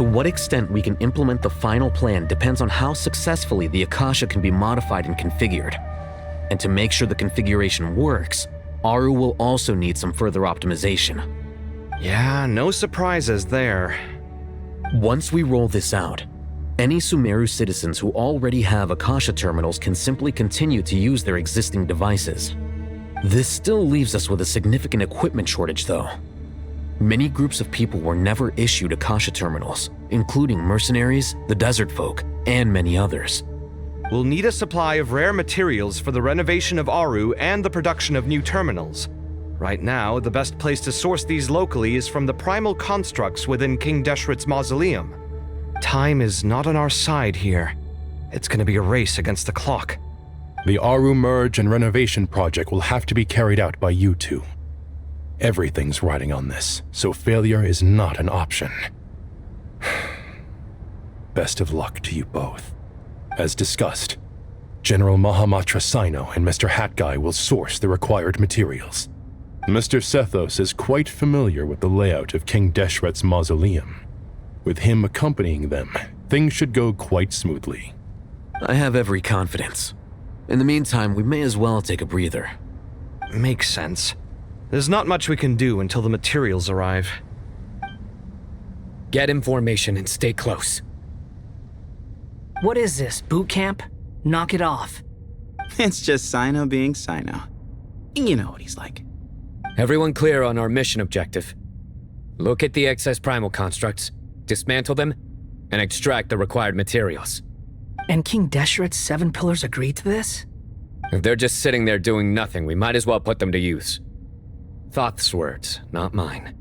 To what extent we can implement the final plan depends on how successfully the Akasha can be modified and configured. And to make sure the configuration works, Aru will also need some further optimization. Yeah, no surprises there. Once we roll this out, any Sumeru citizens who already have Akasha terminals can simply continue to use their existing devices. This still leaves us with a significant equipment shortage, though. Many groups of people were never issued Akasha terminals, including mercenaries, the desert folk, and many others. We'll need a supply of rare materials for the renovation of Aru and the production of new terminals. Right now, the best place to source these locally is from the primal constructs within King Deshret's mausoleum. Time is not on our side here. It's gonna be a race against the clock. The Aru merge and renovation project will have to be carried out by you two. Everything's riding on this, so failure is not an option. Best of luck to you both. As discussed, General Mahamatra Sino and Mr. Hatguy will source the required materials. Mr. Sethos is quite familiar with the layout of King Deshret's mausoleum. With him accompanying them, things should go quite smoothly. I have every confidence. In the meantime, we may as well take a breather. Makes sense. There's not much we can do until the materials arrive. Get in formation and stay close. What is this, boot camp? Knock it off. It's just Sino being Sino. You know what he's like. Everyone clear on our mission objective. Look at the excess primal constructs, dismantle them, and extract the required materials. And King Deshret's 7 pillars agreed to this? If they're just sitting there doing nothing, we might as well put them to use. Thoth's words, not mine.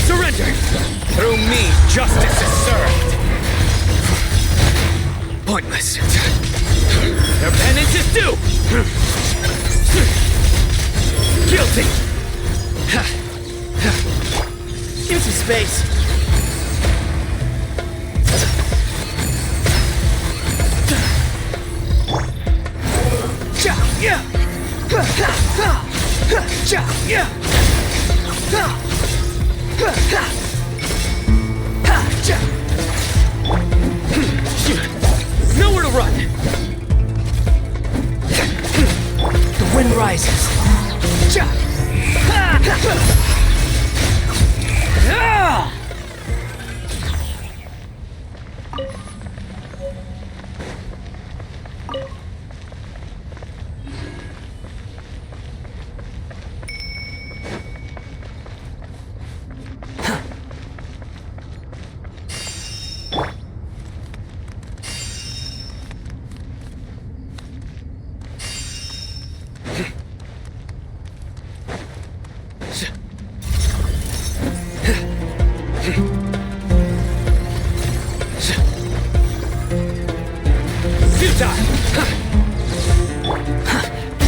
Surrender! Through me, justice is served! Pointless. Their penance is due! Guilty! Give some space. Nowhere to run! The wind rises.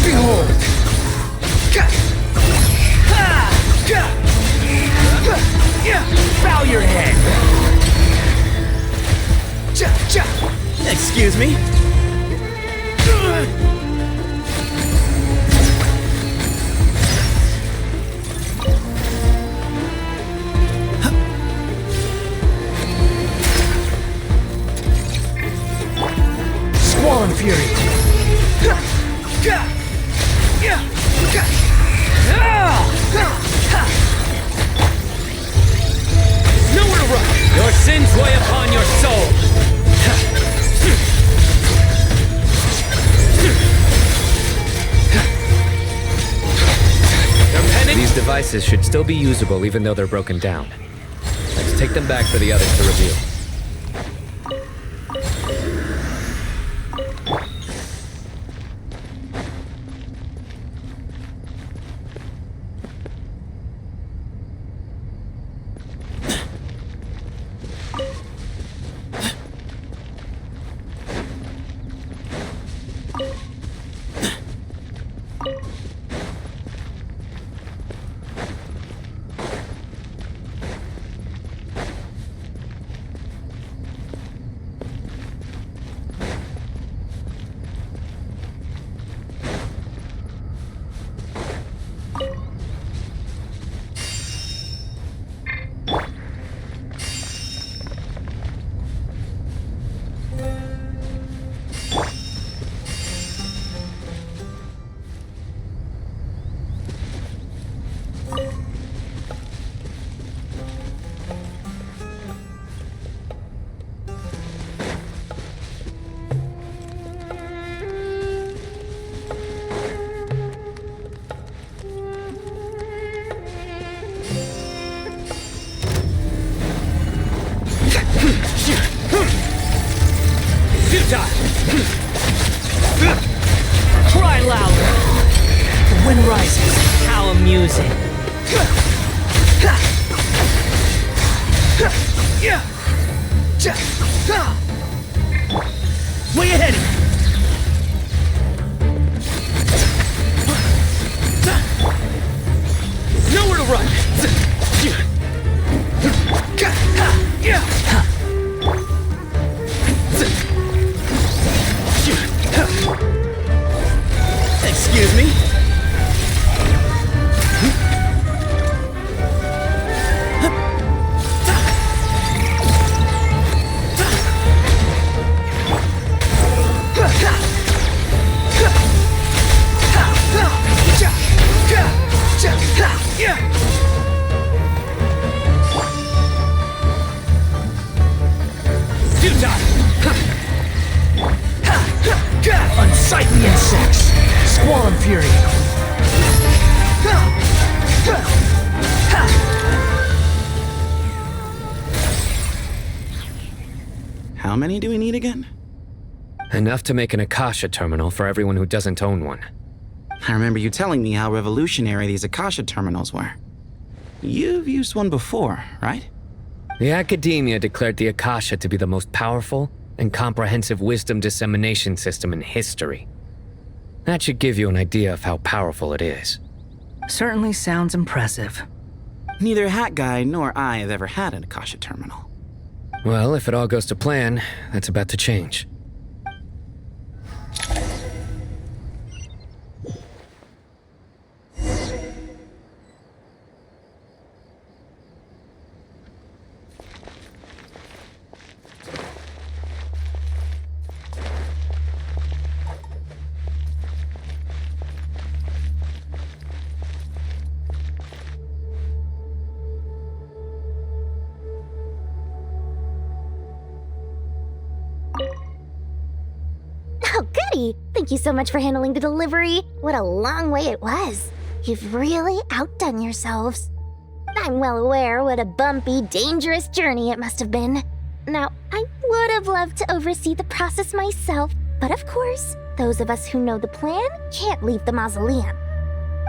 Behold! Bow your head! Excuse me? Squall and fury! Nowhere to run! Your sins weigh upon your soul! These devices should still be usable even though they're broken down. Let's take them back for the others to review. Cry louder! The wind rises. How amusing. Where you heading? Nowhere to run! Excuse me? Unsightly insects! Squall and fury! How many do we need again? Enough to make an Akasha terminal for everyone who doesn't own one. I remember you telling me how revolutionary these Akasha terminals were. You've used one before, right? The Academia declared the Akasha to be the most powerful and comprehensive wisdom dissemination system in history. That should give you an idea of how powerful it is. Certainly sounds impressive. Neither Hat Guy nor I have ever had an Akasha terminal. Well, if it all goes to plan, that's about to change. Oh, goody! Thank you so much for handling the delivery. What a long way it was. You've really outdone yourselves. I'm well aware what a bumpy, dangerous journey it must have been. Now, I would have loved to oversee the process myself, but of course, those of us who know the plan can't leave the mausoleum.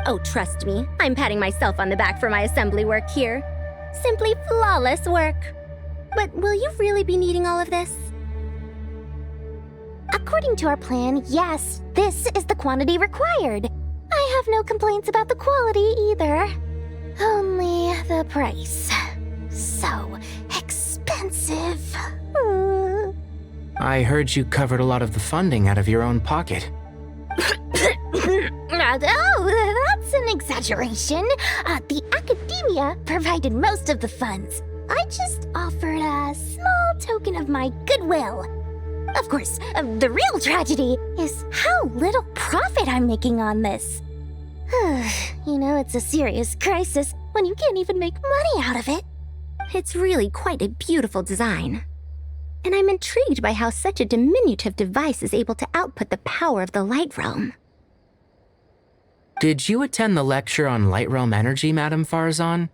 Oh, trust me, I'm patting myself on the back for my assembly work here. Simply flawless work. But will you really be needing all of this? According to our plan, yes, this is the quantity required. I have no complaints about the quality either. Only the price. So expensive. I heard you covered a lot of the funding out of your own pocket. Oh, that's an exaggeration. The Academia provided most of the funds. I just offered a small token of my goodwill. Of course, the real tragedy is how little profit I'm making on this. You know, it's a serious crisis when you can't even make money out of it. It's really quite a beautiful design. And I'm intrigued by how such a diminutive device is able to output the power of the Light Realm. Did you attend the lecture on Light Realm energy, Madame Farzan?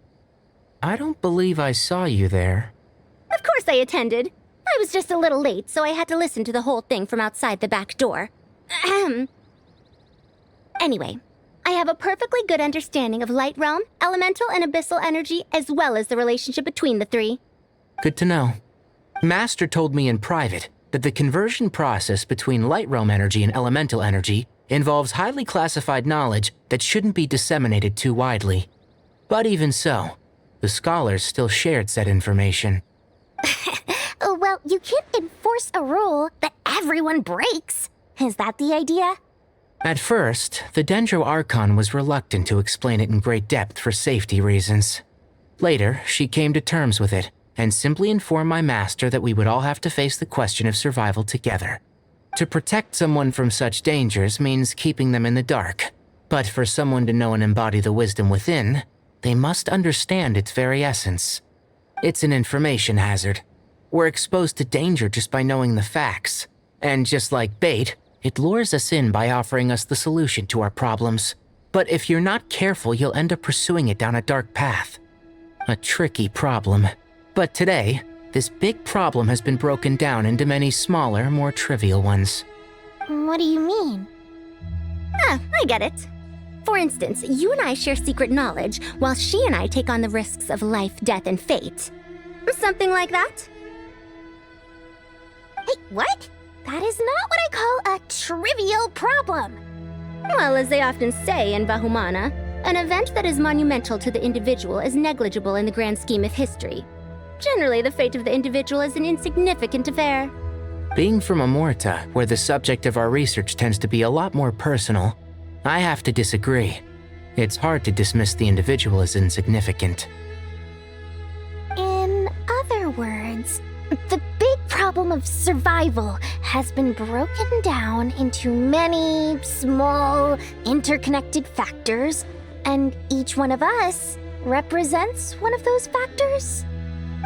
I don't believe I saw you there. Of course I attended. I was just a little late, so I had to listen to the whole thing from outside the back door. Ahem. Anyway, I have a perfectly good understanding of Light Realm, elemental and abyssal energy, as well as the relationship between the three. Good to know. Master told me in private that the conversion process between Light Realm energy and elemental energy involves highly classified knowledge that shouldn't be disseminated too widely. But even so, the scholars still shared said information. Well, you can't enforce a rule that everyone breaks. Is that the idea? At first, the Dendro Archon was reluctant to explain it in great depth for safety reasons. Later, she came to terms with it and simply informed my master that we would all have to face the question of survival together. To protect someone from such dangers means keeping them in the dark, but for someone to know and embody the wisdom within, they must understand its very essence. It's an information hazard. We're exposed to danger just by knowing the facts, and just like bait, it lures us in by offering us the solution to our problems. But if you're not careful, you'll end up pursuing it down a dark path. A tricky problem. But today, this big problem has been broken down into many smaller, more trivial ones. What do you mean? Ah, I get it. For instance, you and I share secret knowledge, while she and I take on the risks of life, death, and fate. Something like that? Hey, what? That is not what I call a trivial problem. Well, as they often say in Vahumana, an event that is monumental to the individual is negligible in the grand scheme of history. Generally, the fate of the individual is an insignificant affair. Being from Amorta, where the subject of our research tends to be a lot more personal, I have to disagree. It's hard to dismiss the individual as insignificant. In other words, the big problem of survival has been broken down into many small, interconnected factors, and each one of us represents one of those factors.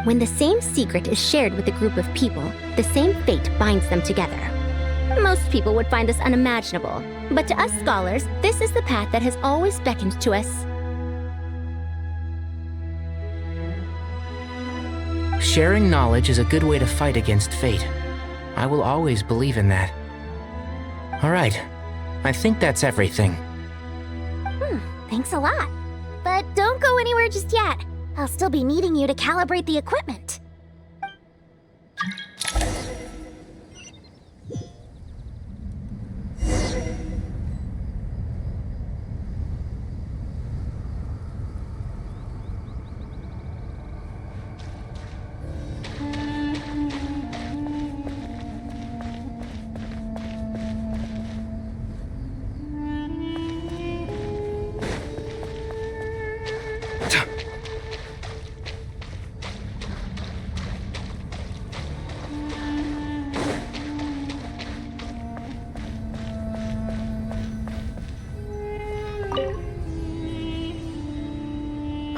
When the same secret is shared with a group of people, the same fate binds them together. Most people would find this unimaginable, but to us scholars, this is the path that has always beckoned to us. Sharing knowledge is a good way to fight against fate. I will always believe in that. All right, I think that's everything. Thanks a lot. But don't go anywhere just yet. I'll still be needing you to calibrate the equipment.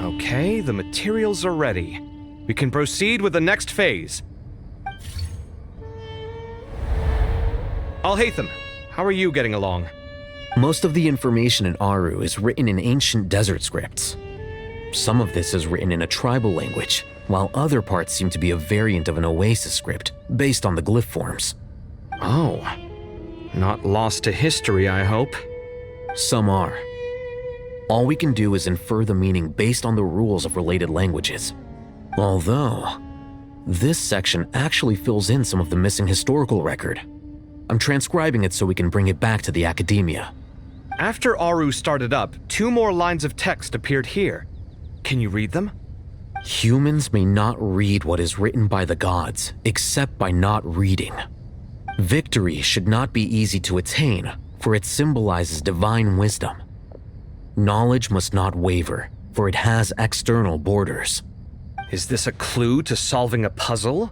Okay, the materials are ready. We can proceed with the next phase. Al-Haytham, how are you getting along? Most of the information in Aru is written in ancient desert scripts. Some of this is written in a tribal language, while other parts seem to be a variant of an Oasis script, based on the glyph forms. Oh, not lost to history, I hope. Some are. All we can do is infer the meaning based on the rules of related languages. Although, this section actually fills in some of the missing historical record. I'm transcribing it so we can bring it back to the academia. After Aru started up, 2 more lines of text appeared here. Can you read them? Humans may not read what is written by the gods, except by not reading. Victory should not be easy to attain, for it symbolizes divine wisdom. Knowledge must not waver, for it has external borders. Is this a clue to solving a puzzle?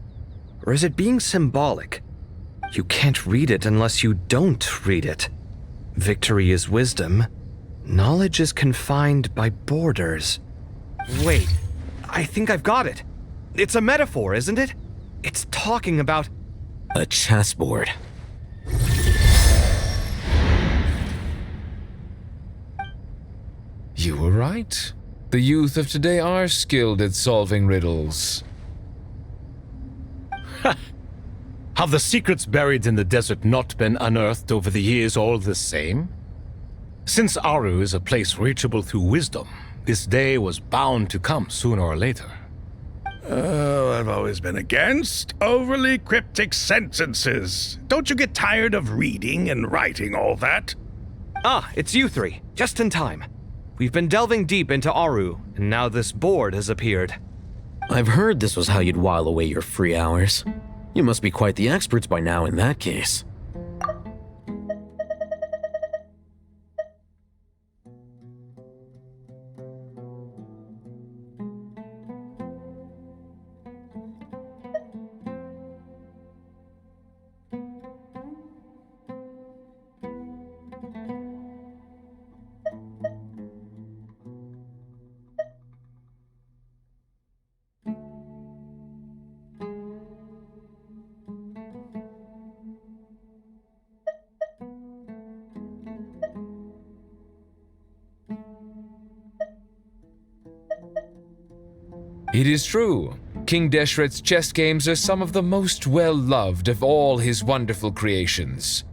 Or is it being symbolic? You can't read it unless you don't read it. Victory is wisdom. Knowledge is confined by borders. Wait, I think I've got it. It's a metaphor, isn't it? It's talking about... A chessboard. You were right. The youth of today are skilled at solving riddles. Have the secrets buried in the desert not been unearthed over the years all the same? Since Aru is a place reachable through wisdom, this day was bound to come sooner or later. Oh, I've always been against overly cryptic sentences. Don't you get tired of reading and writing all that? Ah, it's you three. Just in time. We've been delving deep into Aru, and now this board has appeared. I've heard this was how you'd while away your free hours. You must be quite the experts by now in that case. It is true. King Deshret's chess games are some of the most well-loved of all his wonderful creations.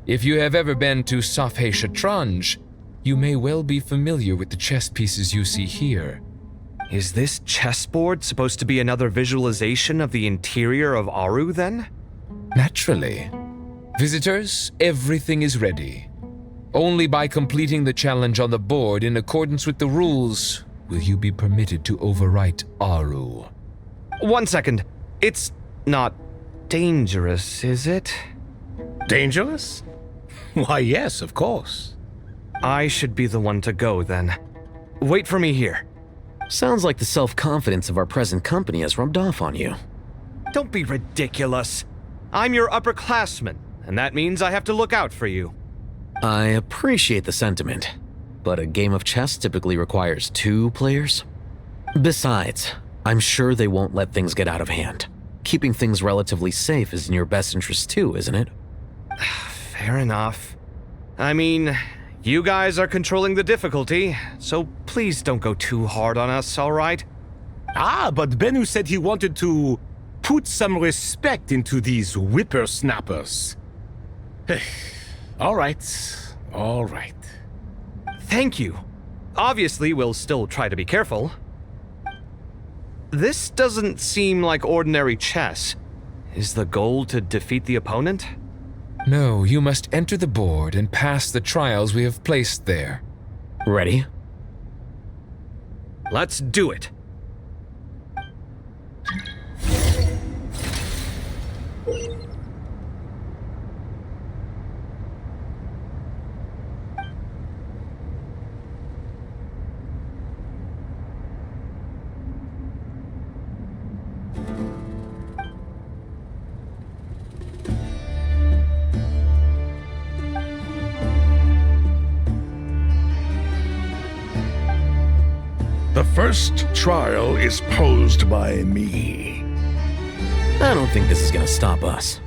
If you have ever been to Safhe Shatranj, you may well be familiar with the chess pieces you see here. Is this chessboard supposed to be another visualization of the interior of Aru, then? Naturally. Visitors, everything is ready. Only by completing the challenge on the board in accordance with the rules will you be permitted to overwrite Aru. 1 second. It's not dangerous, is it? Dangerous? Why, yes, of course. I should be the one to go, then. Wait for me here. Sounds like the self-confidence of our present company has rubbed off on you. Don't be ridiculous. I'm your upperclassman, and that means I have to look out for you. I appreciate the sentiment, but a game of chess typically requires 2 players. Besides, I'm sure they won't let things get out of hand. Keeping things relatively safe is in your best interest too, isn't it? Fair enough. I mean, you guys are controlling the difficulty, so please don't go too hard on us, all right? Ah, but Bennu said he wanted to put some respect into these whippersnappers. All right, all right. Thank you. Obviously, we'll still try to be careful. This doesn't seem like ordinary chess. Is the goal to defeat the opponent? No, you must enter the board and pass the trials we have placed there. Ready? Let's do it. The first trial is posed by me. I don't think this is gonna stop us.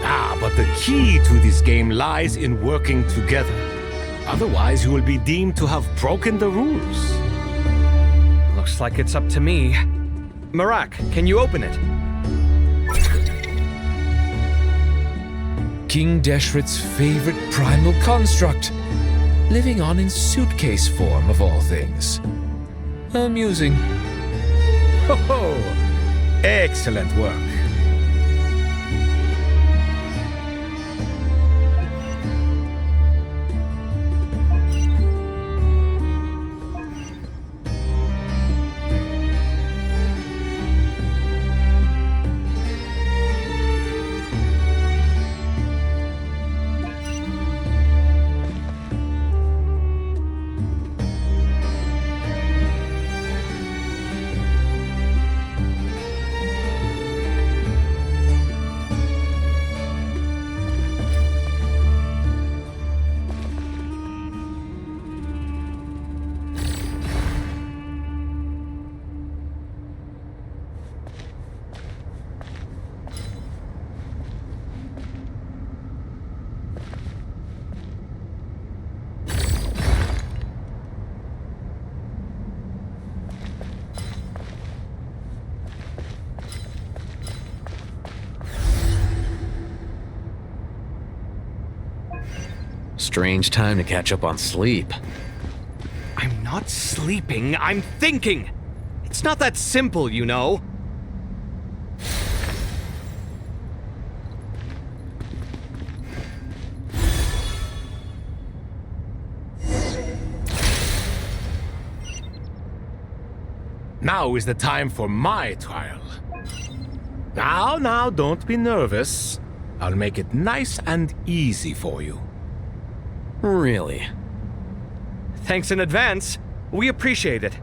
Ah, but the key to this game lies in working together. Otherwise, you will be deemed to have broken the rules. Looks like it's up to me. Marak, can you open it? King Deshret's favorite primal construct, living on in suitcase form of all things. Amusing. Ho ho! Excellent work. Strange time to catch up on sleep. I'm not sleeping, I'm thinking! It's not that simple, you know. Now is the time for my trial. Now, don't be nervous. I'll make it nice and easy for you. Really? Thanks in advance. We appreciate it.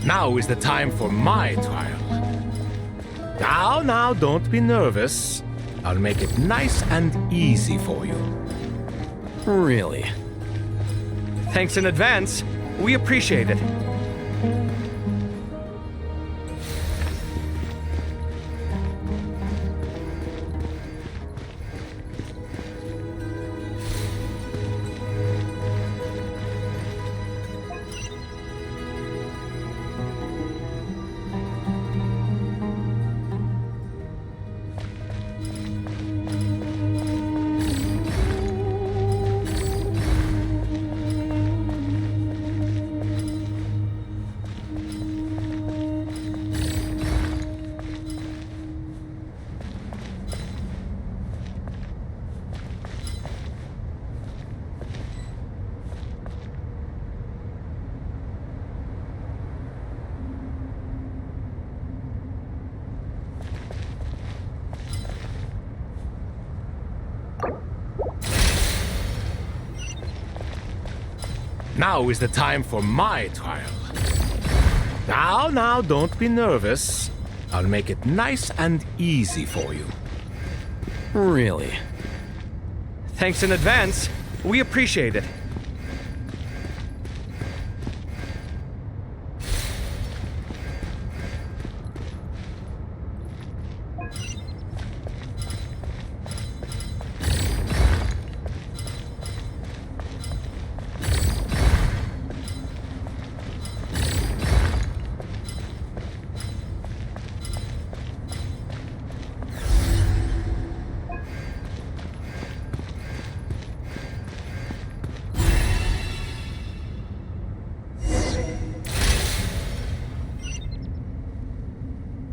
Now is the time for my trial. Now, don't be nervous. I'll make it nice and easy for you. Really? Thanks in advance. We appreciate it. Now is the time for my trial. Now, don't be nervous. I'll make it nice and easy for you. Really? Thanks in advance. We appreciate it.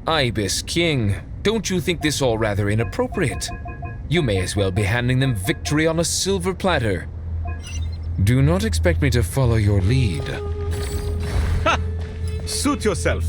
Ibis King, don't you think this all rather inappropriate? You may as well be handing them victory on a silver platter. Do not expect me to follow your lead. Ha! Suit yourself.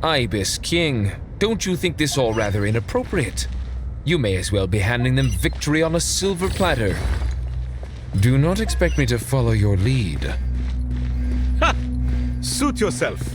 Ibis King, don't you think this all rather inappropriate? You may as well be handing them victory on a silver platter. Do not expect me to follow your lead. Ha! Suit yourself.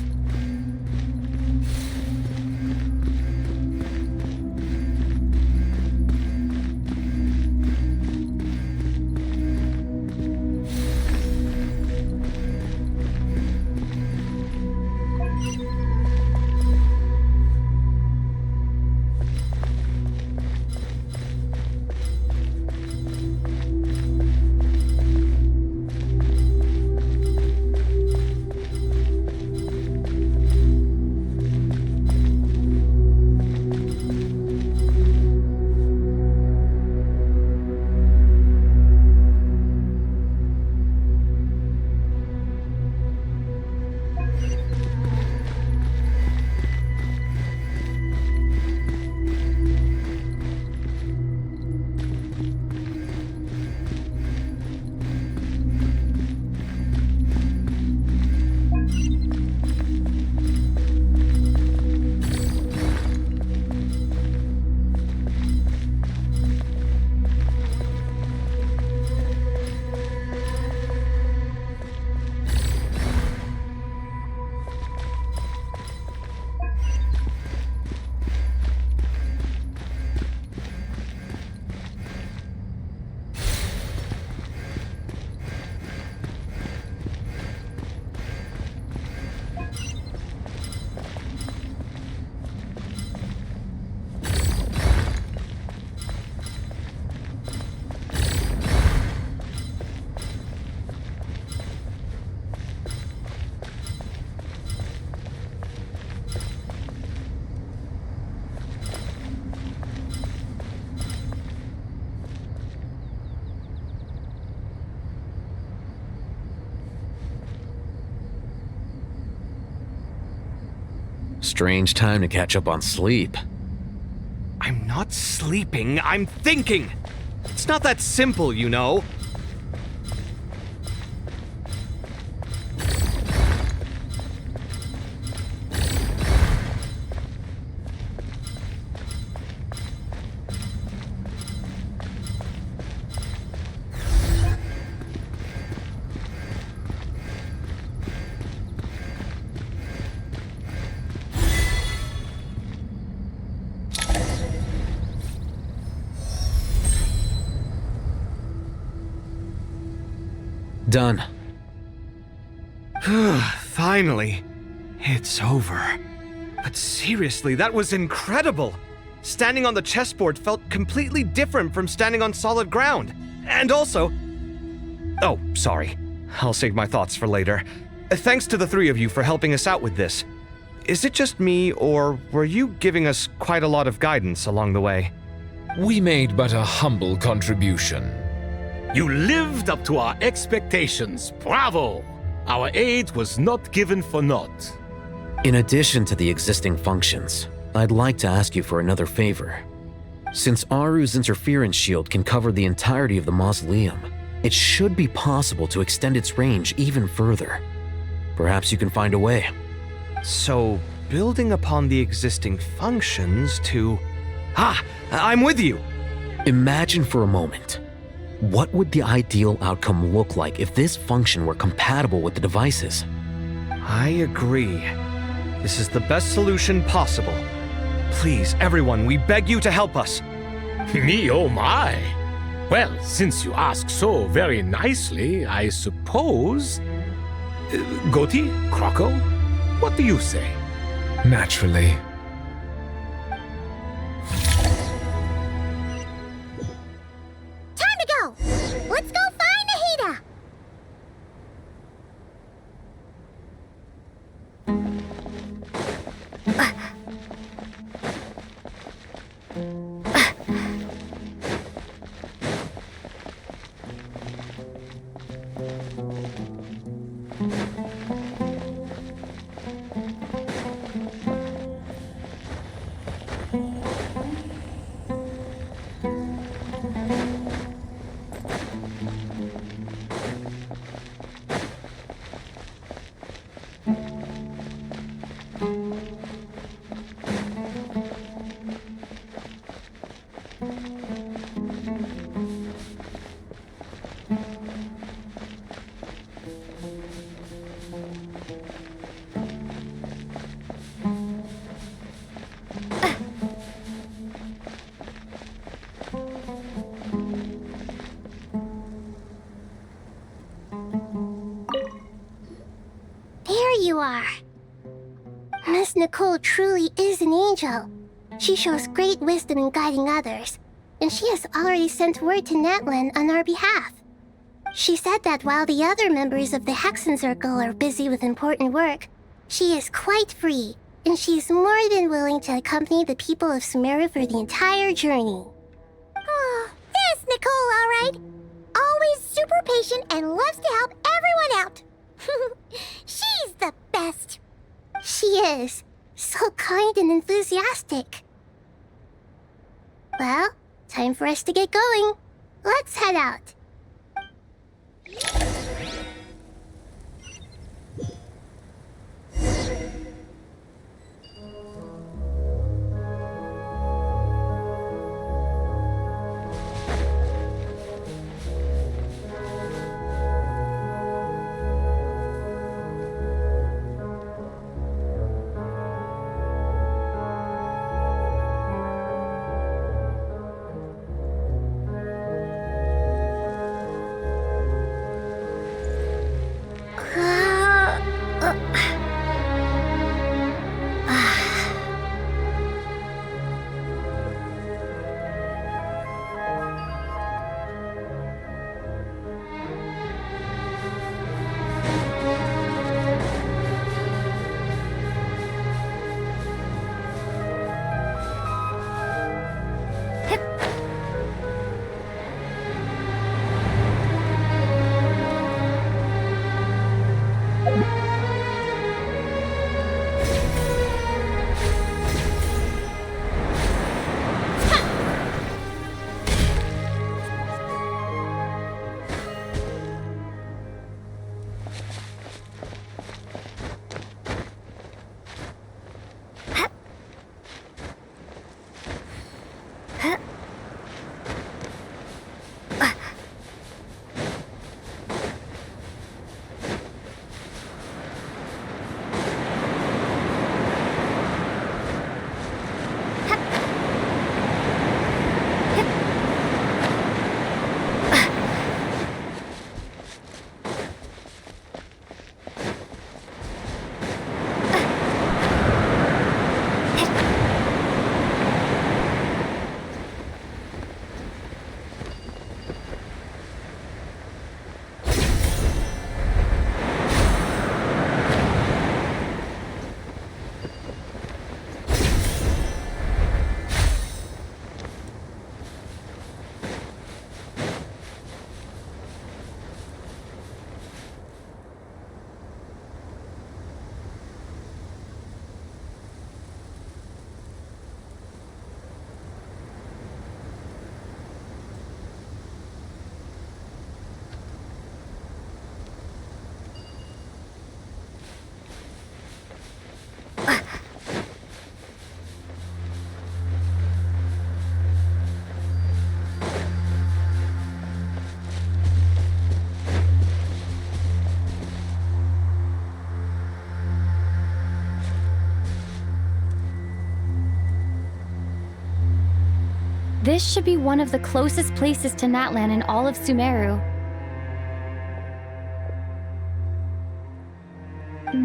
Strange time to catch up on sleep. I'm not sleeping, I'm thinking! It's not that simple, you know. Done. Finally. It's over. But seriously, that was incredible! Standing on the chessboard felt completely different from standing on solid ground. And also... Oh, sorry. I'll save my thoughts for later. Thanks to the three of you for helping us out with this. Is it just me, or were you giving us quite a lot of guidance along the way? We made but a humble contribution. You lived up to our expectations. Bravo! Our aid was not given for naught. In addition to the existing functions, I'd like to ask you for another favor. Since Aru's interference shield can cover the entirety of the mausoleum, it should be possible to extend its range even further. Perhaps you can find a way. So, building upon the existing functions to... Ah! I'm with you! Imagine for a moment. What would the ideal outcome look like if this function were compatible with the devices? I agree. This is the best solution possible. Please, everyone, we beg you to help us. Me, oh my! Well, since you ask so very nicely, I suppose... Goti? Croco? What do you say? Naturally. Time to go! Let's go find Nahida! There you are. Miss Nicole truly is an angel. She shows great wisdom in guiding others, and she has already sent word to Natlan on our behalf. She said that while the other members of the Hexen Circle are busy with important work, she is quite free, and she is more than willing to accompany the people of Sumeru for the entire journey. Oh, there's Nicole, all right. Always super patient and loves to help everyone out. She's the best. She is. So kind and enthusiastic. Well, time for us to get going. Let's head out. This should be one of the closest places to Natlan in all of Sumeru.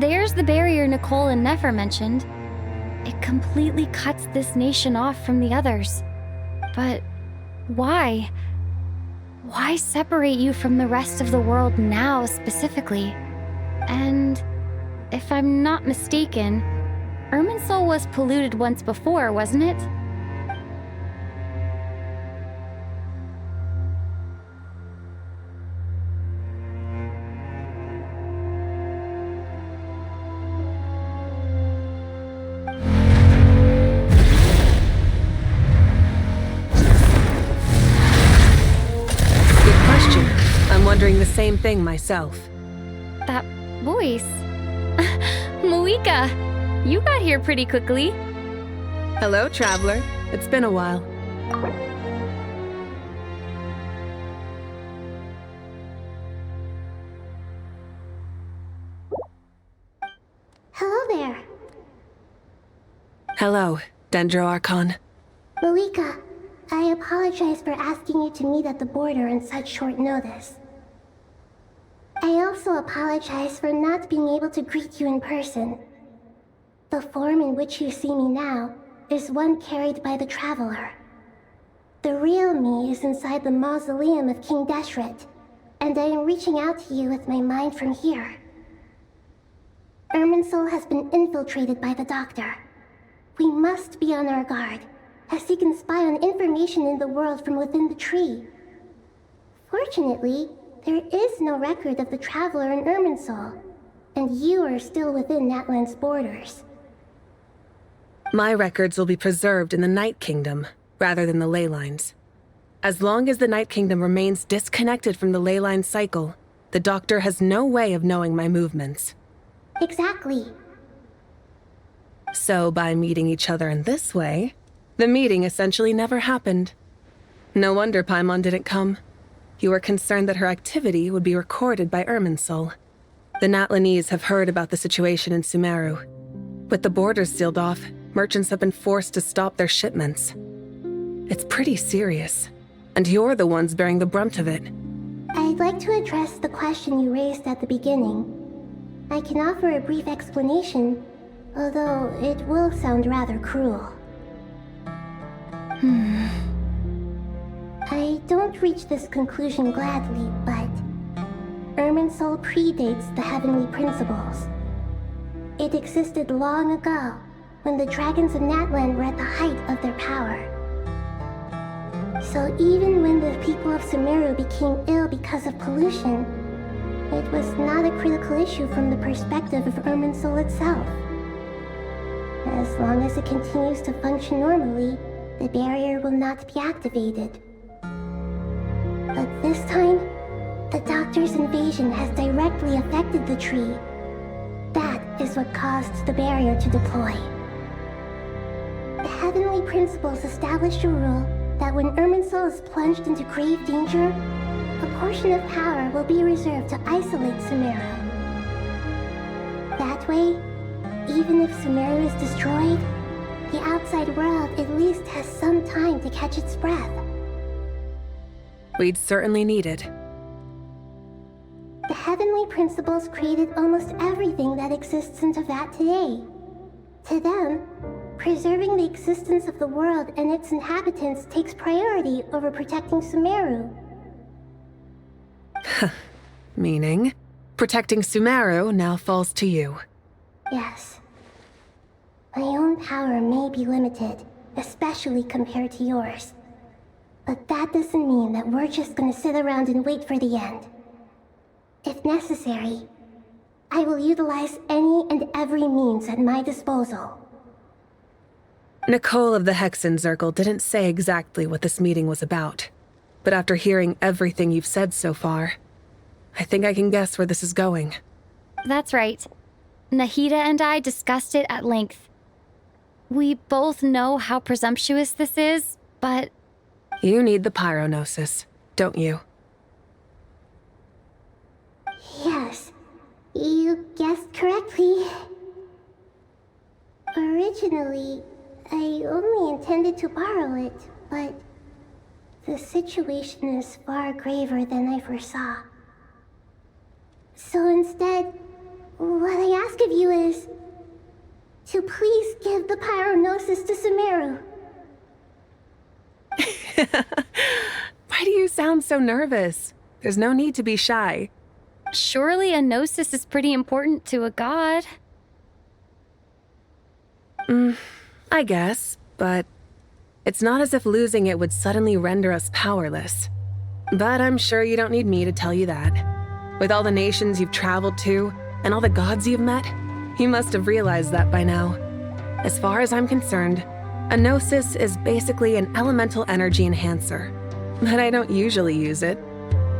There's the barrier Nicole and Nefer mentioned. It completely cuts this nation off from the others. But why? Why separate you from the rest of the world now specifically? And if I'm not mistaken, Irminsul was polluted once before, wasn't it? Wondering the same thing myself. That voice. Moika, you got here pretty quickly. Hello, traveler. It's been a while. Hello, Dendro Archon. Malika, I apologize for asking you to meet at the border on such short notice. I also apologize for not being able to greet you in person. The form in which you see me now is one carried by the Traveler. The real me is inside the mausoleum of King Deshret, and I am reaching out to you with my mind from here. Irminsul has been infiltrated by the Doctor. We must be on our guard, as he can spy on information in the world from within the tree. Fortunately, there is no record of the Traveler in Irminsul, and you are still within Natlan's borders. My records will be preserved in the Night Kingdom, rather than the ley lines. As long as the Night Kingdom remains disconnected from the ley line cycle, the Doctor has no way of knowing my movements. Exactly. So by meeting each other in this way, the meeting essentially never happened. No wonder Paimon didn't come. You were concerned that her activity would be recorded by Irminsul. The Natlanese have heard about the situation in Sumeru. With the borders sealed off, merchants have been forced to stop their shipments. It's pretty serious, and you're the ones bearing the brunt of it. I'd like to address the question you raised at the beginning. I can offer a brief explanation, although it will sound rather cruel. I don't reach this conclusion gladly, but Irminsul predates the Heavenly Principles. It existed long ago, when the dragons of Natlan were at the height of their power. So even when the people of Sumeru became ill because of pollution, it was not a critical issue from the perspective of Irminsul itself. As long as it continues to function normally, the barrier will not be activated. But this time, the Doctor's invasion has directly affected the tree. That is what caused the barrier to deploy. The Heavenly Principles established a rule that when Irminsul is plunged into grave danger, a portion of power will be reserved to isolate Sumeru. That way, even if Sumeru is destroyed, the outside world at least has some time to catch its breath. We'd certainly need it. The Heavenly Principles created almost everything that exists in Teyvat today. To them, preserving the existence of the world and its inhabitants takes priority over protecting Sumeru. Meaning, protecting Sumeru now falls to you. Yes. My own power may be limited, especially compared to yours. But that doesn't mean that we're just gonna sit around and wait for the end. If necessary, I will utilize any and every means at my disposal. Nicole of the Hexen Circle didn't say exactly what this meeting was about. But after hearing everything you've said so far, I think I can guess where this is going. That's right. Nahida and I discussed it at length. We both know how presumptuous this is, but... You need the pyronosis, don't you? Yes, you guessed correctly. Originally, I only intended to borrow it, but the situation is far graver than I foresaw. So instead, what I ask of you is to please give the pyronosis to Sumeru. Why do you sound so nervous? There's no need to be shy. Surely a gnosis is pretty important to a god. I guess, but it's not as if losing it would suddenly render us powerless. But I'm sure you don't need me to tell you that. With all the nations you've traveled to, and all the gods you've met, you must have realized that by now. As far as I'm concerned, a gnosis is basically an elemental energy enhancer. But I don't usually use it.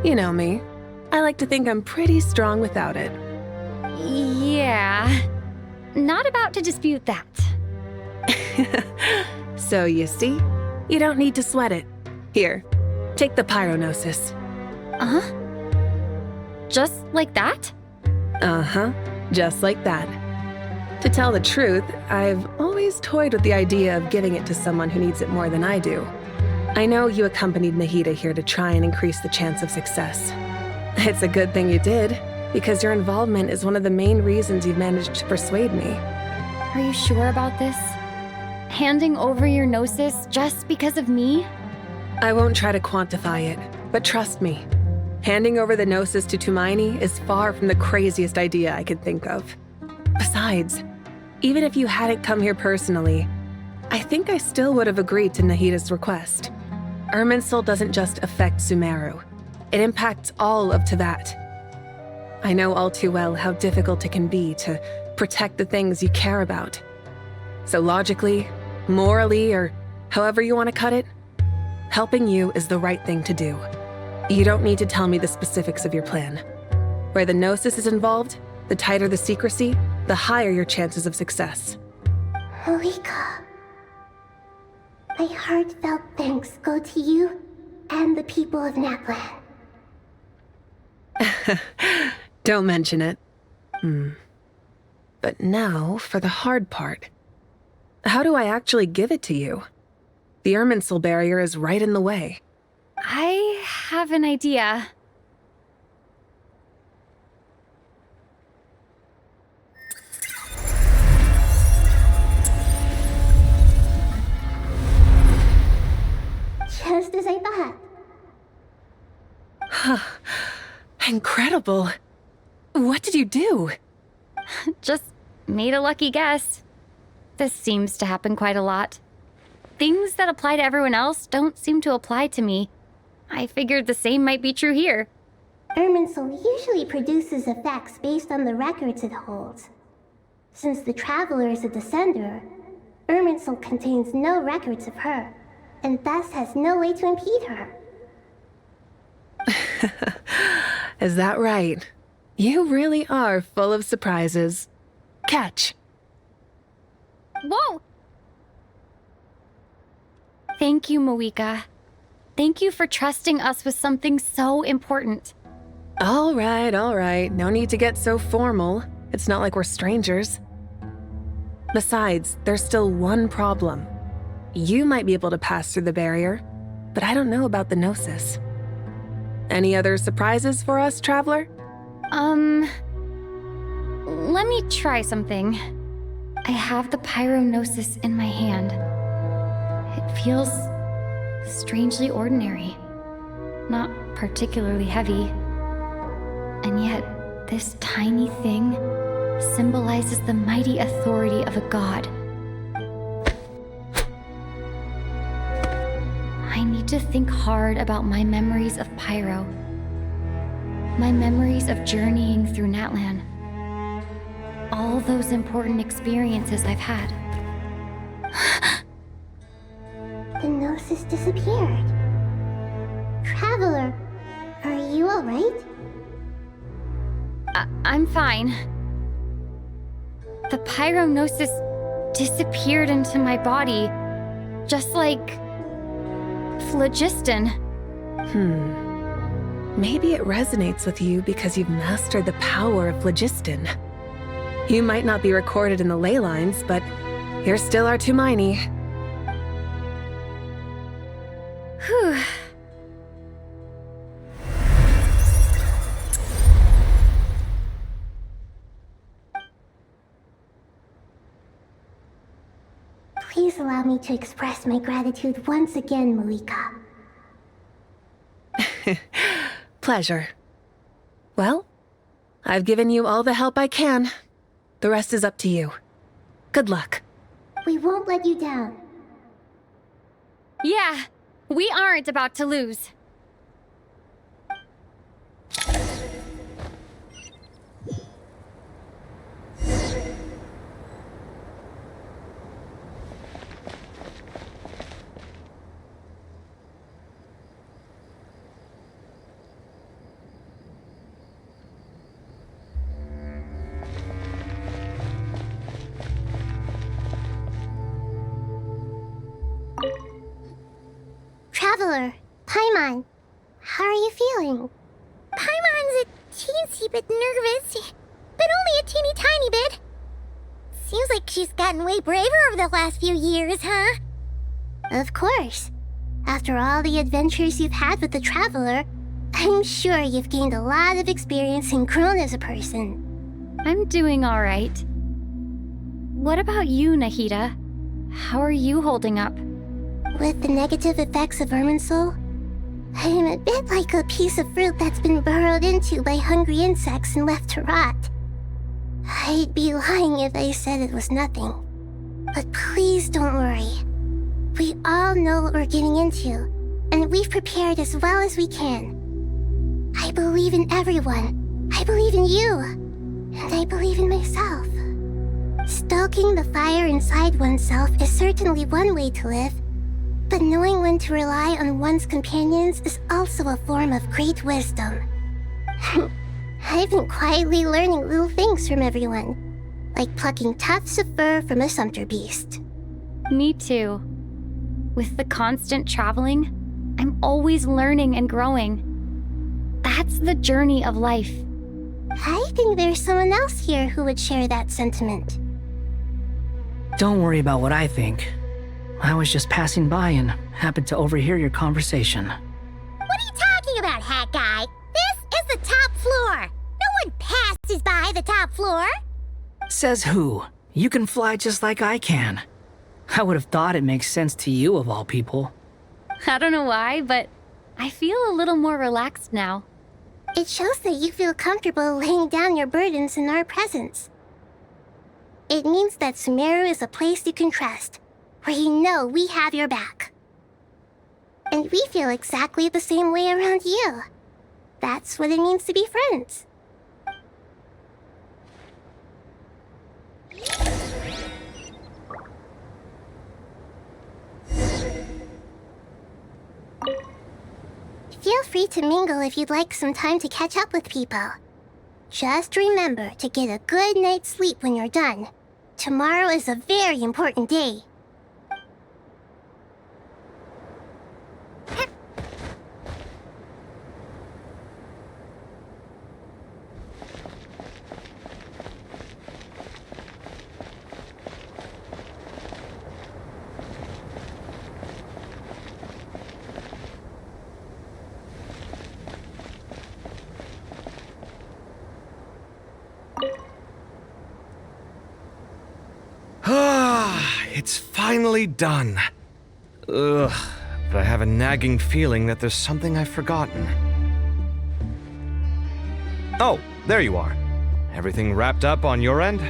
You know me. I like to think I'm pretty strong without it. Yeah. Not about to dispute that. So you see, you don't need to sweat it. Here, take the pyronosis. Just like that? Uh-huh, just like that. To tell the truth, I've always toyed with the idea of giving it to someone who needs it more than I do. I know you accompanied Nahida here to try and increase the chance of success. It's a good thing you did, because your involvement is one of the main reasons you've managed to persuade me. Are you sure about this? Handing over your Gnosis just because of me? I won't try to quantify it, but trust me, handing over the Gnosis to Tumaini is far from the craziest idea I could think of. Besides, even if you hadn't come here personally, I think I still would have agreed to Nahida's request. Irminsul doesn't just affect Sumeru. It impacts all of Teyvat. I know all too well how difficult it can be to protect the things you care about. So logically, morally, or however you want to cut it, helping you is the right thing to do. You don't need to tell me the specifics of your plan. Where the Gnosis is involved, the tighter the secrecy, the higher your chances of success. Malika, my heartfelt thanks go to you and the people of Natlan. Don't mention it. But now for the hard part. How do I actually give it to you? The Irminsul barrier is right in the way. I have an idea. Just as I thought. Incredible. What did you do? Just made a lucky guess. This seems to happen quite a lot. Things that apply to everyone else don't seem to apply to me. I figured the same might be true here. Irminsul usually produces effects based on the records it holds. Since the Traveler is a Descender, Irminsul contains no records of her, and thus has no way to impede her. Is that right? You really are full of surprises. Catch. Whoa! Thank you, Moika. Thank you for trusting us with something so important. All right. No need to get so formal. It's not like we're strangers. Besides, there's still one problem. You might be able to pass through the barrier, but I don't know about the Gnosis. Any other surprises for us, Traveler? Let me try something. I have the Pyrognosis in my hand. It feels strangely ordinary, not particularly heavy. And yet, this tiny thing symbolizes the mighty authority of a god. I need to think hard about my memories of Pyro. My memories of journeying through Natlan. All those important experiences I've had. The Gnosis disappeared. Traveler, are you alright? I'm fine. The Pyrognosis disappeared into my body, just like phlogiston. Maybe it resonates with you because you've mastered the power of phlogiston. You might not be recorded in the ley lines, but you're still our Tumaini. Whew. Please allow me to express my gratitude once again, Malika. Pleasure. Well, I've given you all the help I can. The rest is up to you. Good luck. We won't let you down. Yeah, we aren't about to lose. Traveler, Paimon, how are you feeling? Paimon's a teensy bit nervous, but only a teeny tiny bit. Seems like she's gotten way braver over the last few years, huh? Of course. After all the adventures you've had with the Traveler, I'm sure you've gained a lot of experience and grown as a person. I'm doing all right. What about you, Nahida? How are you holding up? With the negative effects of Irminsul, I'm a bit like a piece of fruit that's been burrowed into by hungry insects and left to rot. I'd be lying if I said it was nothing. But please don't worry. We all know what we're getting into, and we've prepared as well as we can. I believe in everyone. I believe in you. And I believe in myself. Stoking the fire inside oneself is certainly one way to live, but knowing when to rely on one's companions is also a form of great wisdom. I've been quietly learning little things from everyone, like plucking tufts of fur from a sumpter beast. Me too. With the constant traveling, I'm always learning and growing. That's the journey of life. I think there's someone else here who would share that sentiment. Don't worry about what I think. I was just passing by and happened to overhear your conversation. What are you talking about, Hat Guy? This is the top floor. No one passes by the top floor. Says who? You can fly just like I can. I would have thought it makes sense to you of all people. I don't know why, but I feel a little more relaxed now. It shows that you feel comfortable laying down your burdens in our presence. It means that Sumeru is a place you can trust, where you know we have your back. And we feel exactly the same way around you. That's what it means to be friends. Feel free to mingle if you'd like some time to catch up with people. Just remember to get a good night's sleep when you're done. Tomorrow is a very important day. It's finally done. Ugh, but I have a nagging feeling that there's something I've forgotten. Oh, there you are. Everything wrapped up on your end?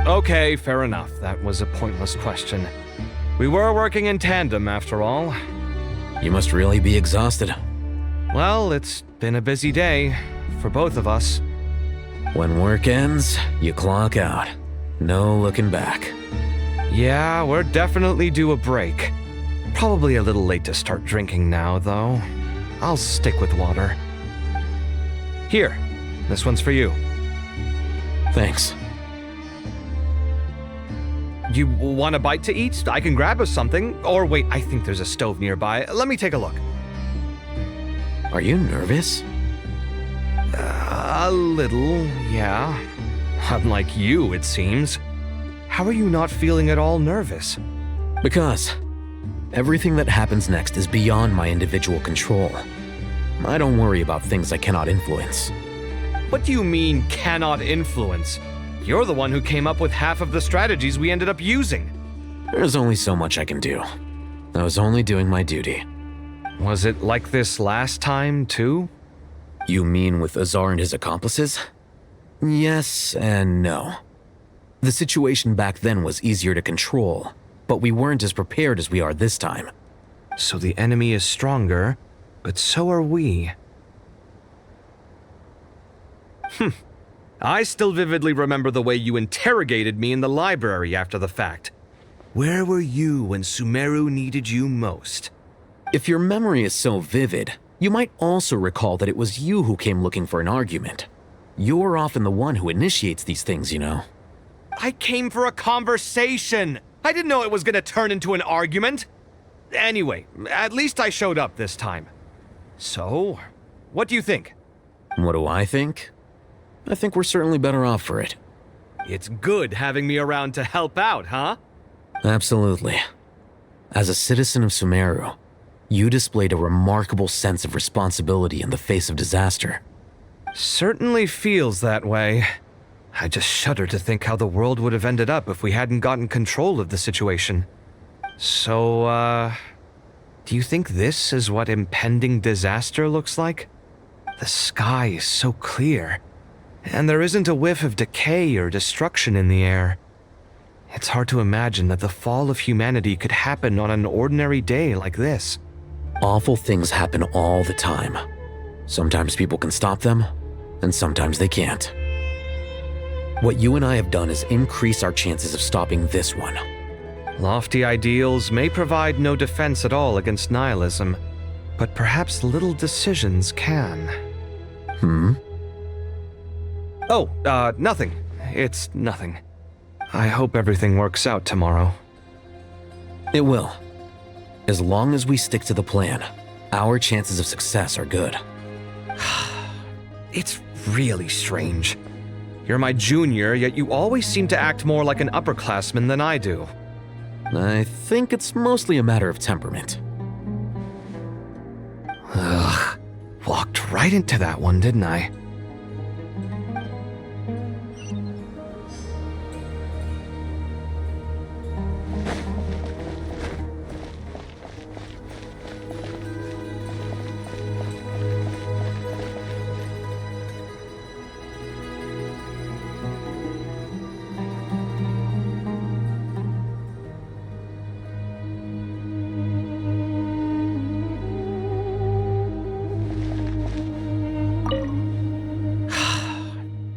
Okay, fair enough. That was a pointless question. We were working in tandem, after all. You must really be exhausted. Well, it's been a busy day for both of us. When work ends, you clock out. No looking back. Yeah, we're definitely due a break. Probably a little late to start drinking now, though. I'll stick with water. Here, this one's for you. Thanks. You want a bite to eat? I can grab us something. Or wait, I think there's a stove nearby. Let me take a look. Are you nervous? A little, yeah. Unlike you, it seems. How are you not feeling at all nervous? Because everything that happens next is beyond my individual control. I don't worry about things I cannot influence. What do you mean, cannot influence? You're the one who came up with half of the strategies we ended up using. There's only so much I can do. I was only doing my duty. Was it like this last time, too? You mean with Azar and his accomplices? Yes and no. The situation back then was easier to control, but we weren't as prepared as we are this time. So the enemy is stronger, but so are we. I still vividly remember the way you interrogated me in the library after the fact. Where were you when Sumeru needed you most? If your memory is so vivid, you might also recall that it was you who came looking for an argument. You're often the one who initiates these things, you know. I came for a conversation! I didn't know it was gonna turn into an argument! Anyway, at least I showed up this time. So, what do you think? What do I think? I think we're certainly better off for it. It's good having me around to help out, huh? Absolutely. As a citizen of Sumeru, you displayed a remarkable sense of responsibility in the face of disaster. Certainly feels that way. I just shudder to think how the world would have ended up if we hadn't gotten control of the situation. So, do you think this is what impending disaster looks like? The sky is so clear, and there isn't a whiff of decay or destruction in the air. It's hard to imagine that the fall of humanity could happen on an ordinary day like this. Awful things happen all the time. Sometimes people can stop them, and sometimes they can't. What you and I have done is increase our chances of stopping this one. Lofty ideals may provide no defense at all against nihilism, but perhaps little decisions can. Oh, nothing. It's nothing. I hope everything works out tomorrow. It will. As long as we stick to the plan, our chances of success are good. It's really strange. You're my junior, yet you always seem to act more like an upperclassman than I do. I think it's mostly a matter of temperament. Ugh. Walked right into that one, didn't I?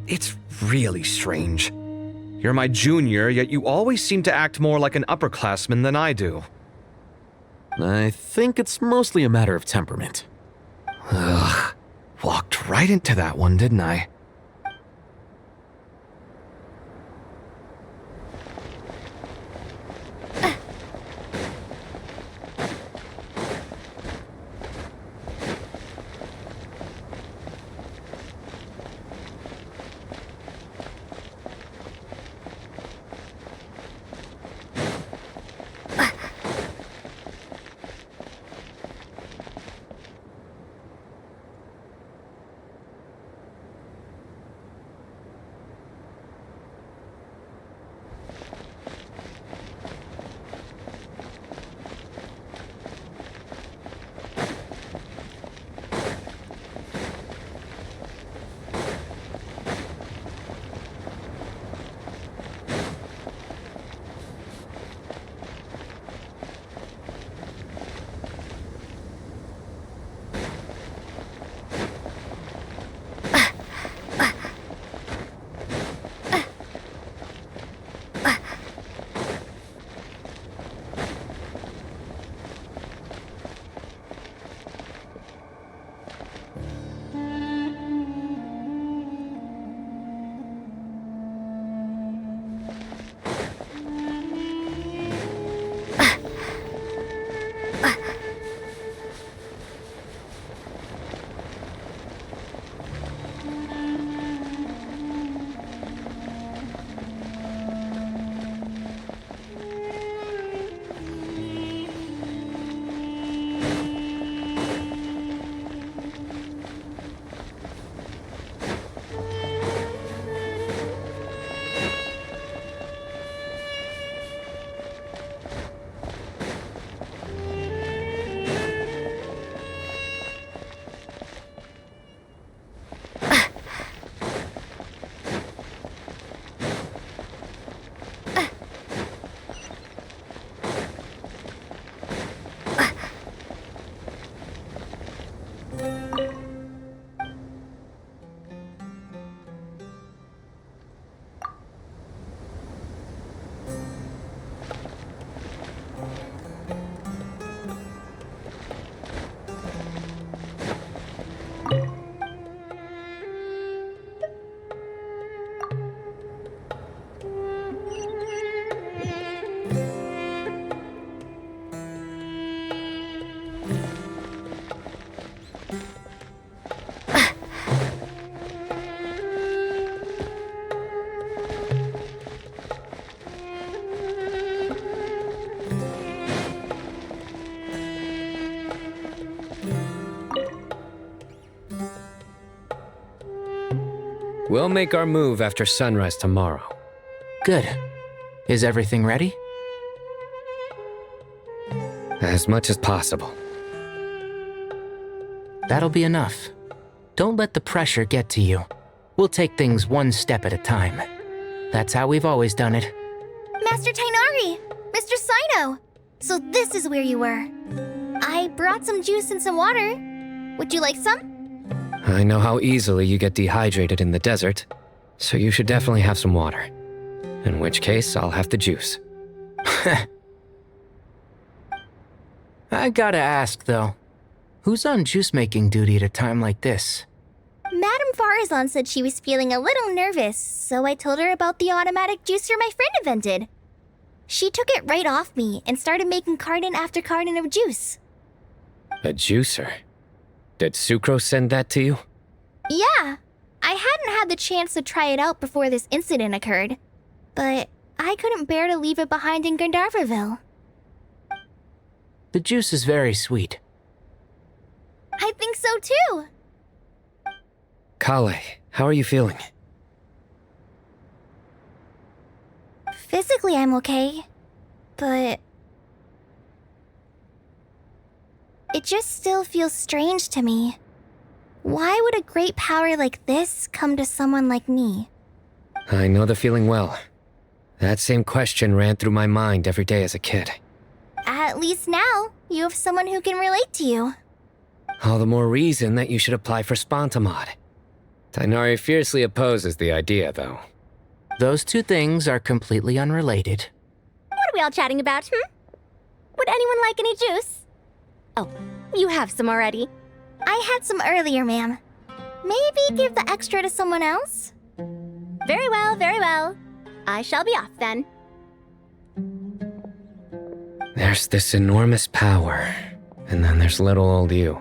It's really strange. You're my junior, yet you always seem to act more like an upperclassman than I do. I think it's mostly a matter of temperament. Ugh. Walked right into that one, didn't I? We'll make our move after sunrise tomorrow. Good. Is everything ready? As much as possible. That'll be enough. Don't let the pressure get to you. We'll take things one step at a time. That's how we've always done it. Master Tainari! Mr. Sino! So this is where you were. I brought some juice and some water. Would you like some? I know how easily you get dehydrated in the desert, so you should definitely have some water. In which case, I'll have the juice. I gotta ask, though. Who's on juice-making duty at a time like this? Madame Farazan said she was feeling a little nervous, so I told her about the automatic juicer my friend invented. She took it right off me and started making carton after carton of juice. A juicer? Did Sucrose send that to you? Yeah. I hadn't had the chance to try it out before this incident occurred, but I couldn't bear to leave it behind in Gandharvaville. The juice is very sweet. I think so too. Kale, how are you feeling? Physically, I'm okay, but it just still feels strange to me. Why would a great power like this come to someone like me? I know the feeling well. That same question ran through my mind every day as a kid. At least now, you have someone who can relate to you. All the more reason that you should apply for Spontamod. Tainari fiercely opposes the idea, though. Those two things are completely unrelated. What are we all chatting about, Would anyone like any juice? Oh, you have some already. I had some earlier, ma'am. Maybe give the extra to someone else? Very well, very well. I shall be off then. There's this enormous power, and then there's little old you.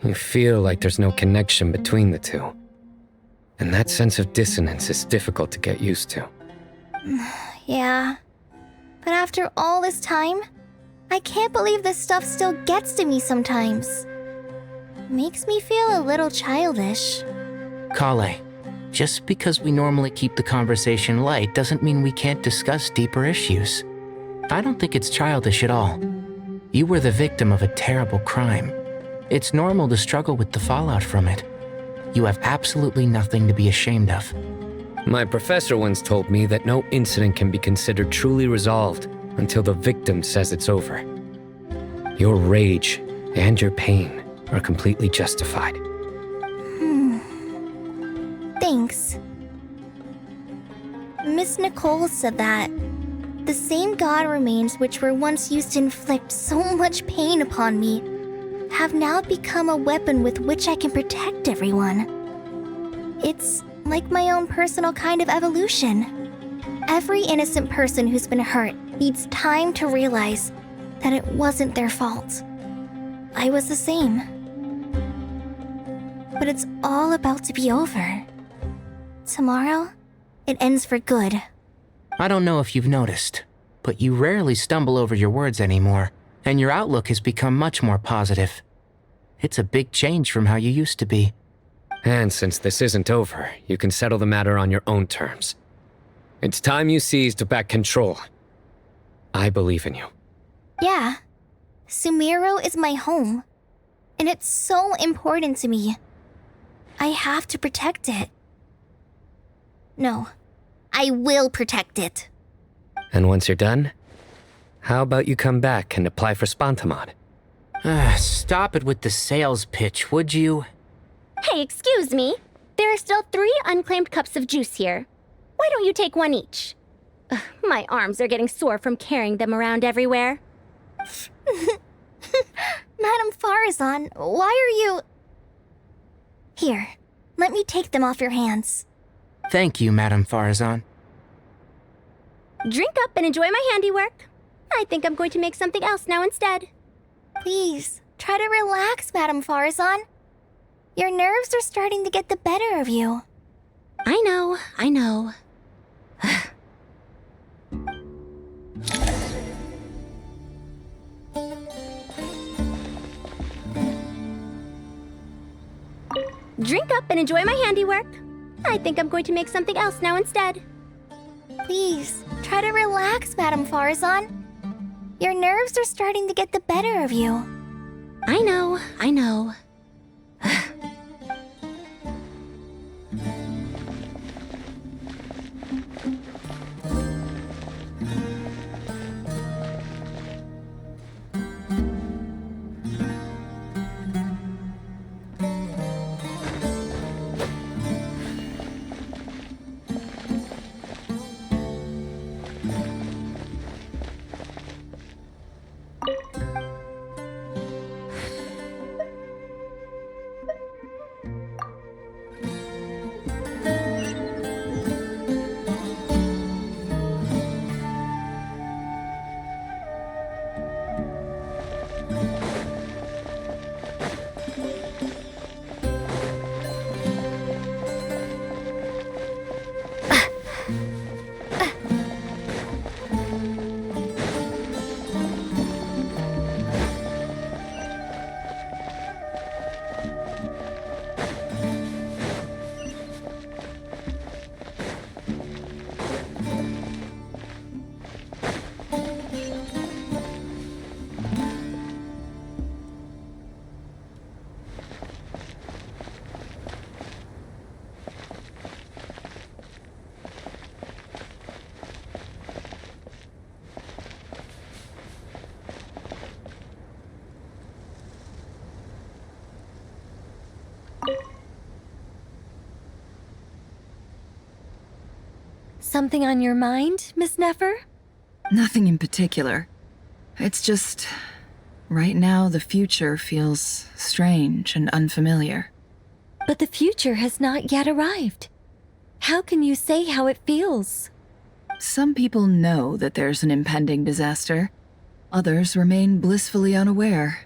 You feel like there's no connection between the two. And that sense of dissonance is difficult to get used to. Yeah. But after all this time, I can't believe this stuff still gets to me sometimes. Makes me feel a little childish. Kale, just because we normally keep the conversation light doesn't mean we can't discuss deeper issues. I don't think it's childish at all. You were the victim of a terrible crime. It's normal to struggle with the fallout from it. You have absolutely nothing to be ashamed of. My professor once told me that no incident can be considered truly resolved until the victim says it's over. Your rage and your pain are completely justified. Thanks. Miss Nicole said that the same god remains which were once used to inflict so much pain upon me have now become a weapon with which I can protect everyone. It's like my own personal kind of evolution. Every innocent person who's been hurt needs time to realize that it wasn't their fault. I was the same. But it's all about to be over. Tomorrow, it ends for good. I don't know if you've noticed, but you rarely stumble over your words anymore, and your outlook has become much more positive. It's a big change from how you used to be. And since this isn't over, you can settle the matter on your own terms. It's time you seized back control. I believe in you. Yeah. Sumero is my home. And it's so important to me. I have to protect it. No. I will protect it. And once you're done, how about you come back and apply for Spontamod? Stop it with the sales pitch, would you? Hey, excuse me. There are still 3 unclaimed cups of juice here. Why don't you take one each? Ugh, my arms are getting sore from carrying them around everywhere. Madame Farazan, why are you... Here, let me take them off your hands. Thank you, Madame Farazan. Drink up and enjoy my handiwork. I think I'm going to make something else now instead. Please, try to relax, Madame Farazan. Your nerves are starting to get the better of you. I know. Drink up and enjoy my handiwork. I think I'm going to make something else now instead. Please, try to relax, Madame Farazan. Your nerves are starting to get the better of you. I know, I know. Something on your mind, Miss Nefer? Nothing in particular. It's just... right now, the future feels strange and unfamiliar. But the future has not yet arrived. How can you say how it feels? Some people know that there's an impending disaster. Others remain blissfully unaware.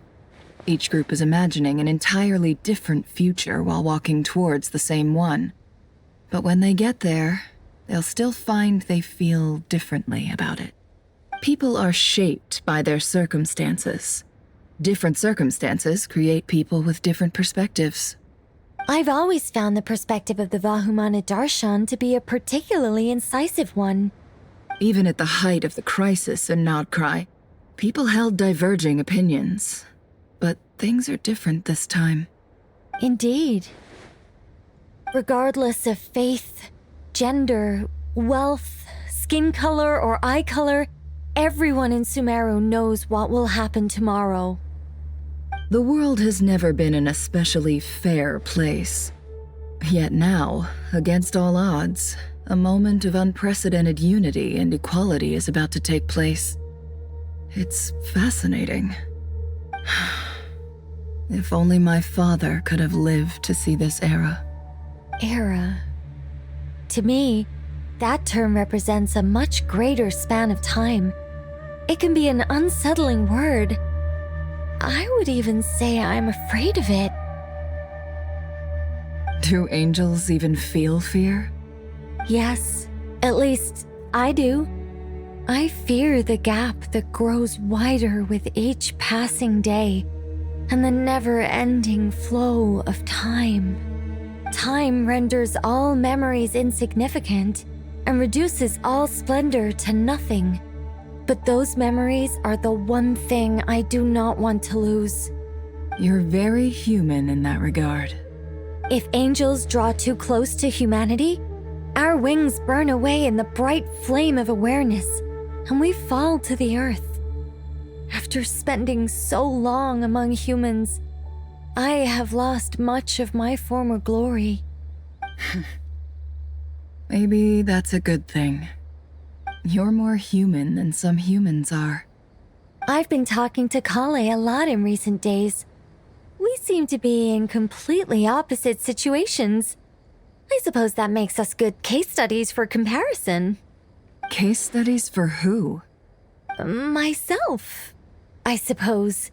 Each group is imagining an entirely different future while walking towards the same one. But when they get there, they'll still find they feel differently about it. People are shaped by their circumstances. Different circumstances create people with different perspectives. I've always found the perspective of the Vahumana Darshan to be a particularly incisive one. Even at the height of the crisis in Nodcry, people held diverging opinions. But things are different this time. Indeed. Regardless of faith, gender, wealth, skin color, or eye color, everyone in Sumeru knows what will happen tomorrow. The world has never been an especially fair place. Yet now, against all odds, a moment of unprecedented unity and equality is about to take place. It's fascinating. If only my father could have lived to see this era. Era. To me, that term represents a much greater span of time. It can be an unsettling word. I would even say I'm afraid of it. Do angels even feel fear? Yes, at least I do. I fear the gap that grows wider with each passing day, and the never-ending flow of time. Time renders all memories insignificant and reduces all splendor to nothing. But those memories are the one thing I do not want to lose. You're very human in that regard. If angels draw too close to humanity, our wings burn away in the bright flame of awareness, and we fall to the earth. After spending so long among humans, I have lost much of my former glory. Maybe that's a good thing. You're more human than some humans are. I've been talking to Kale a lot in recent days. We seem to be in completely opposite situations. I suppose that makes us good case studies for comparison. Case studies for who? Myself, I suppose.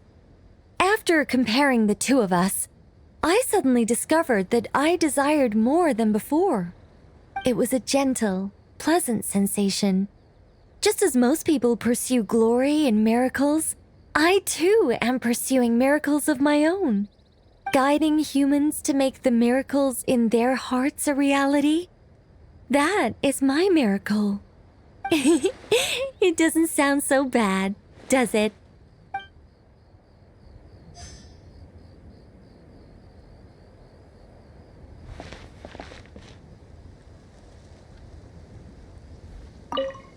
After comparing the two of us, I suddenly discovered that I desired more than before. It was a gentle, pleasant sensation. Just as most people pursue glory and miracles, I too am pursuing miracles of my own. Guiding humans to make the miracles in their hearts a reality? That is my miracle. It doesn't sound so bad, does it?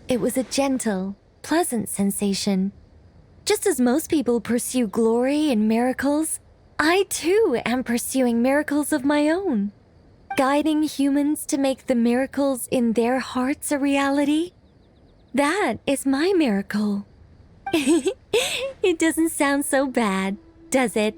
It was a gentle, pleasant sensation. Just as most people pursue glory and miracles, I too am pursuing miracles of my own. Guiding humans to make the miracles in their hearts a reality? That is my miracle. It doesn't sound so bad, does it?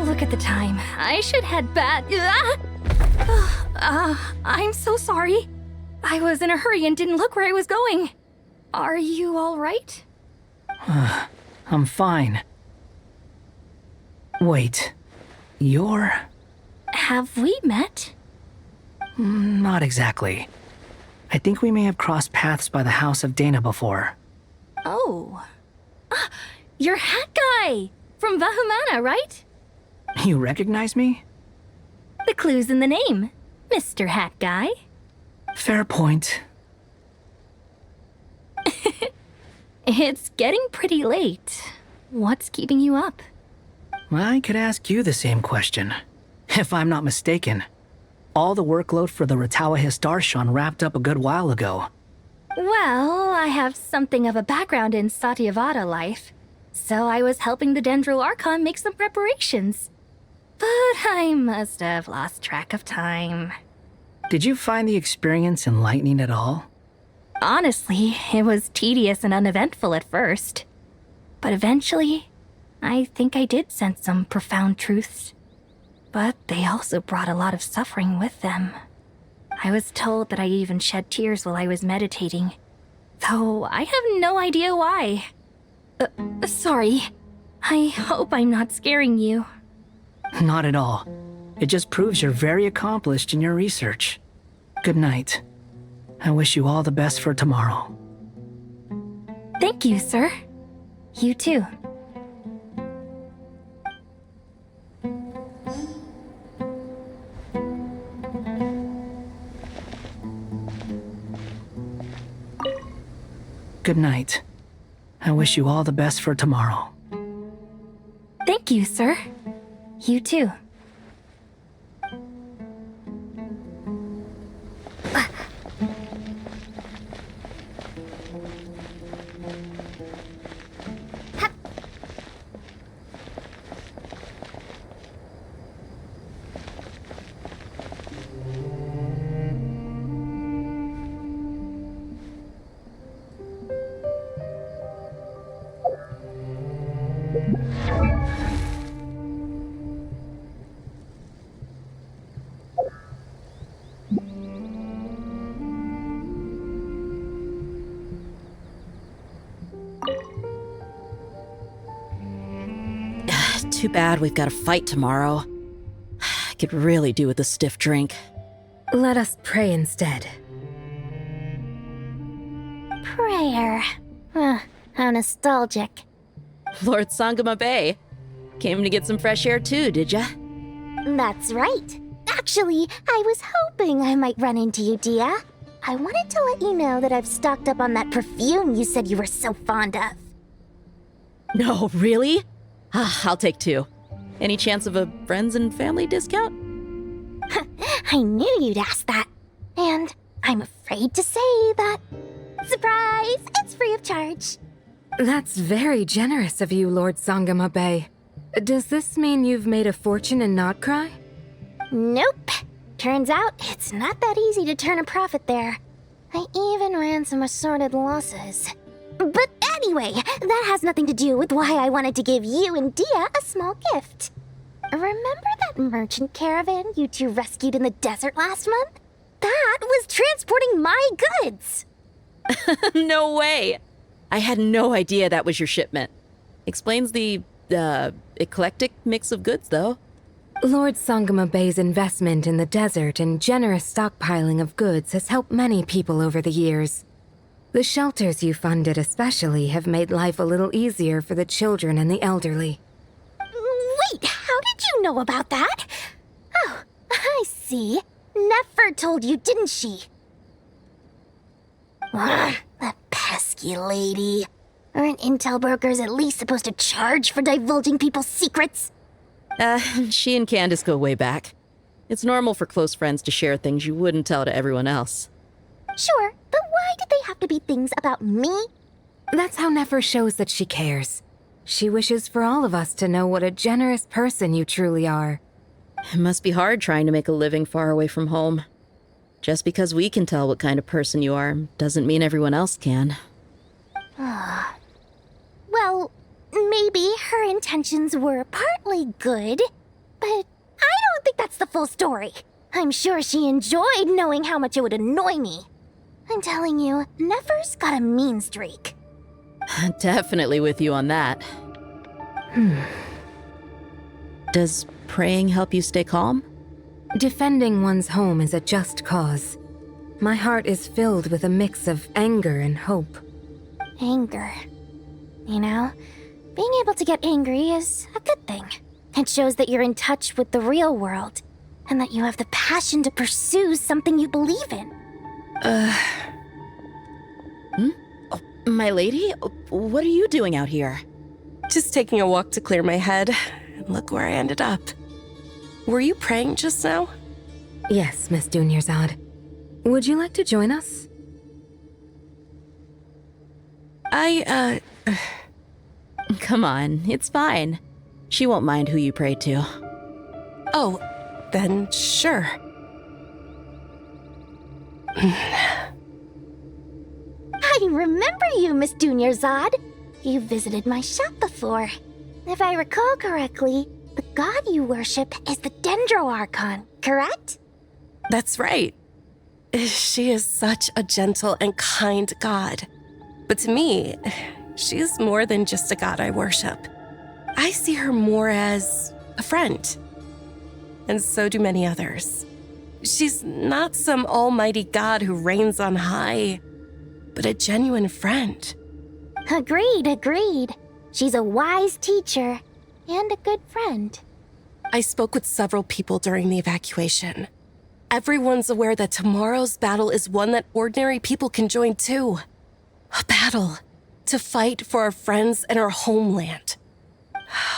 Look at the time. I should head back. I'm so sorry. I was in a hurry and didn't look where I was going. Are you all right? I'm fine. Wait, you're... Have we met? Not exactly. I think we may have crossed paths by the house of Dana before. Oh. You're Hat Guy! From Vahumana, right? You recognize me? The clue's in the name, Mr. Hat Guy. Fair point. It's getting pretty late. What's keeping you up? I could ask you the same question. If I'm not mistaken, all the workload for the Ratawa Hisdarshan wrapped up a good while ago. Well, I have something of a background in Satyavada life, so I was helping the Dendro Archon make some preparations. But I must have lost track of time. Did you find the experience enlightening at all? Honestly, it was tedious and uneventful at first. But eventually, I think I did sense some profound truths. But they also brought a lot of suffering with them. I was told that I even shed tears while I was meditating, though I have no idea why. Sorry. I hope I'm not scaring you. Not at all. It just proves you're very accomplished in your research. Good night. I wish you all the best for tomorrow. Thank you, sir. You too. Good night. I wish you all the best for tomorrow. Thank you, sir. You too. Too bad we've got a fight tomorrow. I could really do with a stiff drink. Let us pray instead. Prayer. How nostalgic. Lord Sangama Bay. Came to get some fresh air too, did ya? That's right. Actually, I was hoping I might run into you, Dia. I wanted to let you know that I've stocked up on that perfume you said you were so fond of. No, really? I'll take 2. Any chance of a friends and family discount? I knew you'd ask that. And I'm afraid to say that. Surprise! It's free of charge. That's very generous of you, Lord Sangama Bay. Does this mean you've made a fortune in Notcry? Nope. Turns out it's not that easy to turn a profit there. I even ran some assorted losses. But anyway, that has nothing to do with why I wanted to give you and Dia a small gift. Remember that merchant caravan you two rescued in the desert last month? That was transporting my goods! No way! I had no idea that was your shipment. Explains the, eclectic mix of goods, though. Lord Sangama Bay's investment in the desert and generous stockpiling of goods has helped many people over the years. The shelters you funded especially have made life a little easier for the children and the elderly. Wait, how did you know about that? Oh, I see. Nefer told you, didn't she? That pesky lady. Aren't intel brokers at least supposed to charge for divulging people's secrets? She and Candace go way back. It's normal for close friends to share things you wouldn't tell to everyone else. Sure, but why did they have to be things about me? That's how Nefer shows that she cares. She wishes for all of us to know what a generous person you truly are. It must be hard trying to make a living far away from home. Just because we can tell what kind of person you are doesn't mean everyone else can. Well, maybe her intentions were partly good, but I don't think that's the full story. I'm sure she enjoyed knowing how much it would annoy me. I'm telling you, Nefer's got a mean streak. Definitely with you on that. Does praying help you stay calm? Defending one's home is a just cause. My heart is filled with a mix of anger and hope. Anger. You know, being able to get angry is a good thing. It shows that you're in touch with the real world, and that you have the passion to pursue something you believe in. Oh, my lady? What are you doing out here? Just taking a walk to clear my head. And look where I ended up. Were you praying just now? Yes, Miss Dunyarzad. Would you like to join us? Come on, it's fine. She won't mind who you pray to. Oh, then sure. I remember you, Miss Dunyarzad. You visited my shop before. If I recall correctly, the god you worship is the Dendro Archon, correct? That's right. She is such a gentle and kind god. But to me, she is more than just a god I worship. I see her more as a friend. And so do many others. She's not some almighty god who reigns on high, but a genuine friend. Agreed. She's a wise teacher and a good friend. I spoke with several people during the evacuation. Everyone's aware that tomorrow's battle is one that ordinary people can join too. A battle to fight for our friends and our homeland.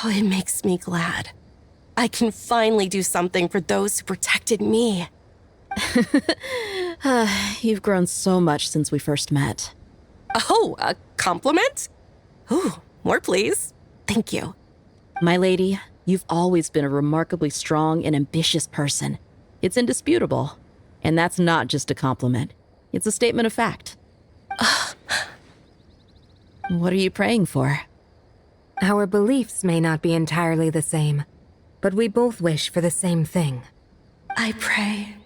Oh, it makes me glad. I can finally do something for those who protected me. You've grown so much since we first met. Oh, a compliment? Ooh, more please. Thank you. My lady, you've always been a remarkably strong and ambitious person. It's indisputable. And that's not just a compliment. It's a statement of fact. What are you praying for? Our beliefs may not be entirely the same, but we both wish for the same thing. I pray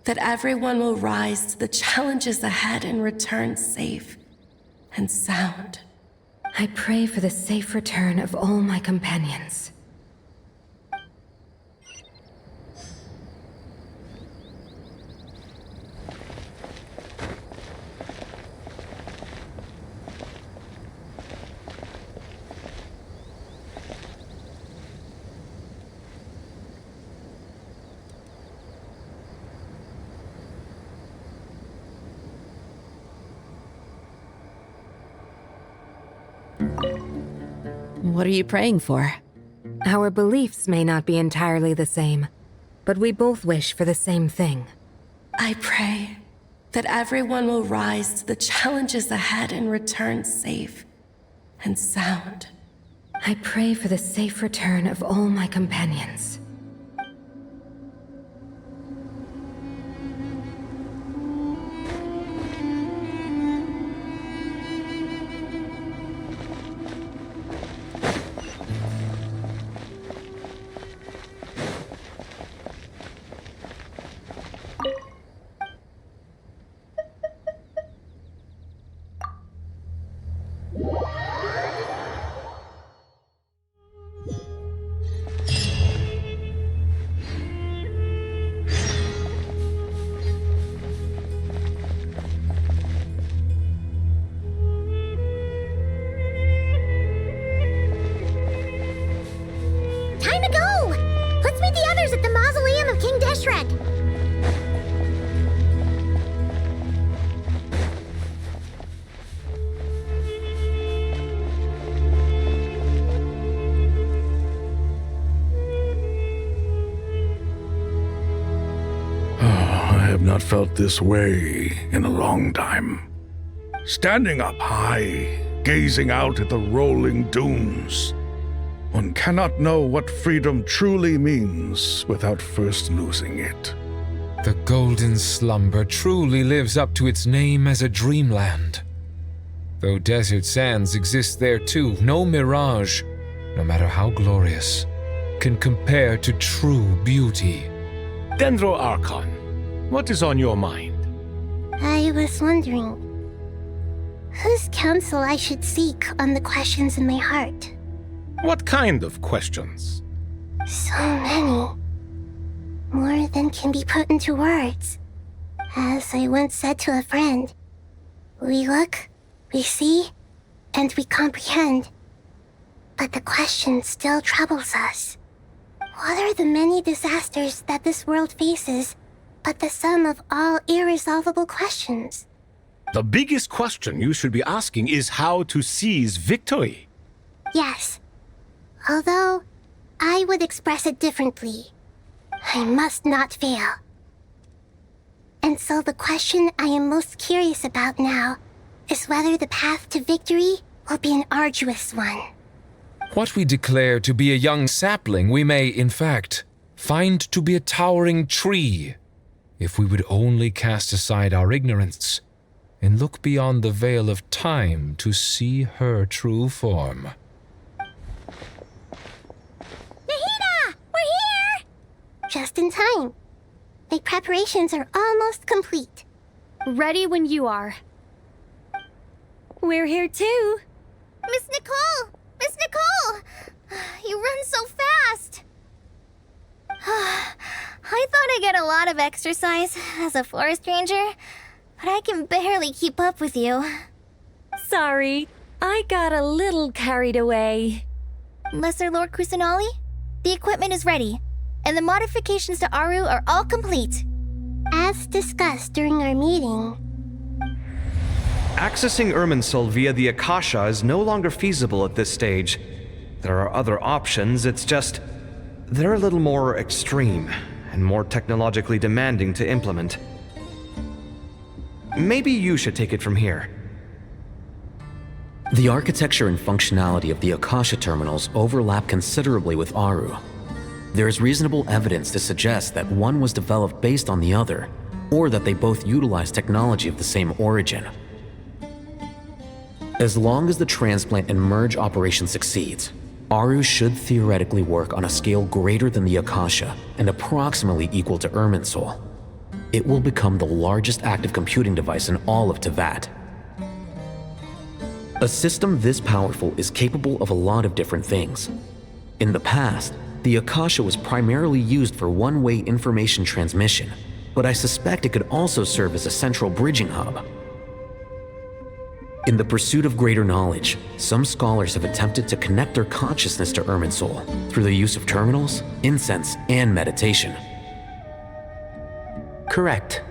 that everyone will rise to the challenges ahead and return safe and sound. I pray for the safe return of all my companions. What are you praying for? Our beliefs may not be entirely the same, but we both wish for the same thing. I pray that everyone will rise to the challenges ahead and return safe and sound. I pray for the safe return of all my companions. Time to go! Let's meet the others at the mausoleum of King Deshret. I have not felt this way in a long time. Standing up high, gazing out at the rolling dunes. One cannot know what freedom truly means without first losing it. The golden slumber truly lives up to its name as a dreamland. Though desert sands exist there too, no mirage, no matter how glorious, can compare to true beauty. Dendro Archon, what is on your mind? I was wondering whose counsel I should seek on the questions in my heart. What kind of questions? So many. More than can be put into words. As I once said to a friend, we look, we see, and we comprehend. But the question still troubles us. What are the many disasters that this world faces but the sum of all irresolvable questions? The biggest question you should be asking is how to seize victory. Yes. Although, I would express it differently. I must not fail. And so the question I am most curious about now is whether the path to victory will be an arduous one. What we declare to be a young sapling, we may, in fact, find to be a towering tree, if we would only cast aside our ignorance and look beyond the veil of time to see her true form. Nahida! We're here! Just in time. My preparations are almost complete. Ready when you are. We're here too. Miss Nicole! Miss Nicole! You run so fast! I thought I'd get a lot of exercise as a forest ranger, but I can barely keep up with you. Sorry, I got a little carried away. Lesser Lord Kusanali, the equipment is ready, and the modifications to Aru are all complete. As discussed during our meeting, Accessing Irminsul via the Akasha is no longer feasible at this stage. There are other options, it's just they're a little more extreme and more technologically demanding to implement. Maybe you should take it from here. The architecture and functionality of the Akasha terminals overlap considerably with Aru. There is reasonable evidence to suggest that one was developed based on the other, or that they both utilize technology of the same origin. As long as the transplant and merge operation succeeds, Aru should theoretically work on a scale greater than the Akasha and approximately equal to Irminsul. It will become the largest active computing device in all of Teyvat. A system this powerful is capable of a lot of different things. In the past, the Akasha was primarily used for one-way information transmission, but I suspect it could also serve as a central bridging hub. In the pursuit of greater knowledge, some scholars have attempted to connect their consciousness to Irminsul through the use of terminals, incense, and meditation. Correct.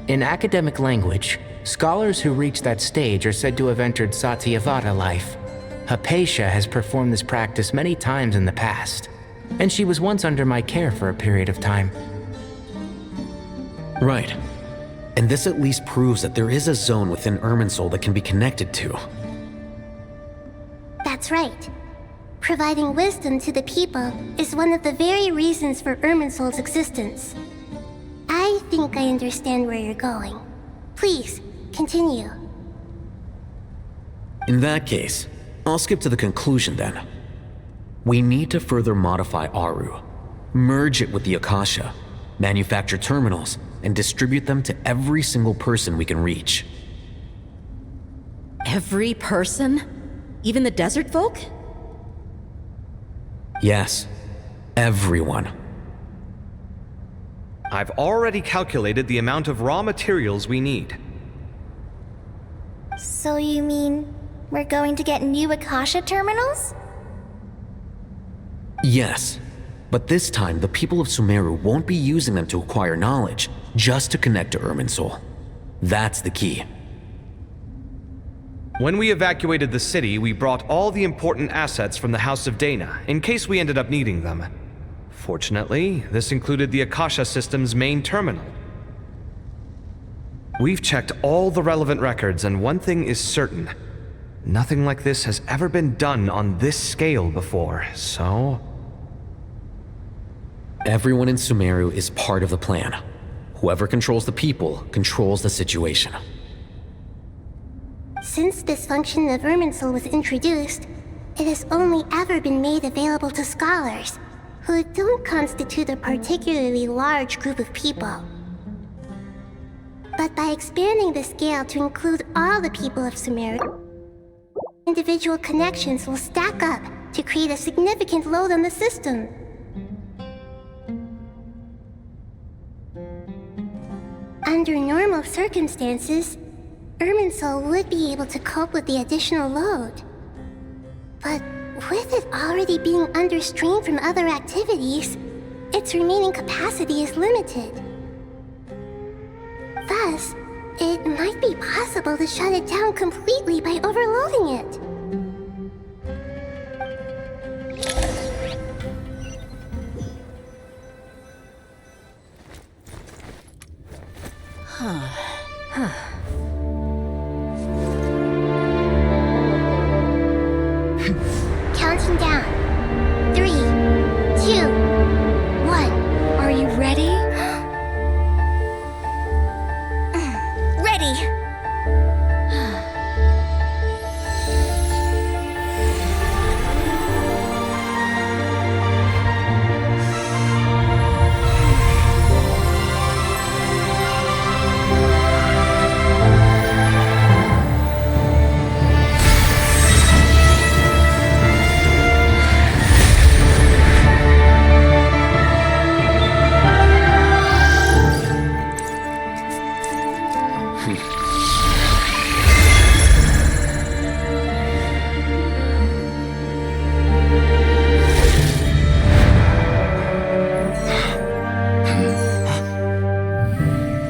In academic language, scholars who reach that stage are said to have entered Satyavata life. Hypatia has performed this practice many times in the past, and she was once under my care for a period of time. Right. And this at least proves that there is a zone within Irminsul that can be connected to. That's right. Providing wisdom to the people is one of the very reasons for Irminsul's existence. I think I understand where you're going. Please, continue. In that case, I'll skip to the conclusion then. We need to further modify Aru, merge it with the Akasha, manufacture terminals, and distribute them to every single person we can reach. Every person? Even the desert folk? Yes, everyone. I've already calculated the amount of raw materials we need. So you mean we're going to get new Akasha terminals? Yes, but this time the people of Sumeru won't be using them to acquire knowledge, just to connect to Irminsul. That's the key. When we evacuated the city, we brought all the important assets from the House of Dana, in case we ended up needing them. Fortunately, this included the Akasha system's main terminal. We've checked all the relevant records, and one thing is certain. Nothing like this has ever been done on this scale before, so... Everyone in Sumeru is part of the plan. Whoever controls the people controls the situation. Since this function of Irminsul was introduced, it has only ever been made available to scholars, who don't constitute a particularly large group of people. But by expanding the scale to include all the people of Sumeru, individual connections will stack up to create a significant load on the system. Under normal circumstances, Irminsul would be able to cope with the additional load. But with it already being under strain from other activities, its remaining capacity is limited. Thus, it might be possible to shut it down completely by overloading it. Counting down. 3, 2, 1. Are you ready? Ready!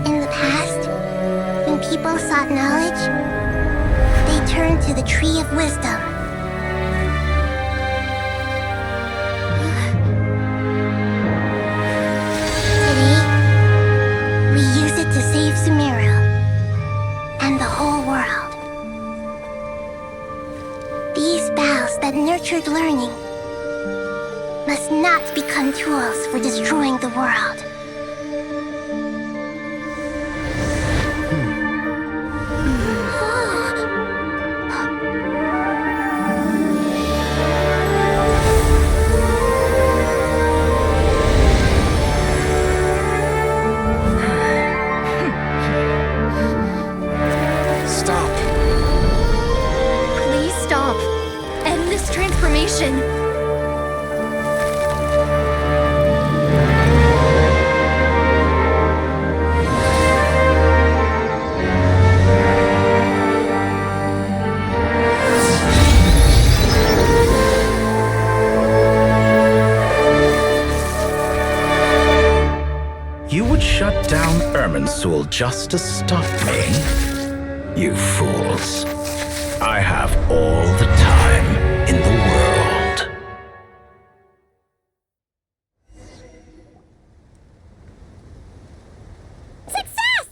In the past, when people sought knowledge, they turned to the Tree of Wisdom. Today, we use it to save Sumeru and the whole world. These boughs that nurtured learning must not become tools for destroying the world. Stop! Please stop. End this transformation. You would shut down Irminsul just to stop me? You fools. I have all the time in the world. Success!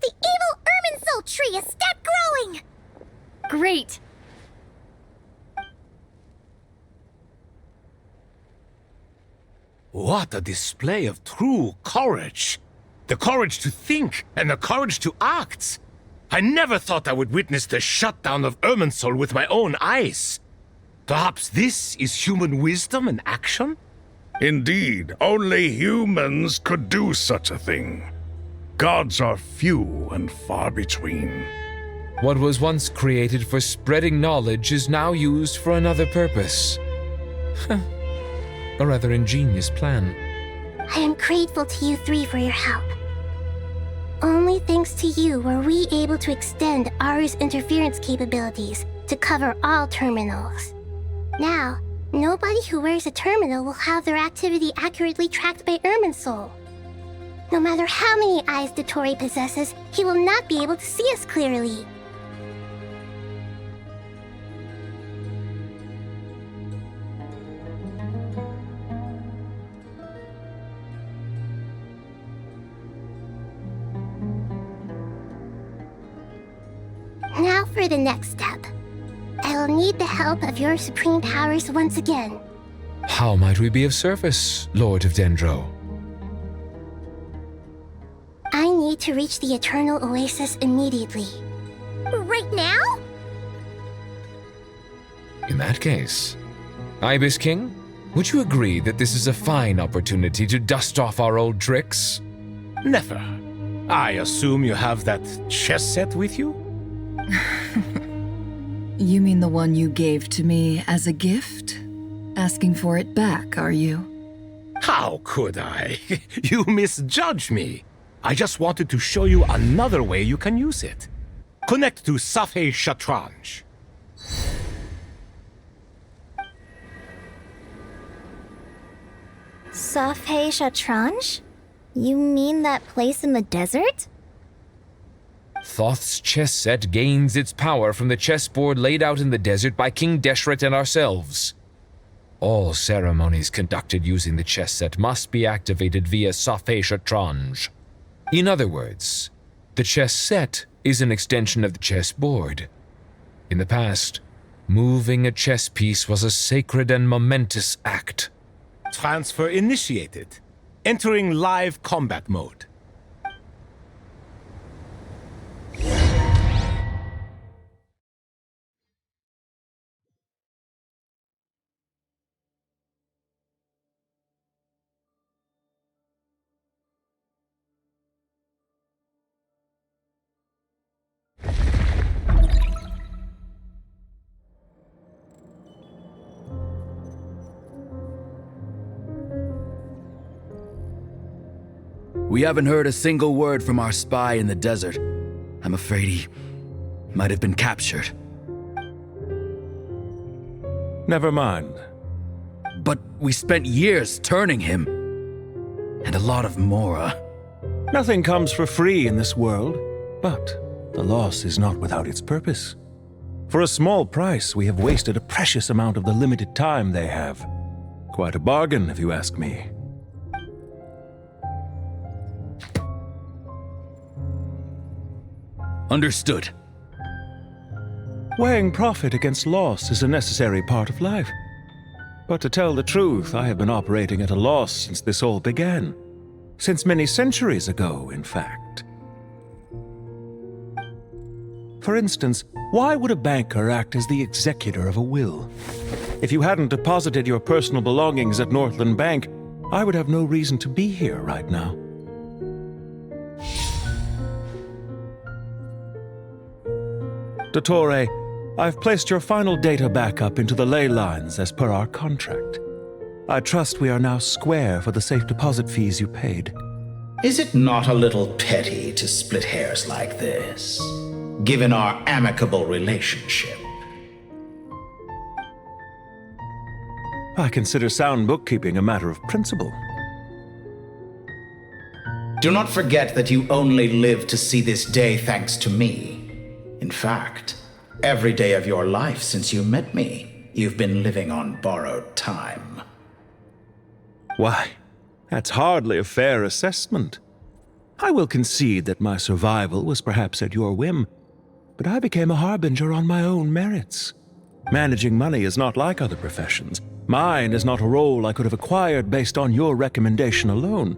The evil Irminsul tree has stopped growing! Great! What a display of true courage! The courage to think and the courage to act! I never thought I would witness the shutdown of Irminsul with my own eyes. Perhaps this is human wisdom in action? Indeed, only humans could do such a thing. Gods are few and far between. What was once created for spreading knowledge is now used for another purpose. A rather ingenious plan. I am grateful to you three for your help. Only thanks to you were we able to extend Aru's interference capabilities to cover all terminals. Now, nobody who wears a terminal will have their activity accurately tracked by Irminsul. No matter how many eyes Dottore possesses, he will not be able to see us clearly. Now for the next step. I will need the help of your supreme powers once again. How might we be of service, Lord of Dendro? I need to reach the Eternal Oasis immediately. Right now? In that case, Ibis King, would you agree that this is a fine opportunity to dust off our old tricks? Never. I assume you have that chess set with you? You mean the one you gave to me as a gift? Asking for it back, are you? How could I? You misjudge me. I just wanted to show you another way you can use it. Connect to Safei Shatranj. Safei Shatranj? You mean that place in the desert? Thoth's chess set gains its power from the chessboard laid out in the desert by King Deshret and ourselves. All ceremonies conducted using the chess set must be activated via Safei Shatranj. In other words, the chess set is an extension of the chessboard. In the past, moving a chess piece was a sacred and momentous act. Transfer initiated. Entering live combat mode. We haven't heard a single word from our spy in the desert. I'm afraid he might have been captured. Never mind. But we spent years turning him. And a lot of Mora. Nothing comes for free in this world, but the loss is not without its purpose. For a small price, we have wasted a precious amount of the limited time they have. Quite a bargain, if you ask me. Understood. Weighing profit against loss is a necessary part of life. But to tell the truth, I have been operating at a loss since this all began. Since many centuries ago, in fact. For instance, why would a banker act as the executor of a will? If you hadn't deposited your personal belongings at Northland Bank, I would have no reason to be here right now. Dottore, I've placed your final data backup into the ley lines as per our contract. I trust we are now square for the safe deposit fees you paid. Is it not a little petty to split hairs like this, given our amicable relationship? I consider sound bookkeeping a matter of principle. Do not forget that you only live to see this day thanks to me. In fact, Every day of your life since you met me, you've been living on borrowed time. Why, that's hardly a fair assessment. I will concede that my survival was perhaps at your whim, but I became a harbinger on my own merits. Managing money is not like other professions. Mine is not a role I could have acquired based on your recommendation alone,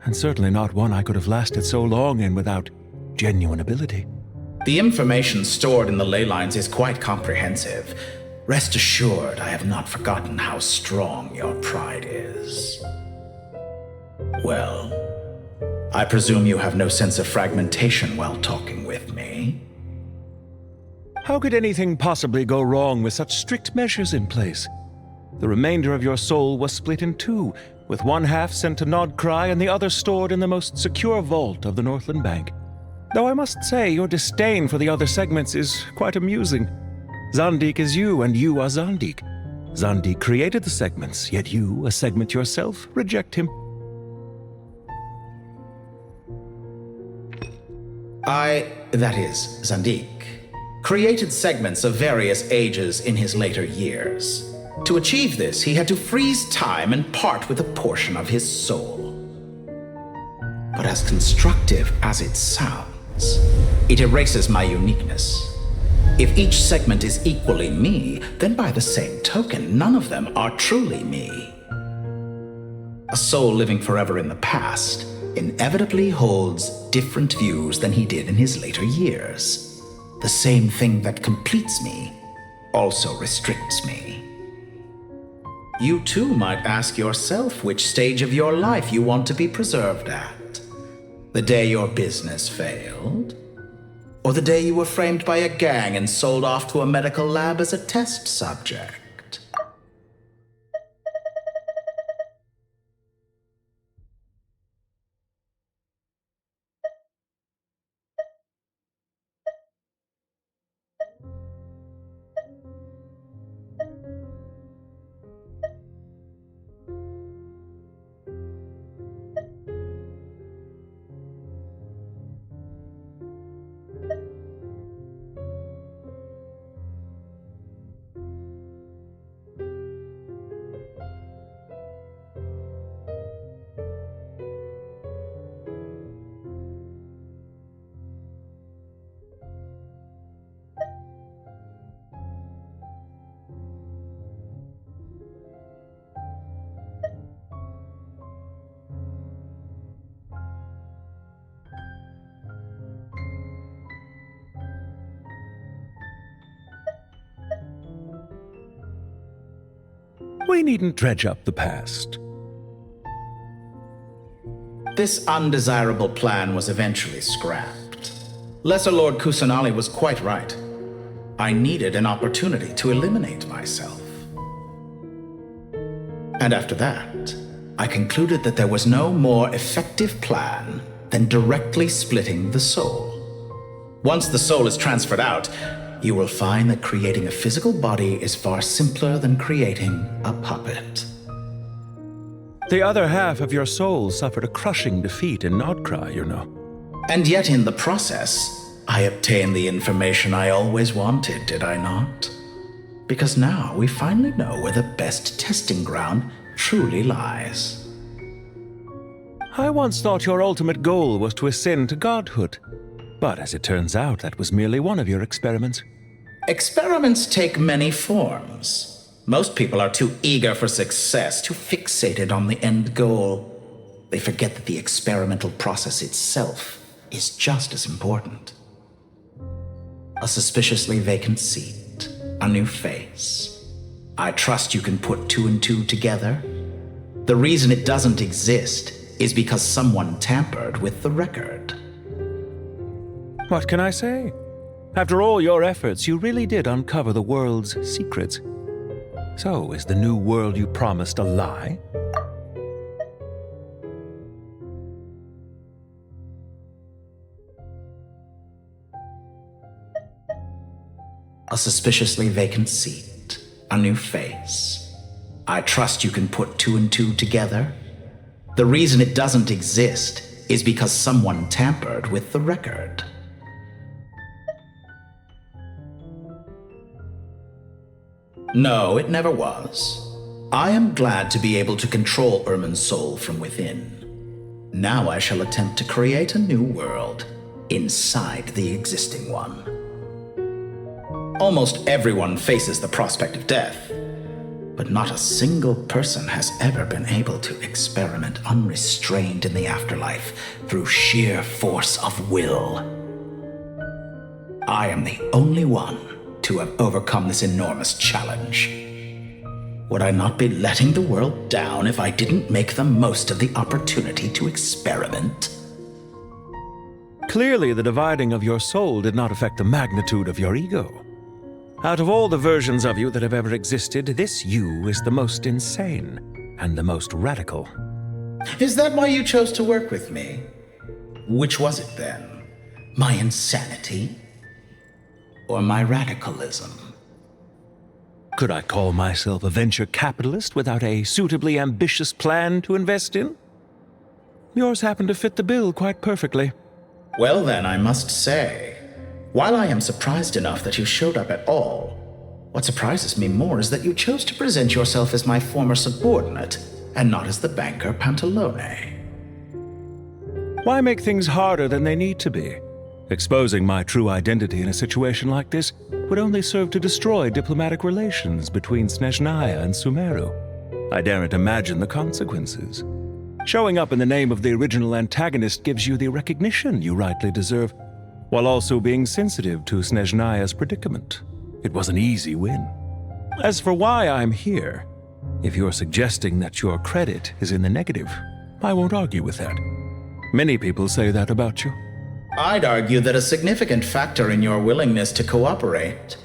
and certainly not one I could have lasted so long in without genuine ability. The information stored in the ley lines is quite comprehensive. Rest assured, I have not forgotten how strong your pride is. Well, I presume you have no sense of fragmentation while talking with me. How could anything possibly go wrong with such strict measures in place? The remainder of your soul was split in two, with one half sent to Nodcry and the other stored in the most secure vault of the Northland Bank. Though I must say, your disdain for the other segments is quite amusing. Zandik is you, and you are Zandik. Zandik created the segments, yet you, a segment yourself, reject him. That is, Zandik, created segments of various ages in his later years. To achieve this, he had to freeze time and part with a portion of his soul. But as constructive as it sounds, it erases my uniqueness. If each segment is equally me, then by the same token, none of them are truly me. A soul living forever in the past inevitably holds different views than he did in his later years. The same thing that completes me also restricts me. You too might ask yourself which stage of your life you want to be preserved at. The day your business failed? Or the day you were framed by a gang and sold off to a medical lab as a test subject? We needn't dredge up the past. This undesirable plan was eventually scrapped. Lesser Lord Kusanali was quite right. I needed an opportunity to eliminate myself. And after that, I concluded that there was no more effective plan than directly splitting the soul. Once the soul is transferred out, you will find that creating a physical body is far simpler than creating a puppet. The other half of your soul suffered a crushing defeat in Nodcry, you know. And yet in the process, I obtained the information I always wanted, did I not? Because now we finally know where the best testing ground truly lies. I once thought your ultimate goal was to ascend to godhood. But as it turns out, that was merely one of your experiments. Experiments take many forms. Most people are too eager for success, too fixated on the end goal. They forget that the experimental process itself is just as important. A suspiciously vacant seat, a new face. I trust you can put two and two together. The reason it doesn't exist is because someone tampered with the record. What can I say? After all your efforts, you really did uncover the world's secrets. So, is the new world you promised a lie? A suspiciously vacant seat, a new face. I trust you can put two and two together. The reason it doesn't exist is because someone tampered with the record. No, it never was. I am glad to be able to control Irmin's soul from within. Now I shall attempt to create a new world inside the existing one. Almost everyone faces the prospect of death, but not a single person has ever been able to experiment unrestrained in the afterlife through sheer force of will. I am the only one to have overcome this enormous challenge. Would I not be letting the world down if I didn't make the most of the opportunity to experiment? Clearly, the dividing of your soul did not affect the magnitude of your ego. Out of all the versions of you that have ever existed, this you is the most insane and the most radical. Is that why you chose to work with me? Which was it then? My insanity? Or my radicalism? Could I call myself a venture capitalist without a suitably ambitious plan to invest in? Yours happened to fit the bill quite perfectly. Well then, I must say, while I am surprised enough that you showed up at all, what surprises me more is that you chose to present yourself as my former subordinate, and not as the banker Pantalone. Why make things harder than they need to be? Exposing my true identity in a situation like this would only serve to destroy diplomatic relations between Snezhnaya and Sumeru. I daren't imagine the consequences. Showing up in the name of the original antagonist gives you the recognition you rightly deserve, while also being sensitive to Snezhnaya's predicament. It was an easy win. As for why I'm here, if you're suggesting that your credit is in the negative, I won't argue with that. Many people say that about you. I'd argue that a significant factor in your willingness to cooperate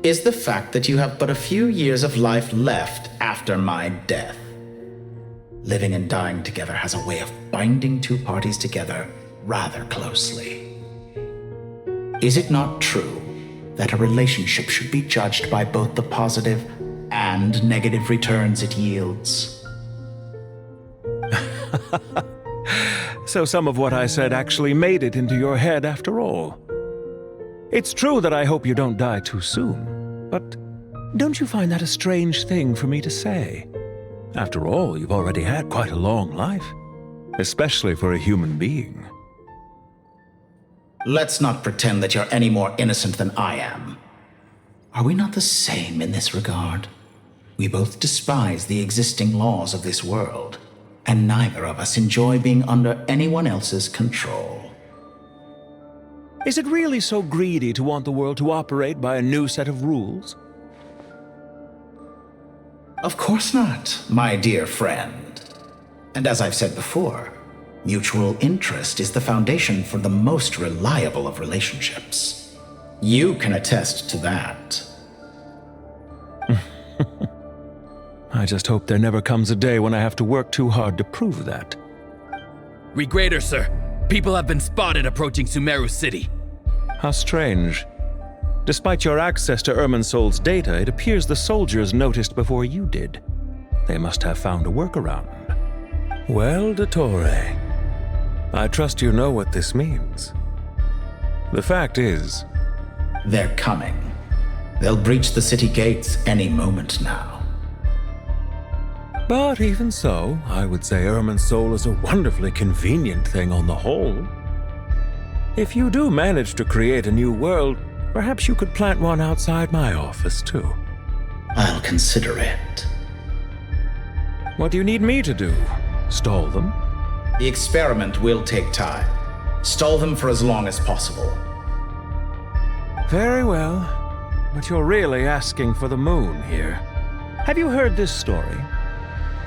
is the fact that you have but a few years of life left after my death. Living and dying together has a way of binding two parties together rather closely. Is it not true that a relationship should be judged by both the positive and negative returns it yields? So some of what I said actually made it into your head after all. It's true that I hope you don't die too soon, but don't you find that a strange thing for me to say? After all, you've already had quite a long life, especially for a human being. Let's not pretend that you're any more innocent than I am. Are we not the same in this regard? We both despise the existing laws of this world, and neither of us enjoy being under anyone else's control. Is it really so greedy to want the world to operate by a new set of rules? Of course not, my dear friend. And as I've said before, mutual interest is the foundation for the most reliable of relationships. You can attest to that. I just hope there never comes a day when I have to work too hard to prove that. Regrader, sir. People have been spotted approaching Sumeru City. How strange. Despite your access to Irminsol's data, it appears the soldiers noticed before you did. They must have found a workaround. Well, Dottore, I trust you know what this means. The fact is... They're coming. They'll breach the city gates any moment now. But even so, I would say Irminsol is a wonderfully convenient thing on the whole. If you do manage to create a new world, perhaps you could plant one outside my office, too. I'll consider it. What do you need me to do? Stall them? The experiment will take time. Stall them for as long as possible. Very well. But you're really asking for the moon here. Have you heard this story?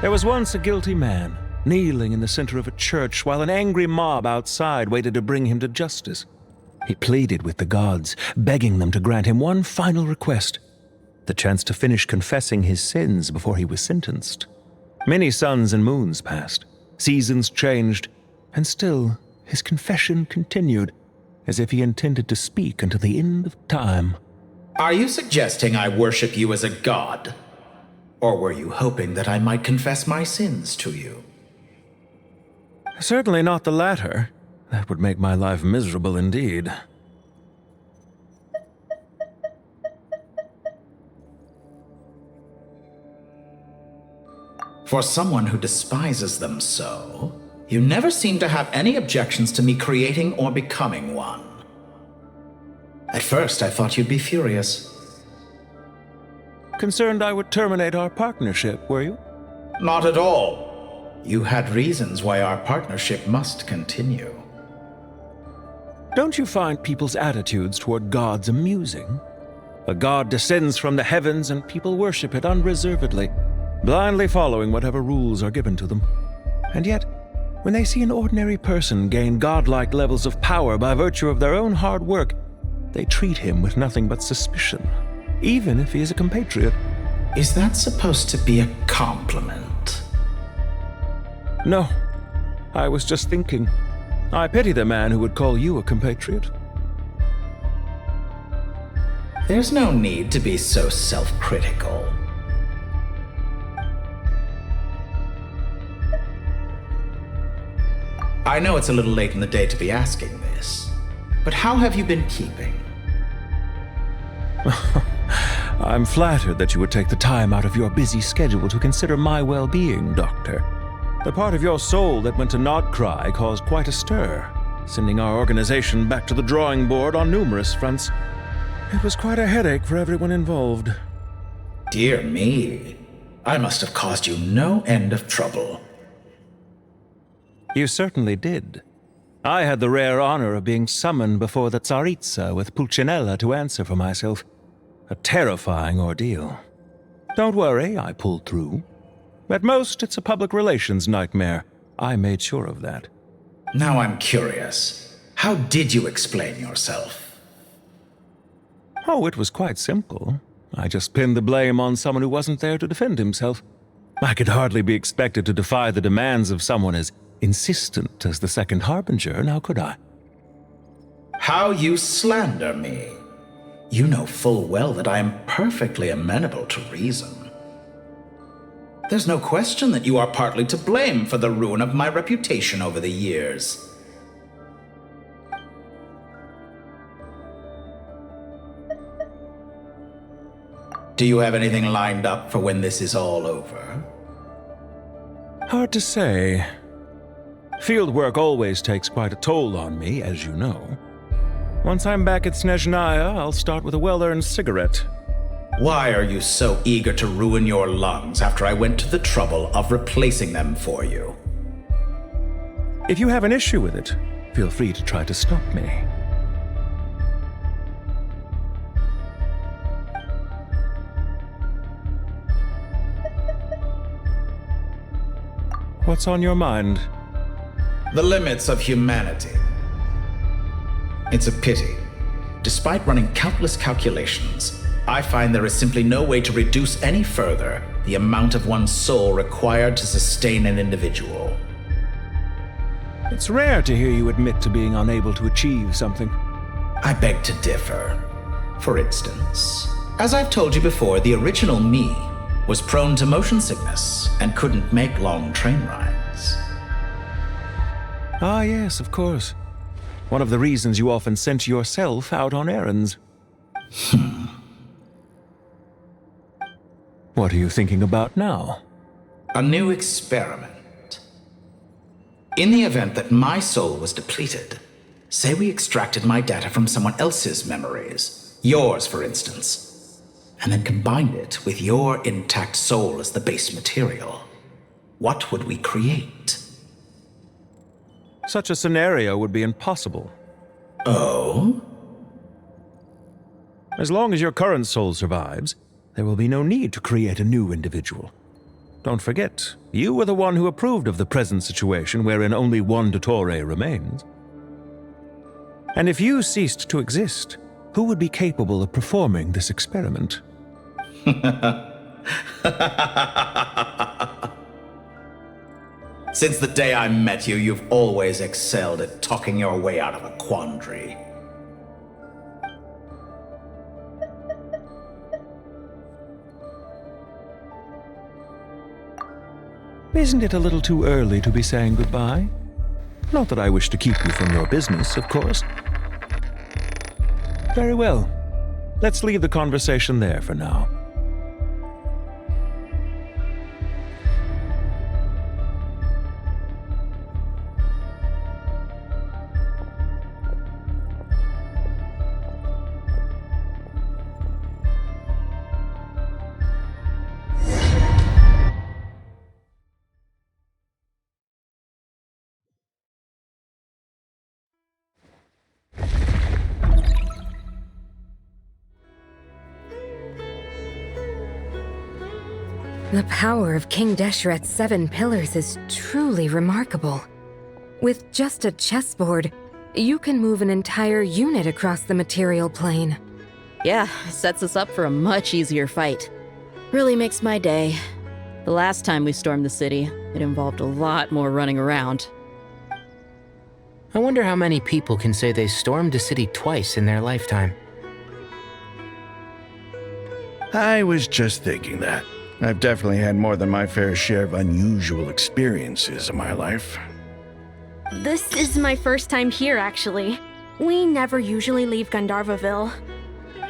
There was once a guilty man, kneeling in the center of a church while an angry mob outside waited to bring him to justice. He pleaded with the gods, begging them to grant him one final request, the chance to finish confessing his sins before he was sentenced. Many suns and moons passed, seasons changed, and still his confession continued, as if he intended to speak until the end of time. Are you suggesting I worship you as a god? Or were you hoping that I might confess my sins to you? Certainly not the latter. That would make my life miserable indeed. For someone who despises them so, you never seem to have any objections to me creating or becoming one. At first, I thought you'd be furious. Concerned I would terminate our partnership, were you? Not at all. You had reasons why our partnership must continue. Don't you find people's attitudes toward gods amusing? A god descends from the heavens and people worship it unreservedly, blindly following whatever rules are given to them. And yet, when they see an ordinary person gain godlike levels of power by virtue of their own hard work, they treat him with nothing but suspicion, even if he is a compatriot. Is that supposed to be a compliment? No, I was just thinking. I pity the man who would call you a compatriot. There's no need to be so self-critical. I know it's a little late in the day to be asking this, but how have you been keeping? I'm flattered that you would take the time out of your busy schedule to consider my well-being, Doctor. The part of your soul that went to Nodcry caused quite a stir, sending our organization back to the drawing board on numerous fronts. It was quite a headache for everyone involved. Dear me, I must have caused you no end of trouble. You certainly did. I had the rare honor of being summoned before the Tsaritsa with Pulcinella to answer for myself. A terrifying ordeal. Don't worry, I pulled through. At most, it's a public relations nightmare. I made sure of that. Now I'm curious. How did you explain yourself? Oh, it was quite simple. I just pinned the blame on someone who wasn't there to defend himself. I could hardly be expected to defy the demands of someone as insistent as the Second Harbinger, now could I? How you slander me. You know full well that I am perfectly amenable to reason. There's no question that you are partly to blame for the ruin of my reputation over the years. Do you have anything lined up for when this is all over? Hard to say. Field work always takes quite a toll on me, as you know. Once I'm back at Snezhnaya, I'll start with a well-earned cigarette. Why are you so eager to ruin your lungs after I went to the trouble of replacing them for you? If you have an issue with it, feel free to try to stop me. What's on your mind? The limits of humanity. It's a pity. Despite running countless calculations, I find there is simply no way to reduce any further the amount of one's soul required to sustain an individual. It's rare to hear you admit to being unable to achieve something. I beg to differ. For instance, as I've told you before, the original me was prone to motion sickness and couldn't make long train rides. Ah, yes, of course. One of the reasons you often sent yourself out on errands. What are you thinking about now? A new experiment. In the event that my soul was depleted, say we extracted my data from someone else's memories, yours for instance, and then combined it with your intact soul as the base material, what would we create? Such a scenario would be impossible. Oh? As long as your current soul survives, there will be no need to create a new individual. Don't forget, you were the one who approved of the present situation wherein only one Dottore remains. And if you ceased to exist, who would be capable of performing this experiment? Since the day I met you, you've always excelled at talking your way out of a quandary. Isn't it a little too early to be saying goodbye? Not that I wish to keep you from your business, of course. Very well. Let's leave the conversation there for now. The power of King Deshret's 7 pillars is truly remarkable. With just a chessboard, you can move an entire unit across the material plane. Yeah, sets us up for a much easier fight. Really makes my day. The last time we stormed the city, it involved a lot more running around. I wonder how many people can say they stormed a city twice in their lifetime. I was just thinking that. I've definitely had more than my fair share of unusual experiences in my life. This is my first time here, actually. We never usually leave Gandharvaville.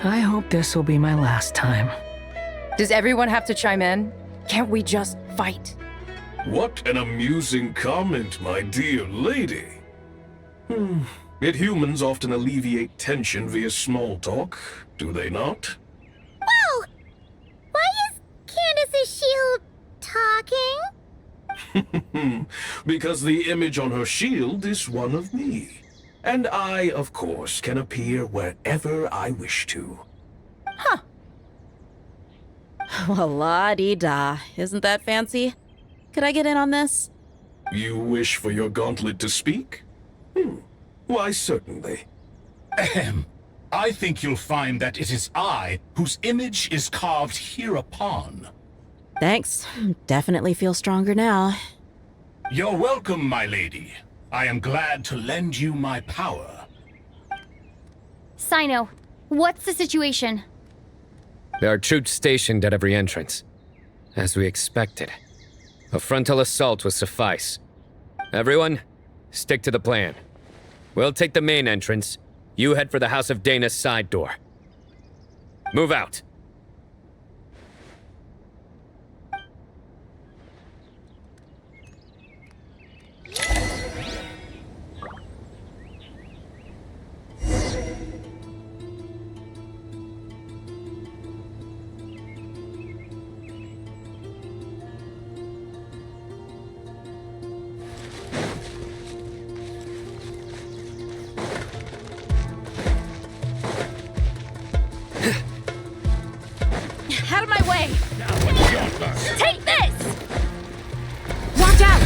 I hope this will be my last time. Does everyone have to chime in? Can't we just fight? What an amusing comment, my dear lady. Yet humans often alleviate tension via small talk, do they not? Whoa! Why is Candace's shield talking? Because the image on her shield is one of me. And I, of course, can appear wherever I wish to. Huh. Well, la-di-da. Isn't that fancy? Could I get in on this? You wish for your gauntlet to speak? Why, certainly. Ahem. I think you'll find that it is I whose image is carved hereupon. Thanks. Definitely feel stronger now. You're welcome, my lady. I am glad to lend you my power. Sino, what's the situation? There are troops stationed at every entrance. As we expected. A frontal assault will suffice. Everyone, stick to the plan. We'll take the main entrance. You head for the House of Dana's side door. Move out. Out of my way! Take this! Watch out!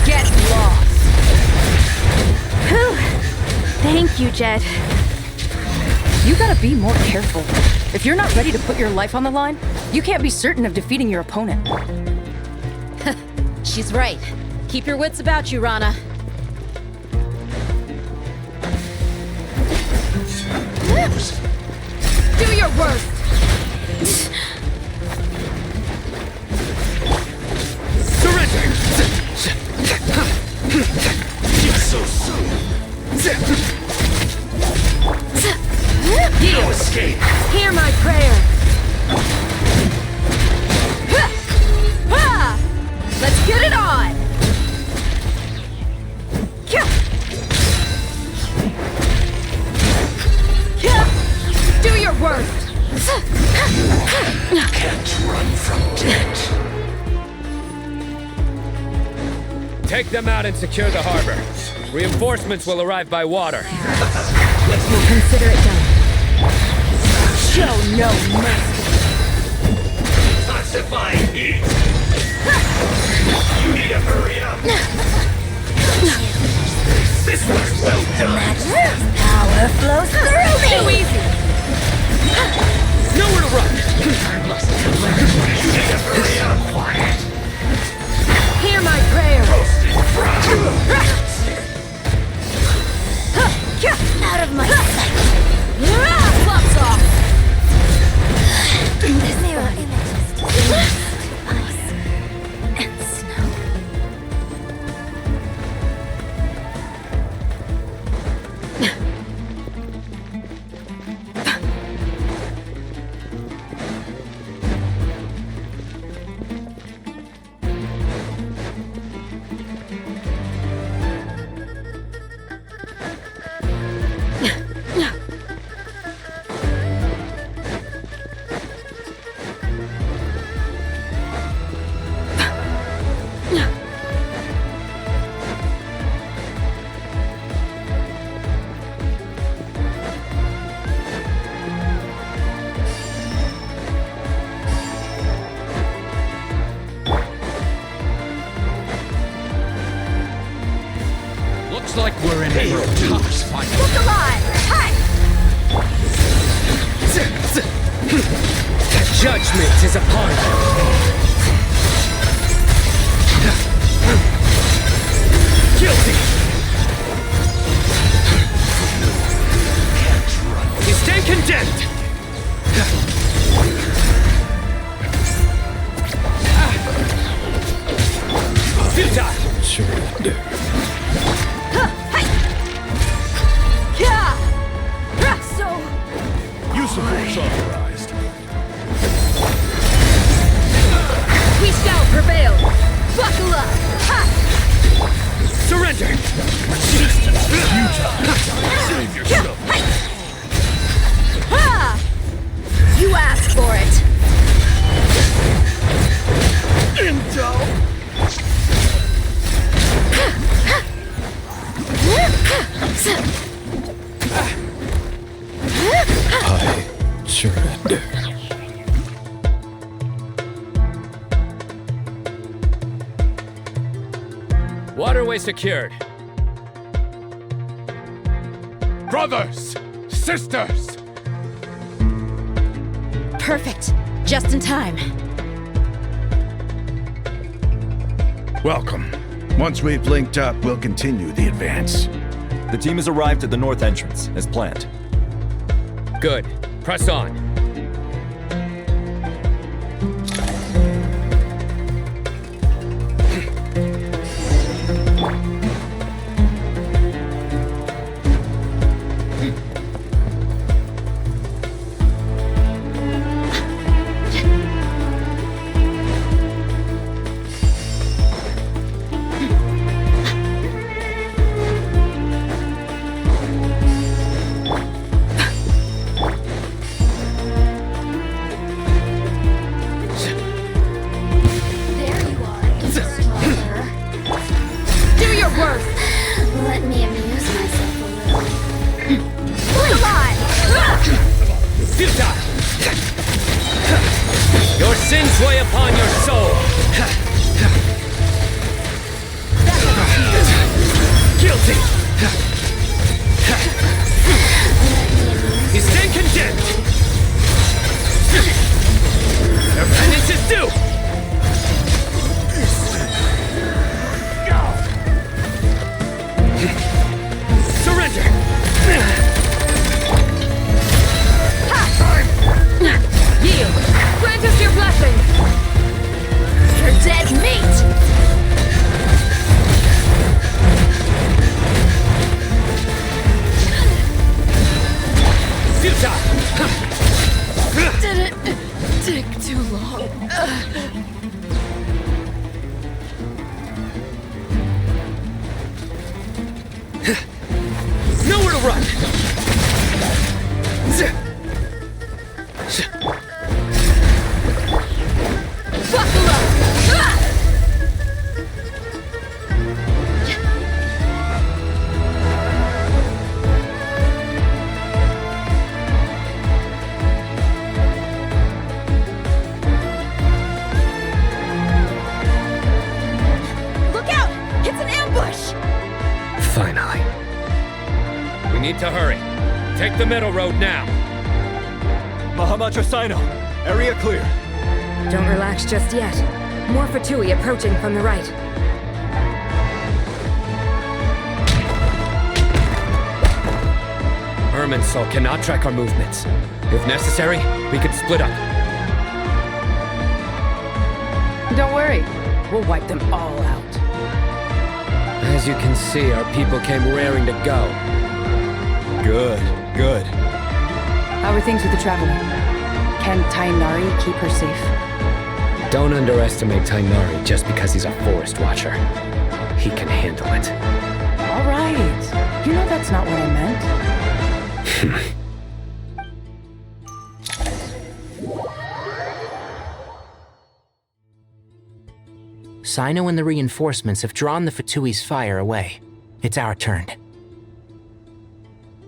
Get lost! Whew. Thank you, Jet. You gotta be more careful. If you're not ready to put your life on the line, you can't be certain of defeating your opponent. She's right. Keep your wits about you, Rana. Do your worst! Surrender! So soon! No escape! Hear my prayer! Let's get it on! Do your worst! Can't run from death. Take them out and secure the harbor. Reinforcements will arrive by water. We'll consider it done. Show no mercy. Toxifying heat. You need to hurry up. This was well done. Power flows through me. Too easy. Nowhere to run. You need to hurry up. Quiet. Hear my prayer. Out of my sight. Gloves off. Mirror images. Ice and snow. Judgment is upon you. Guilty! You stand condemned! Futile! Surrender. Use of force authorized. We shall prevail! Buckle up! Ha! Surrender! Save yourself. Ha! You asked for it! I surrender. Waterway secured. Brothers! Sisters! Perfect. Just in time. Welcome. Once we've linked up, we'll continue the advance. The team has arrived at the north entrance, as planned. Good. Press on. Let me amuse myself a little. Come on! Futile! Your sins weigh upon your soul! Guilty! You stand condemned! Your penance is due! Surrender! Yield! Grant us your blessing! You're dead meat! Futile! Did it take too long? Nowhere to run! Buckle up! Look out! It's an ambush! Finally. We need to hurry. Take the middle road now. Mahamacha Sino, area clear. Don't relax just yet. More Fatui approaching from the right. Irminsul cannot track our movements. If necessary, we could split up. Don't worry. We'll wipe them all out. As you can see, our people came raring to go. Good, good. How are things with the traveler? Can Tainari keep her safe? Don't underestimate Tainari just because he's a forest watcher. He can handle it. All right. You know that's not what I meant. Sino and the reinforcements have drawn the Fatui's fire away. It's our turn.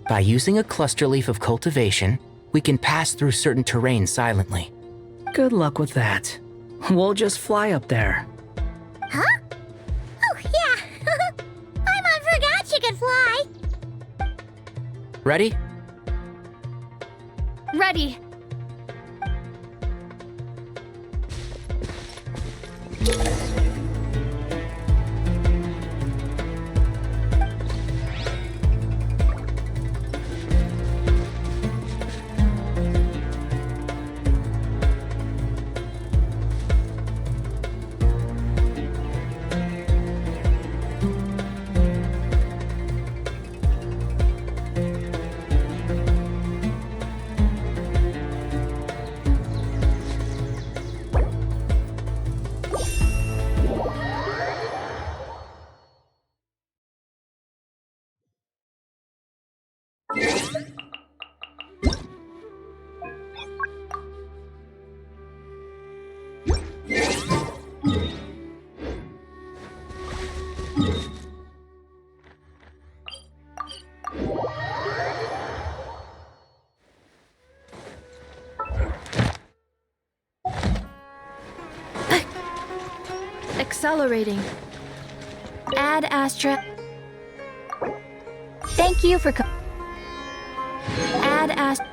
By using a cluster leaf of cultivation, we can pass through certain terrain silently. Good luck with that. We'll just fly up there. Huh? Oh, yeah. Paimon forgot she could fly. Ready? Ready. Accelerating. Ad Astra. Thank you for Ad Astra.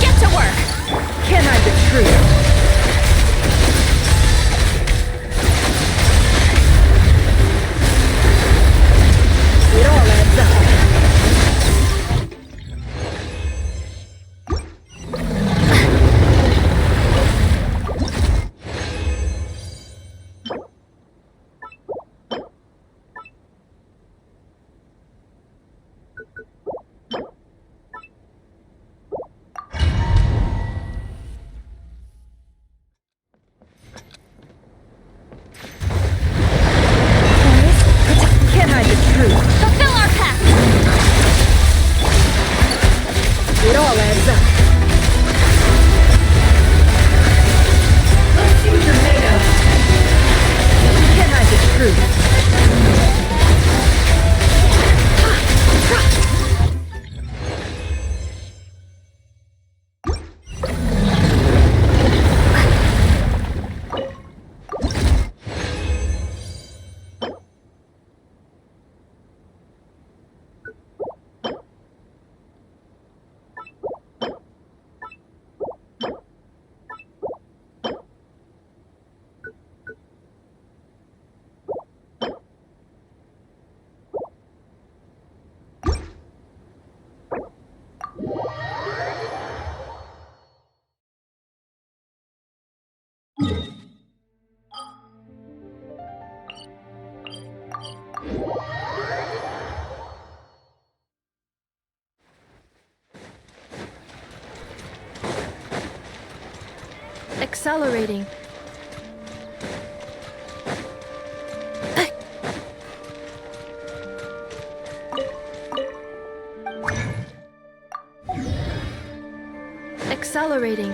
Get to work! Can't hide the truth. It all adds up. Can't hide the truth. Fulfill our pact! It all adds up. Let's see what you're made of. Can't hide the truth. Accelerating. Accelerating.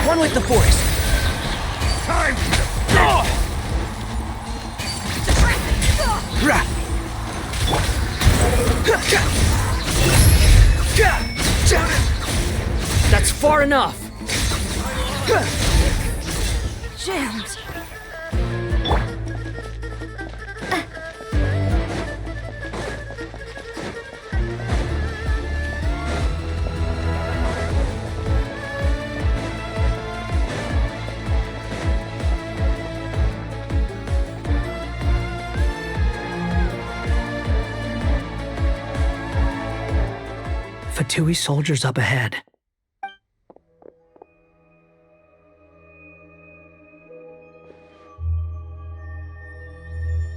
One with the Force! Time! That's far enough! Jammed. Fatui soldiers up ahead.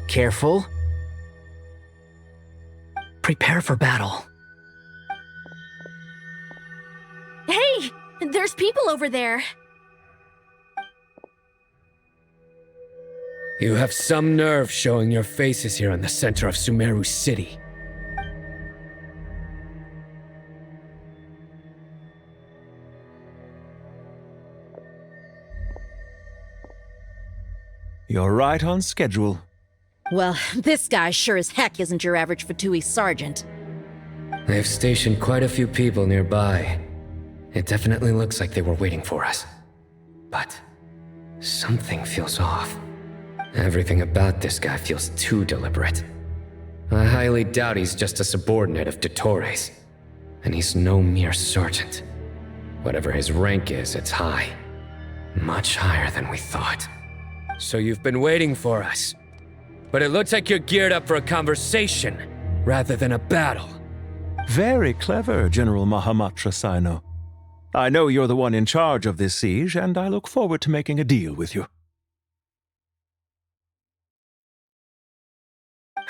Careful. Prepare for battle. Hey! There's people over there. You have some nerve showing your faces here in the center of Sumeru City. You're right on schedule. Well, this guy sure as heck isn't your average Fatui sergeant. They've stationed quite a few people nearby. It definitely looks like they were waiting for us. But something feels off. Everything about this guy feels too deliberate. I highly doubt he's just a subordinate of Dottores. And he's no mere sergeant. Whatever his rank is, it's high. Much higher than we thought. So you've been waiting for us. But it looks like you're geared up for a conversation, rather than a battle. Very clever, General Mahamatra Sino. I know you're the one in charge of this siege, and I look forward to making a deal with you.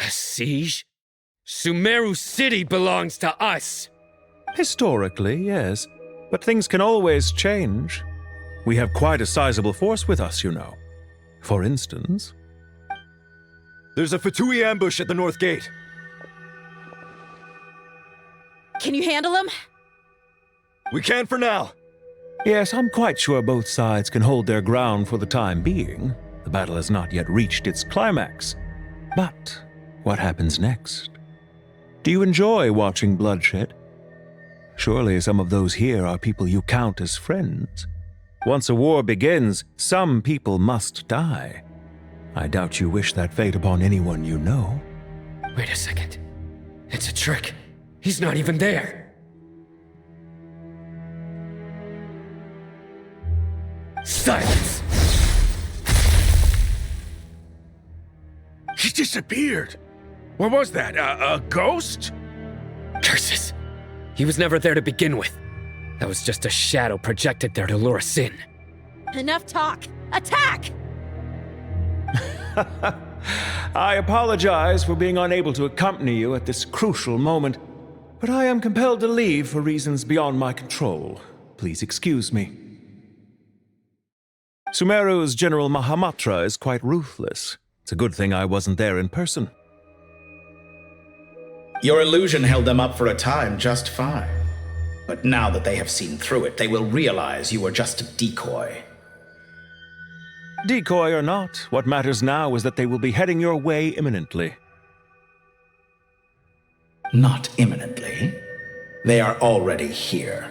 A siege? Sumeru City belongs to us! Historically, yes. But things can always change. We have quite a sizable force with us, you know. For instance... There's a Fatui ambush at the north gate. Can you handle him? We can for now. Yes, I'm quite sure both sides can hold their ground for the time being. The battle has not yet reached its climax. But what happens next? Do you enjoy watching bloodshed? Surely some of those here are people you count as friends. Once a war begins, some people must die. I doubt you wish that fate upon anyone you know. Wait a second. It's a trick. He's not even there. Silence! He disappeared. What was that? A ghost? Curses! He was never there to begin with. That was just a shadow projected there to lure us in. Enough talk! Attack! I apologize for being unable to accompany you at this crucial moment, but I am compelled to leave for reasons beyond my control. Please excuse me. Sumeru's General Mahamatra is quite ruthless. It's a good thing I wasn't there in person. Your illusion held them up for a time just fine. But now that they have seen through it, they will realize you were just a decoy. Decoy or not, what matters now is that they will be heading your way imminently. Not imminently. They are already here.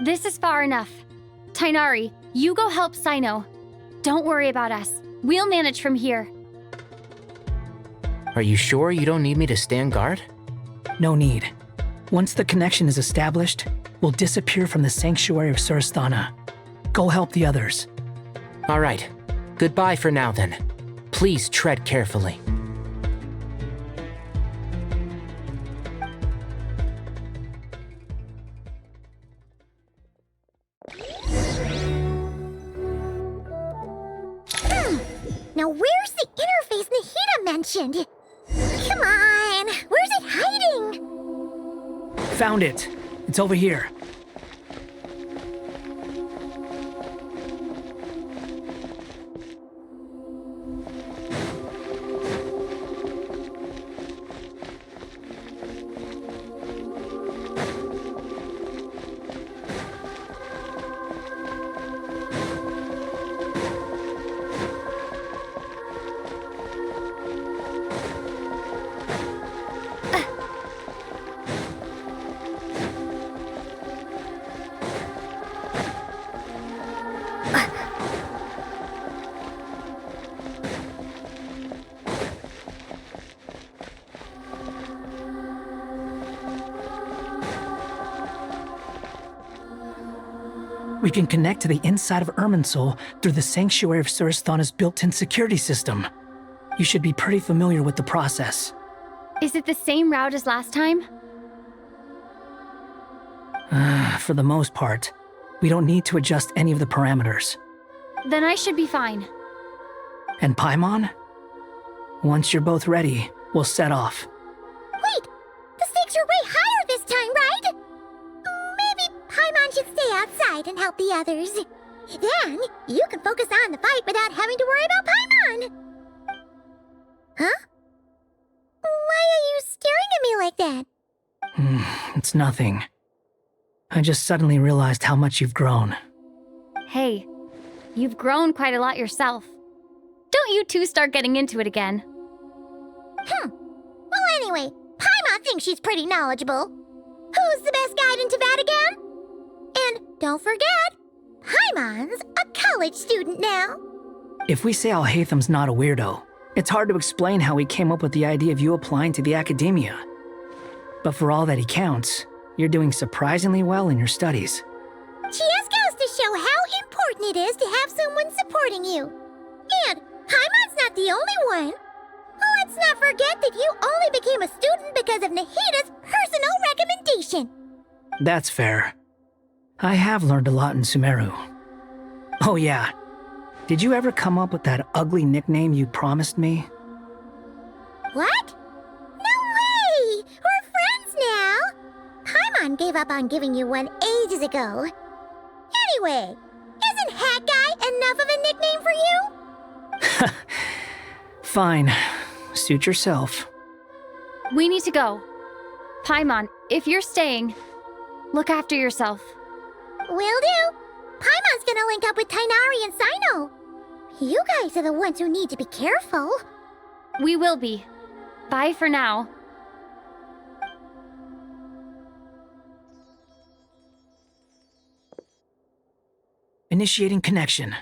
This is far enough. Tainari, you go help Sino. Don't worry about us. We'll manage from here. Are you sure you don't need me to stand guard? No need. Once the connection is established, we'll disappear from the sanctuary of Surasthana. Go help the others. All right. Goodbye for now, then. Please tread carefully. Now where's the interface Nahida mentioned? Come on! Where's it hiding? Found it. It's over here. We can connect to the inside of Irminsul through the Sanctuary of Surasthana's built-in security system. You should be pretty familiar with the process. Is it the same route as last time? For the most part, we don't need to adjust any of the parameters. Then I should be fine. And Paimon? Once you're both ready, we'll set off. Wait! The stakes are way higher this time, right? Maybe Paimon should stay outside and help the others. Then, you can focus on the fight without having to worry about Paimon. Huh? Why are you staring at me like that? It's nothing. I just suddenly realized how much you've grown. Hey, you've grown quite a lot yourself. Don't you two start getting into it again. Well, anyway, Paimon thinks she's pretty knowledgeable. Who's the best guide in Tavatigan? And don't forget, Paimon's a college student now. If we say Alhatham's not a weirdo, it's hard to explain how he came up with the idea of you applying to the academia. But for all that he counts, you're doing surprisingly well in your studies. Just goes to show how important it is to have someone supporting you. And Paimon's not the only one. Let's not forget that you only became a student because of Nahida's personal recommendation. That's fair. I have learned a lot in Sumeru. Oh yeah, did you ever come up with that ugly nickname you promised me? What? No way! We're friends now! Paimon gave up on giving you one ages ago. Anyway, isn't Hat Guy enough of a nickname for you? Fine. Suit yourself. We need to go. Paimon, if you're staying, look after yourself. Will do. Paimon's gonna link up with Tainari and Sino. You guys are the ones who need to be careful. We will be. Bye for now. Initiating connection.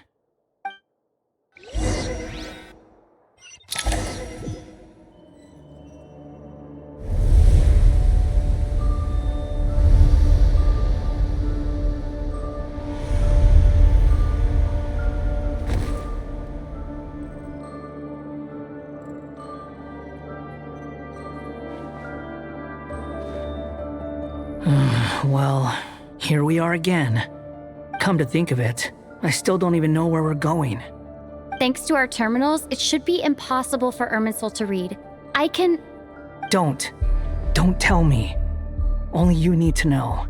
Well, here we are again. Come to think of it, I still don't even know where we're going. Thanks to our terminals, it should be impossible for Irminsul to read. I can... Don't tell me. Only you need to know.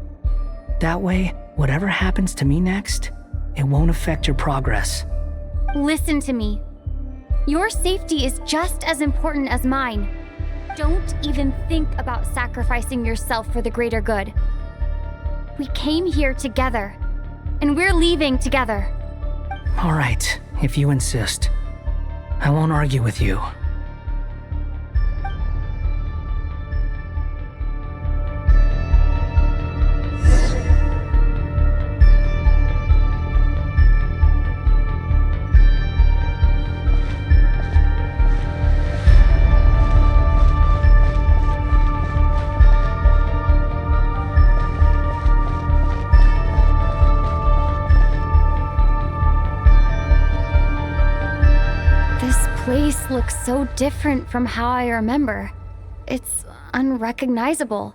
That way, whatever happens to me next, it won't affect your progress. Listen to me. Your safety is just as important as mine. Don't even think about sacrificing yourself for the greater good. We came here together, and we're leaving together. All right, if you insist. I won't argue with you. Place looks so different from how I remember. It's unrecognizable.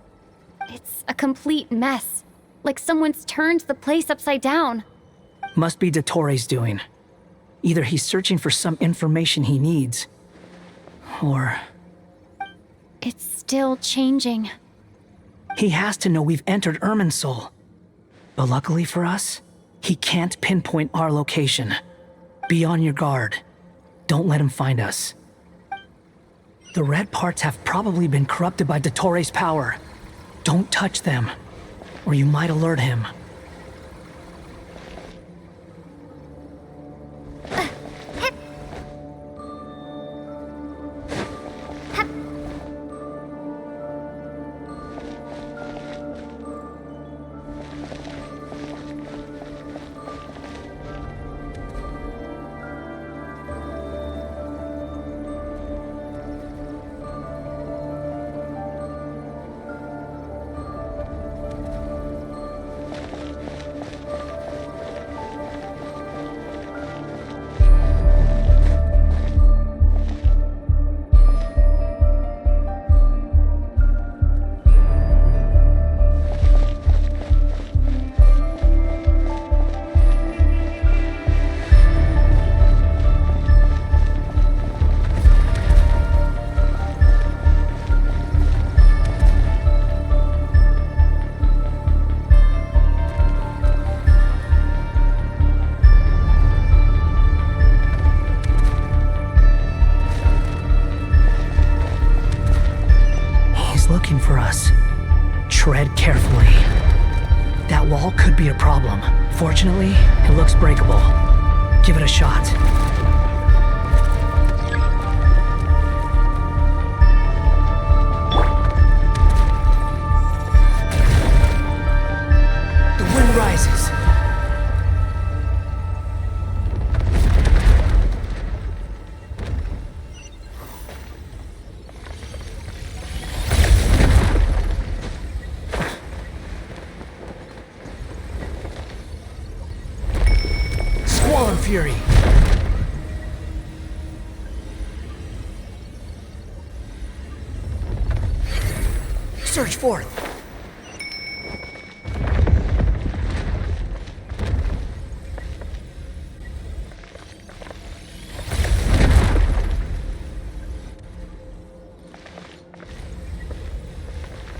It's a complete mess, like someone's turned the place upside down. Must be Dottoro's doing. Either he's searching for some information he needs, or It's still changing. He has to know we've entered Irminsul. But luckily for us, he can't pinpoint our location. Be on your guard. Don't let him find us. The red parts have probably been corrupted by Dottore power. Don't touch them, or you might alert him. Looking for us. Tread carefully. That wall could be a problem. Fortunately, it looks breakable. Give it a shot. The wind rises. Fury. Search forth.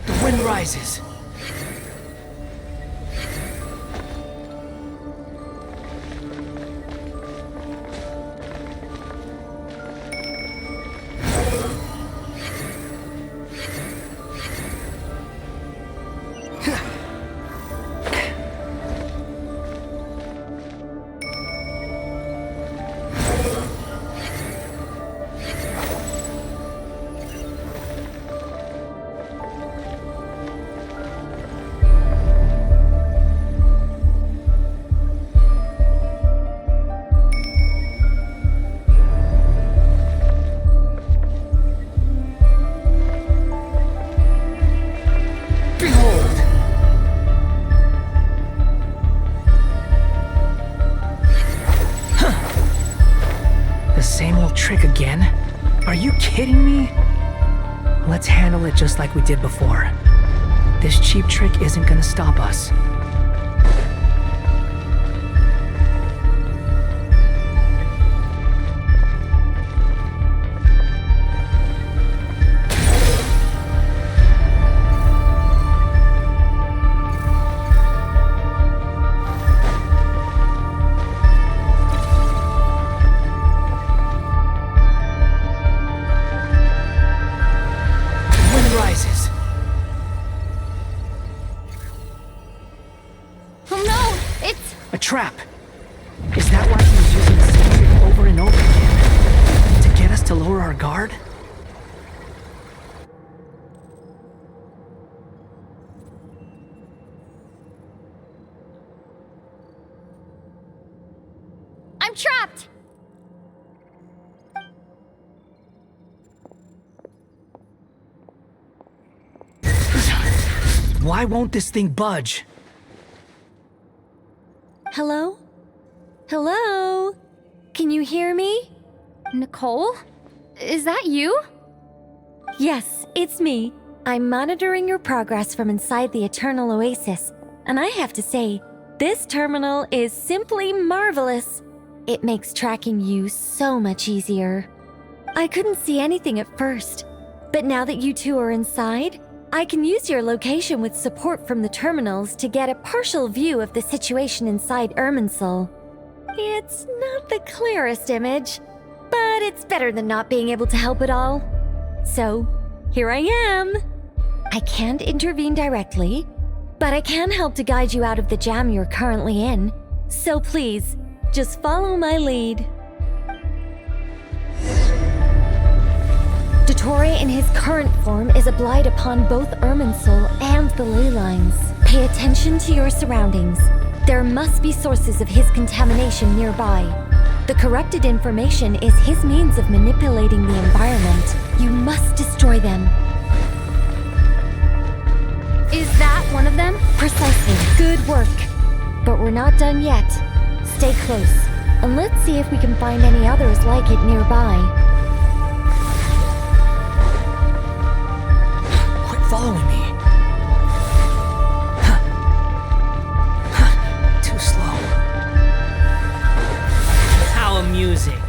The wind rises. Trick again? Are you kidding me? Let's handle it just like we did before. This cheap trick isn't gonna stop us. Trap! Is that why he was using the same trick over and over again? To get us to lower our guard? I'm trapped! Why won't this thing budge? Hello? Hello? Can you hear me? Nicole? Is that you? Yes, it's me. I'm monitoring your progress from inside the Eternal Oasis, and I have to say, this terminal is simply marvelous. It makes tracking you so much easier. I couldn't see anything at first, But now that you two are inside, I can use your location with support from the terminals to get a partial view of the situation inside Irminsul. It's not the clearest image, but it's better than not being able to help at all. So, here I am. I can't intervene directly, but I can help to guide you out of the jam you're currently in. So please, just follow my lead. Dottore in his current form is a blight upon both Irminsul and the ley lines. Pay attention to your surroundings. There must be sources of his contamination nearby. The corrupted information is his means of manipulating the environment. You must destroy them. Is that one of them? Precisely. Good work. But we're not done yet. Stay close, and let's see if we can find any others like it nearby. Quit following me. Too slow. How amusing.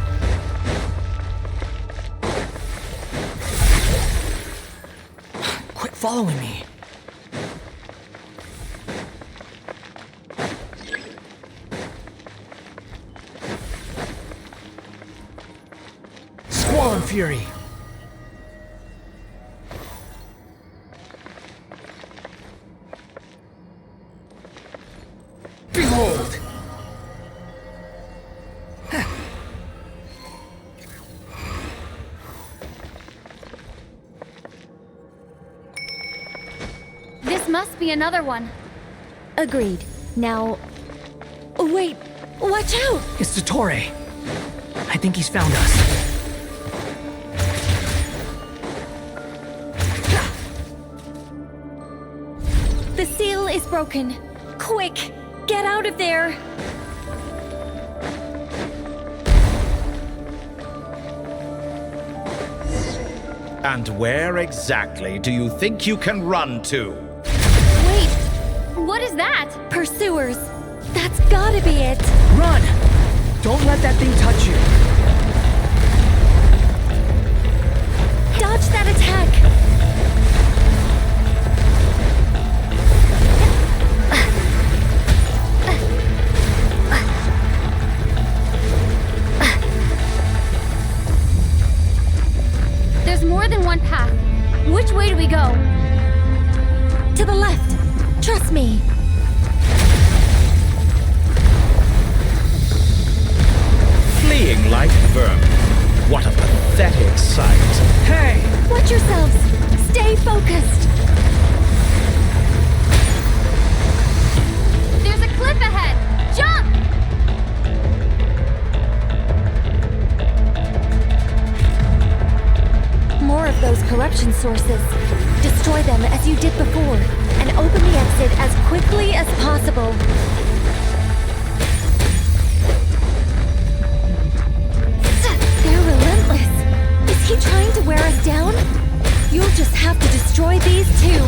Quit following me. Squall and Fury. Behold! This must be another one. Agreed. Now... Wait! Watch out! It's Dottore. I think he's found us. The seal is broken. Quick! Get out of there! And where exactly do you think you can run to? Wait, what is that? Pursuers. That's gotta be it. Run! Don't let that thing touch you. Dodge that attack! There's more than one path. Which way do we go? To the left. Trust me. Fleeing like vermin. What a pathetic sight. Hey! Watch yourselves. Stay focused. There's a cliff ahead. Jump! More of those corruption sources. Destroy them as you did before, and open the exit as quickly as possible. They're relentless. Is he trying to wear us down? You'll just have to destroy these too.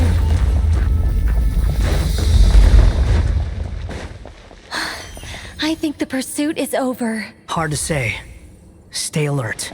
I think the pursuit is over. Hard to say. Stay alert.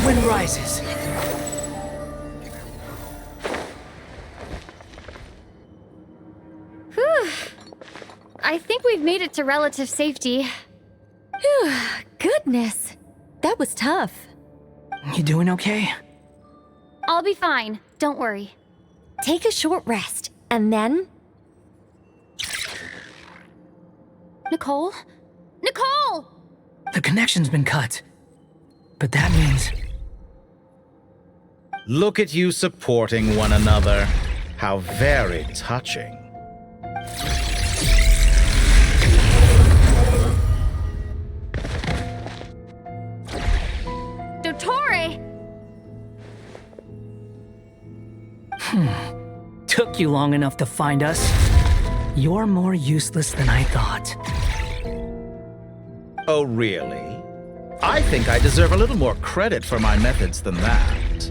Wind rises. Whew. I think we've made it to relative safety. Phew, goodness. That was tough. You doing okay? I'll be fine. Don't worry. Take a short rest, and then... Nicole? Nicole! The connection's been cut. But that means... Look at you supporting one another. How very touching. Dottore! Took you long enough to find us. You're more useless than I thought. Oh, really? I think I deserve a little more credit for my methods than that.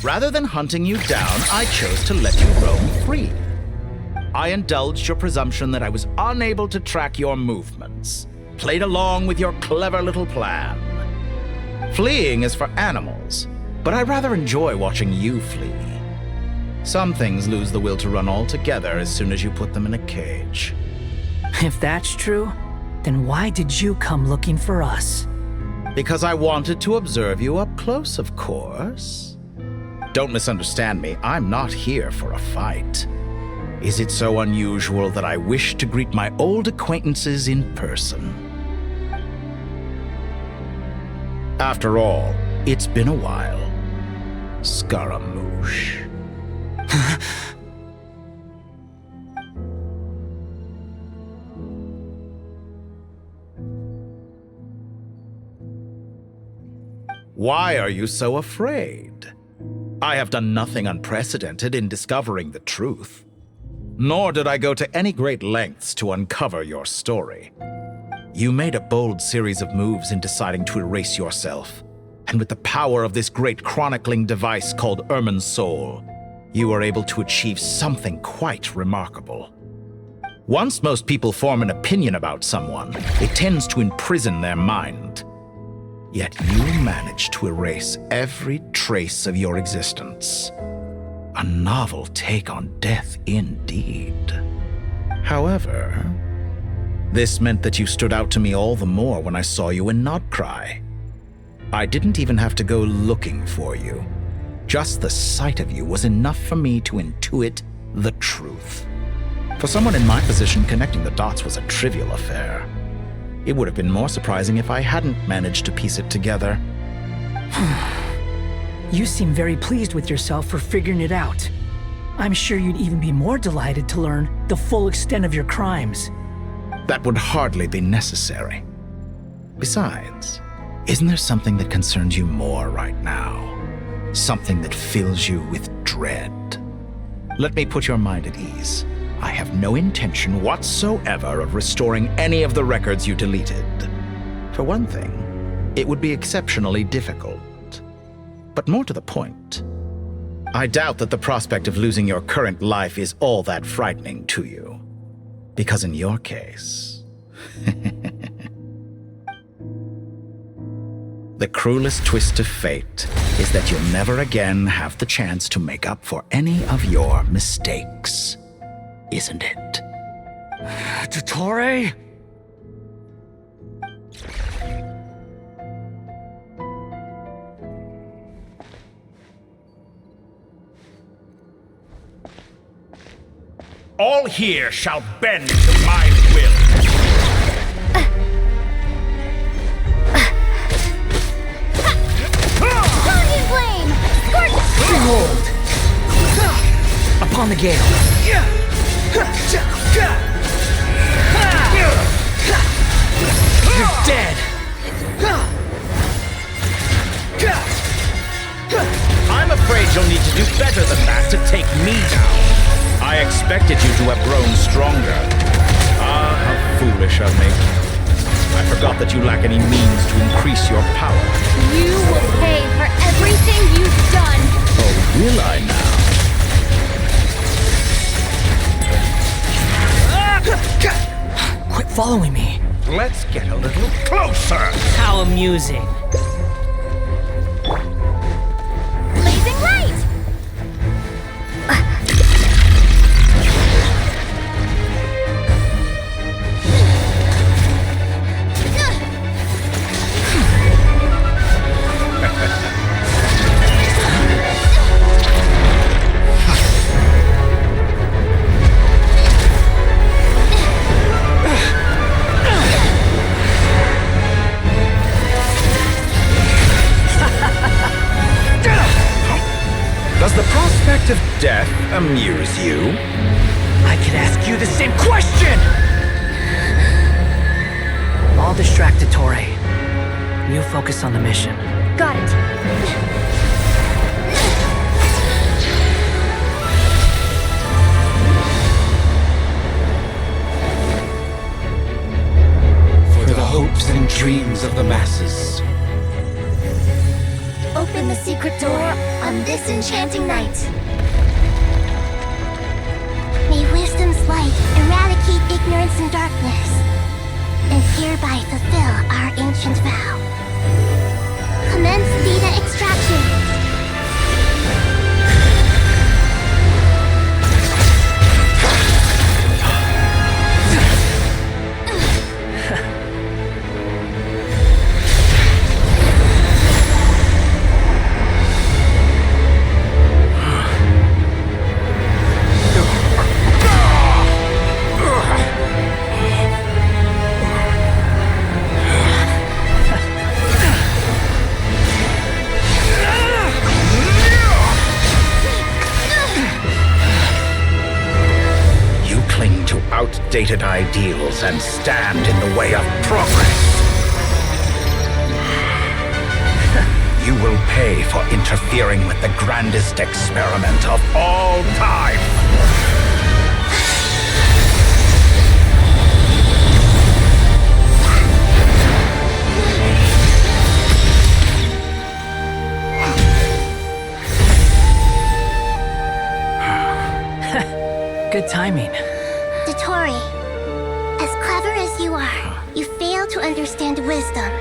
Rather than hunting you down, I chose to let you roam free. I indulged your presumption that I was unable to track your movements, played along with your clever little plan. Fleeing is for animals, but I rather enjoy watching you flee. Some things lose the will to run altogether as soon as you put them in a cage. If that's true, then why did you come looking for us? Because I wanted to observe you up close, of course. Don't misunderstand me, I'm not here for a fight. Is it so unusual that I wish to greet my old acquaintances in person? After all, it's been a while. Scaramouche. Why are you so afraid? I have done nothing unprecedented in discovering the truth. Nor did I go to any great lengths to uncover your story. You made a bold series of moves in deciding to erase yourself, and with the power of this great chronicling device called Irmin's Soul, you were able to achieve something quite remarkable. Once most people form an opinion about someone, it tends to imprison their mind. Yet you managed to erase every trace of your existence. A novel take on death indeed. However, this meant that you stood out to me all the more when I saw you in Nodcry. I didn't even have to go looking for you. Just the sight of you was enough for me to intuit the truth. For someone in my position, connecting the dots was a trivial affair. It would have been more surprising if I hadn't managed to piece it together. You seem very pleased with yourself for figuring it out. I'm sure you'd even be more delighted to learn the full extent of your crimes. That would hardly be necessary. Besides, isn't there something that concerns you more right now? Something that fills you with dread? Let me put your mind at ease. I have no intention whatsoever of restoring any of the records you deleted. For one thing, it would be exceptionally difficult. But more to the point, I doubt that the prospect of losing your current life is all that frightening to you. Because in your case, the cruelest twist of fate is that you'll never again have the chance to make up for any of your mistakes. Isn't it? Dottore? All here shall bend to my will. Guardian Flame! Scorch! Behold! Upon the gale! You're dead! I'm afraid you'll need to do better than that to take me down. I expected you to have grown stronger. Ah, how foolish of me. I forgot that you lack any means to increase your power. You will pay for everything you've done. Oh, will I now? Quit following me. Let's get a little closer. How amusing. Blazing light! Does the prospect of death amuse you? I could ask you the same question! I'll distract Dottore. You focus on the mission. Got it. lives in dreams of the masses. Open the secret door on this enchanting night. May wisdom's light eradicate ignorance and darkness, and hereby fulfill our ancient vow. Commence data extraction. Outdated ideals and stand in the way of progress. You will pay for interfering with the grandest experiment of all time. Good timing. Dotori, as clever as you are, you fail to understand wisdom.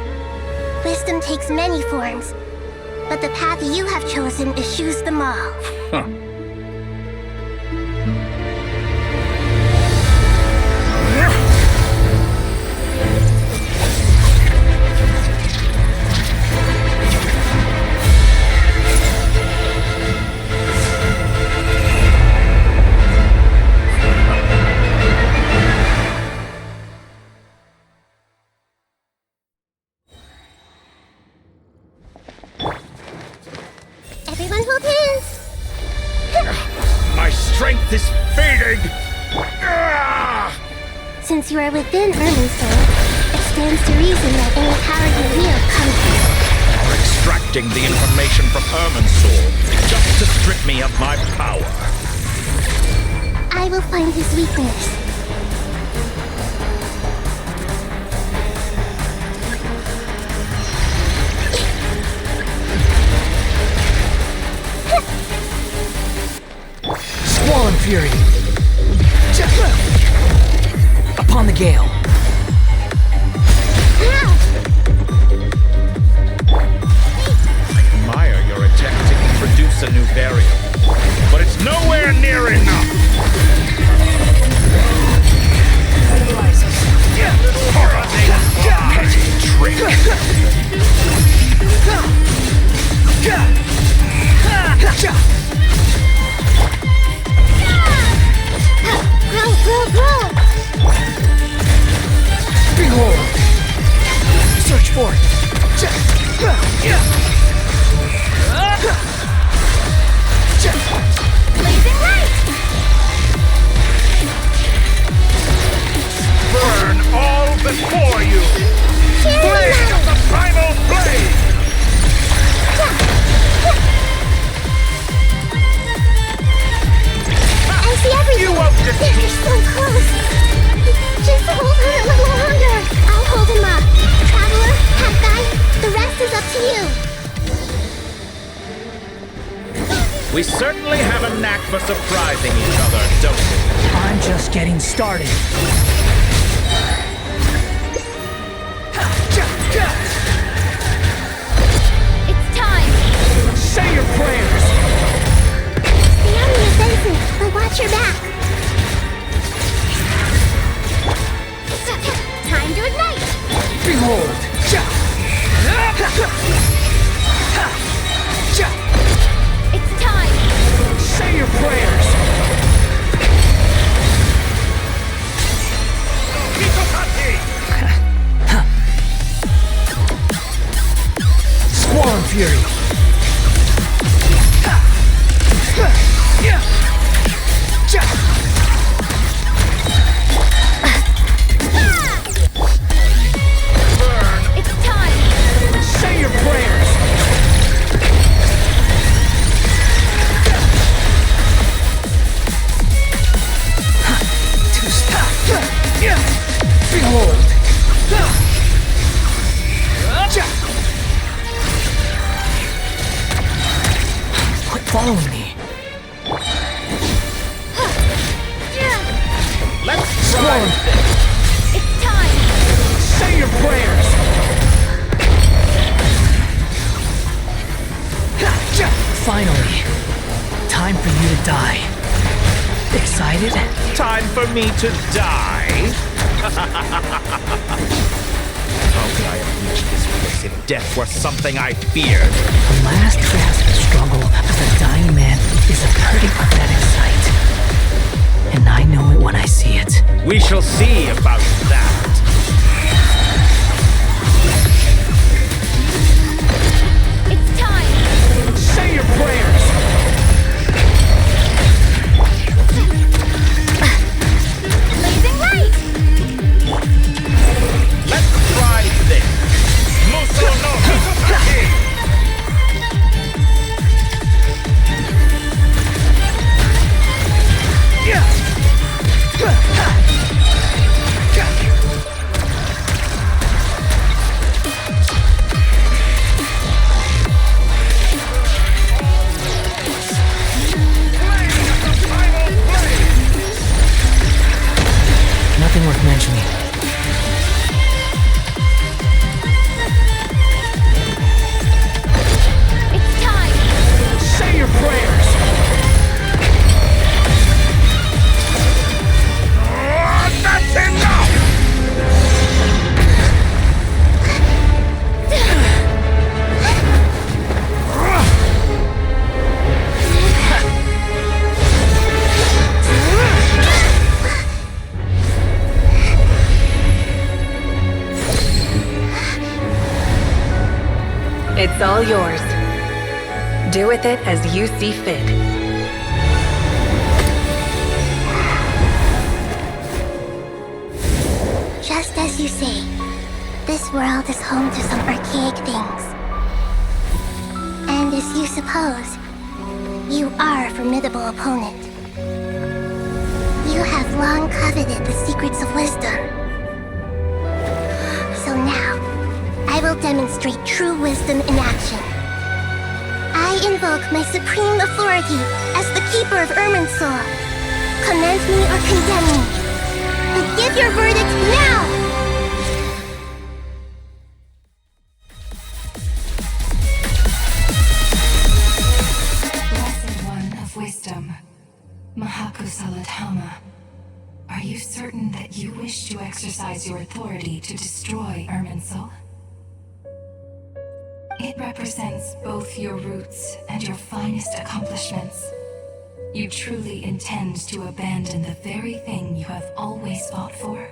Wisdom takes many forms, but the path you have chosen eschews them all. Huh. Everyone hold hands! My strength is fading! Since you are within Irminsul, it stands to reason that any power you wield comes from it. You're extracting the information from Irminsul just to strip me of my power. I will find his weakness. Squall Fury! Upon the gale! I admire your attempt to introduce a new variable, but it's nowhere near enough! Petty trick! Behold! Search for it! Blazing light! Burn all before you! Blade of the primal blade! I see everything! You won't defeat They're so close! Just hold on a little longer! I'll hold him up! Traveler, Hat Guy, the rest is up to you! We certainly have a knack for surprising each other, don't we? I'm just getting started. It's time! Say your prayers! Stay on the offensive, but watch your back! Time to ignite! Behold! It's time! Say your prayers! Squall Fury! It's time! Say your prayers! Behold! following me? Let's try Squall. this. It's time! Say your prayers! Finally, time for you to die. Excited? Time for me to die? How could I have reached this place if death were something I feared? The last gasp struggle of a dying man is a pretty pathetic sight. And I know it when I see it. We shall see about that. It's time! Say your prayers! Blazing light! Let's try this. Muso no Hitotaki! Nothing worth mentioning. It's time! Say your prayers! That's enough! It's all yours. Do with it as you see fit. Just as you say, this world is home to some archaic things. And as you suppose, you are a formidable opponent. You have long coveted the secrets of wisdom. So now, I will demonstrate true wisdom in action. I invoke my supreme authority as the keeper of Irminsul. Commend me or condemn me. But give your verdict now! Blessed One of Wisdom, Mahakusaladhama, are you certain that you wish to exercise your authority to destroy Irminsul? It represents both your roots and your finest accomplishments. You truly intend to abandon the very thing you have always fought for?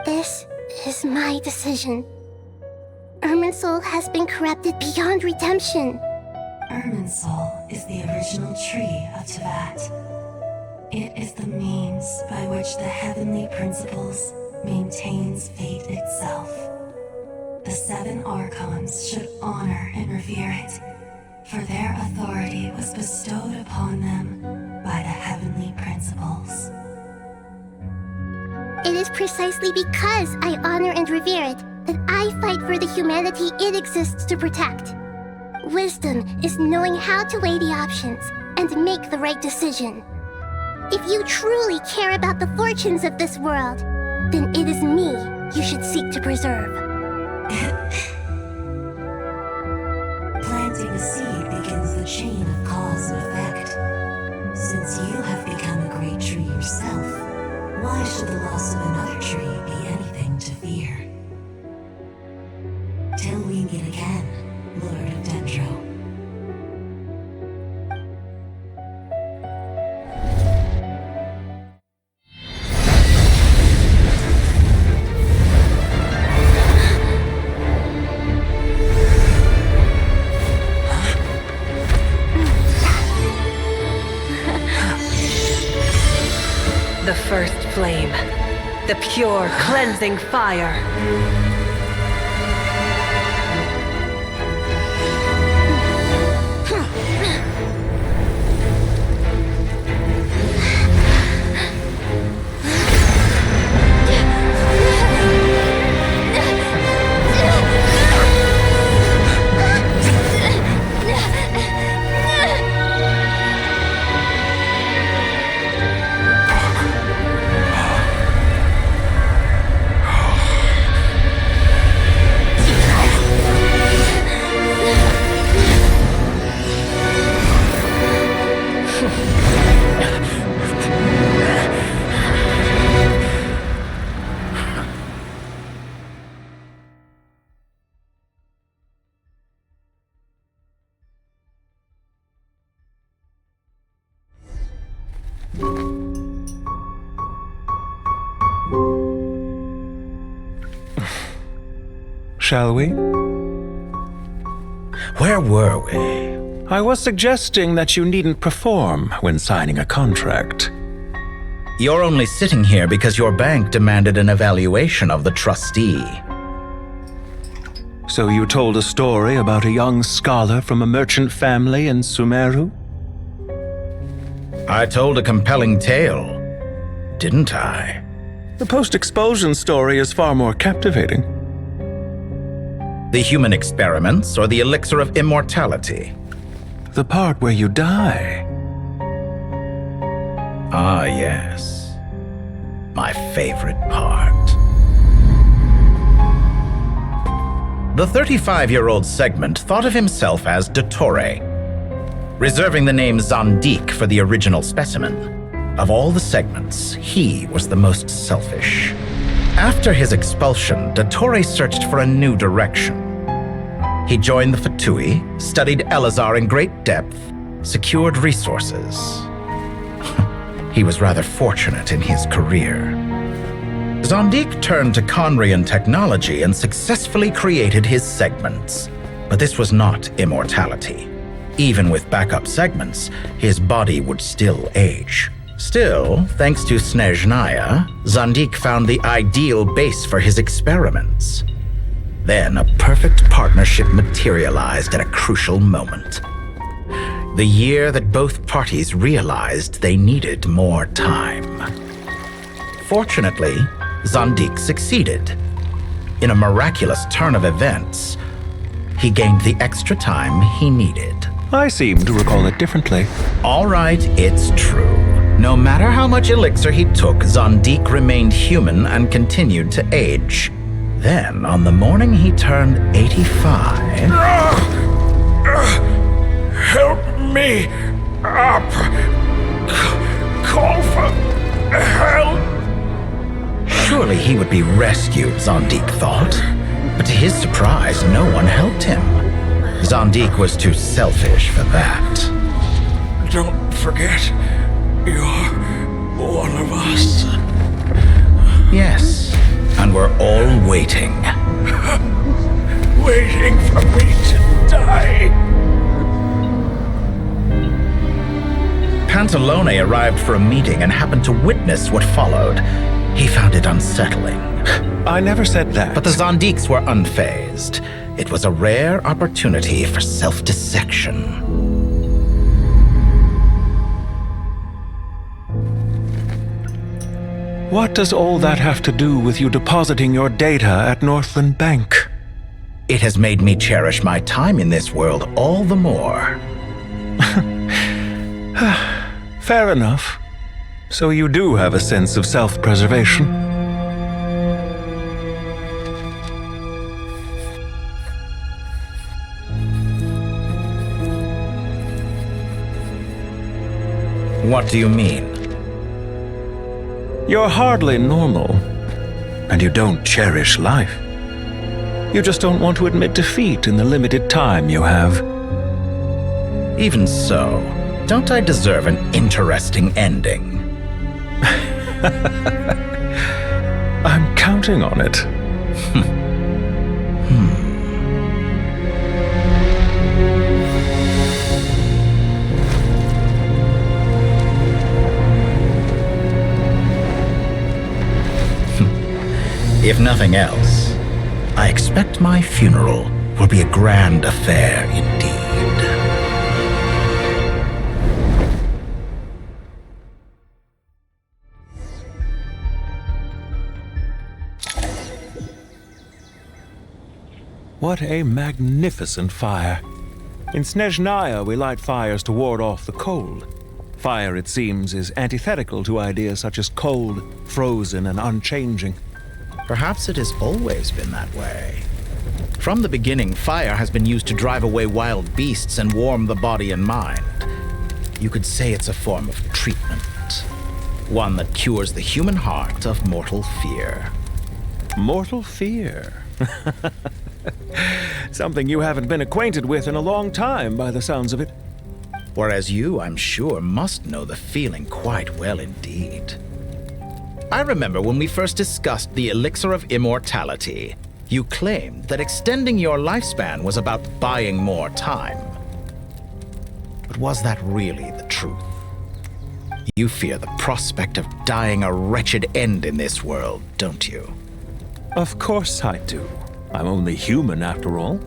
This is my decision. Irminsul has been corrupted beyond redemption. Irminsul is the original tree of Teyvat. It is the means by which the heavenly principles maintains fate itself. The 7 Archons should honor and revere it, for their authority was bestowed upon them by the heavenly principles. It is precisely because I honor and revere it that I fight for the humanity it exists to protect. Wisdom is knowing how to weigh the options and make the right decision. If you truly care about the fortunes of this world, then it is me you should seek to preserve. Planting a seed begins the chain of cause and effect. Since you have become a great tree yourself, why should the loss of another tree be anything to fear? Till we meet again, Lord of Dendro. The first flame. The pure, cleansing fire. shall we? Where were we? I was suggesting that you needn't perform when signing a contract. You're only sitting here because your bank demanded an evaluation of the trustee. So you told a story about a young scholar from a merchant family in Sumeru? I told a compelling tale, didn't I? The post-expulsion story is far more captivating. The human experiments or the elixir of immortality? The part where you die. Ah, yes. My favorite part. The 35-year-old Segment thought of himself as Dottore, reserving the name Zandik for the original specimen. Of all the Segments, he was the most selfish. After his expulsion, Dottore searched for a new direction. He joined the Fatui, studied Elazar in great depth, secured resources. He was rather fortunate in his career. Zandik turned to Conrian technology and successfully created his segments. But this was not immortality. Even with backup segments, his body would still age. Still, thanks to Snezhnaya, Zandik found the ideal base for his experiments. Then a perfect partnership materialized at a crucial moment. The year that both parties realized they needed more time. Fortunately, Zandik succeeded. In a miraculous turn of events, he gained the extra time he needed. I seem to recall it differently. All right, it's true. No matter how much elixir he took, Zandik remained human and continued to age. Then, on the morning he turned 85... Help me up! Call for help! Surely he would be rescued, Zandik thought. But to his surprise, no one helped him. Zandik was too selfish for that. Don't forget, you're one of us. Yes, and we're all waiting. Waiting for me to die. Pantalone arrived for a meeting and happened to witness what followed. He found it unsettling. I never said that. But the Zandiks were unfazed. It was a rare opportunity for self-dissection. What does all that have to do with you depositing your data at Northland Bank? It has made me cherish my time in this world all the more. Fair enough. So you do have a sense of self-preservation. What do you mean? You're hardly normal, and you don't cherish life. You just don't want to admit defeat in the limited time you have. Even so, don't I deserve an interesting ending? I'm counting on it. If nothing else, I expect my funeral will be a grand affair indeed. What a magnificent fire. In Snezhnaya, we light fires to ward off the cold. Fire, it seems, is antithetical to ideas such as cold, frozen, and unchanging. Perhaps it has always been that way. From the beginning, fire has been used to drive away wild beasts and warm the body and mind. You could say it's a form of treatment. One that cures the human heart of mortal fear. Mortal fear? Something you haven't been acquainted with in a long time, by the sounds of it. Whereas you, I'm sure, must know the feeling quite well indeed. I remember when we first discussed the elixir of immortality. You claimed that extending your lifespan was about buying more time. But was that really the truth? You fear the prospect of dying a wretched end in this world, don't you? Of course I do. I'm only human after all.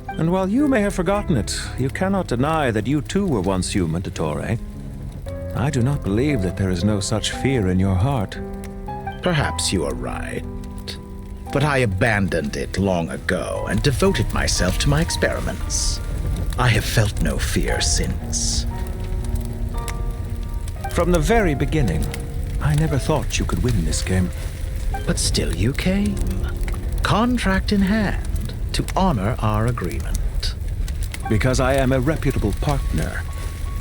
And while you may have forgotten it, you cannot deny that you too were once human, Dottore. I do not believe that there is no such fear in your heart. Perhaps you are right. But I abandoned it long ago and devoted myself to my experiments. I have felt no fear since. From the very beginning, I never thought you could win this game. But still you came, contract in hand, to honor our agreement. Because I am a reputable partner.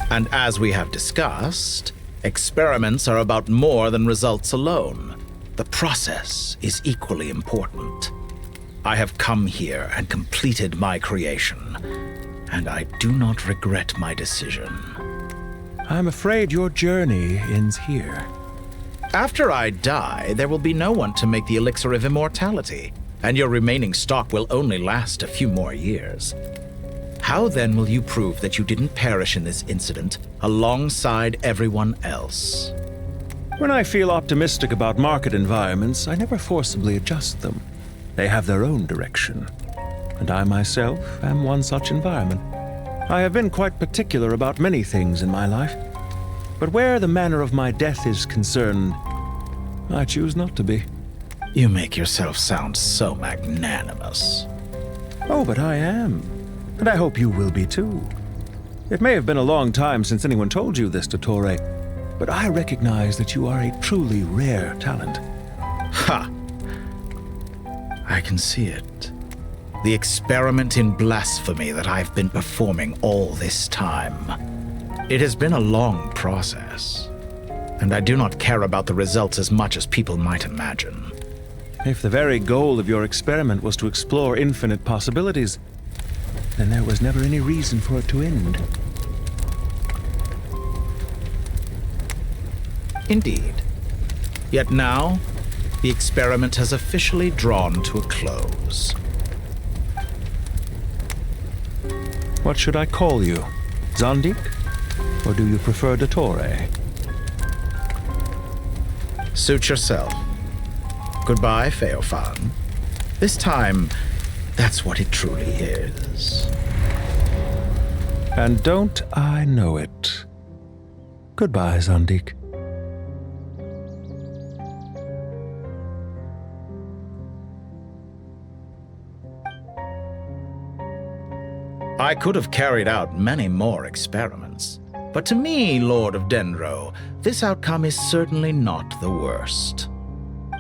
And as we have discussed, experiments are about more than results alone. The process is equally important. I have come here and completed my creation, and I do not regret my decision. I'm afraid your journey ends here. After I die, there will be no one to make the elixir of immortality, and your remaining stock will only last a few more years. How then will you prove that you didn't perish in this incident alongside everyone else? When I feel optimistic about market environments, I never forcibly adjust them. They have their own direction. And I myself am one such environment. I have been quite particular about many things in my life. But where the manner of my death is concerned, I choose not to be. You make yourself sound so magnanimous. Oh, but I am. And I hope you will be too. It may have been a long time since anyone told you this, Dottore, but I recognize that you are a truly rare talent. Ha! I can see it. The experiment in blasphemy that I've been performing all this time. It has been a long process, and I do not care about the results as much as people might imagine. If the very goal of your experiment was to explore infinite possibilities, then there was never any reason for it to end. Indeed. Yet now, the experiment has officially drawn to a close. What should I call you? Zandik? Or do you prefer Dottore? Suit yourself. Goodbye, Feofan. This time, that's what it truly is. And don't I know it? Goodbye, Zandik. I could have carried out many more experiments, but to me, Lord of Dendro, this outcome is certainly not the worst.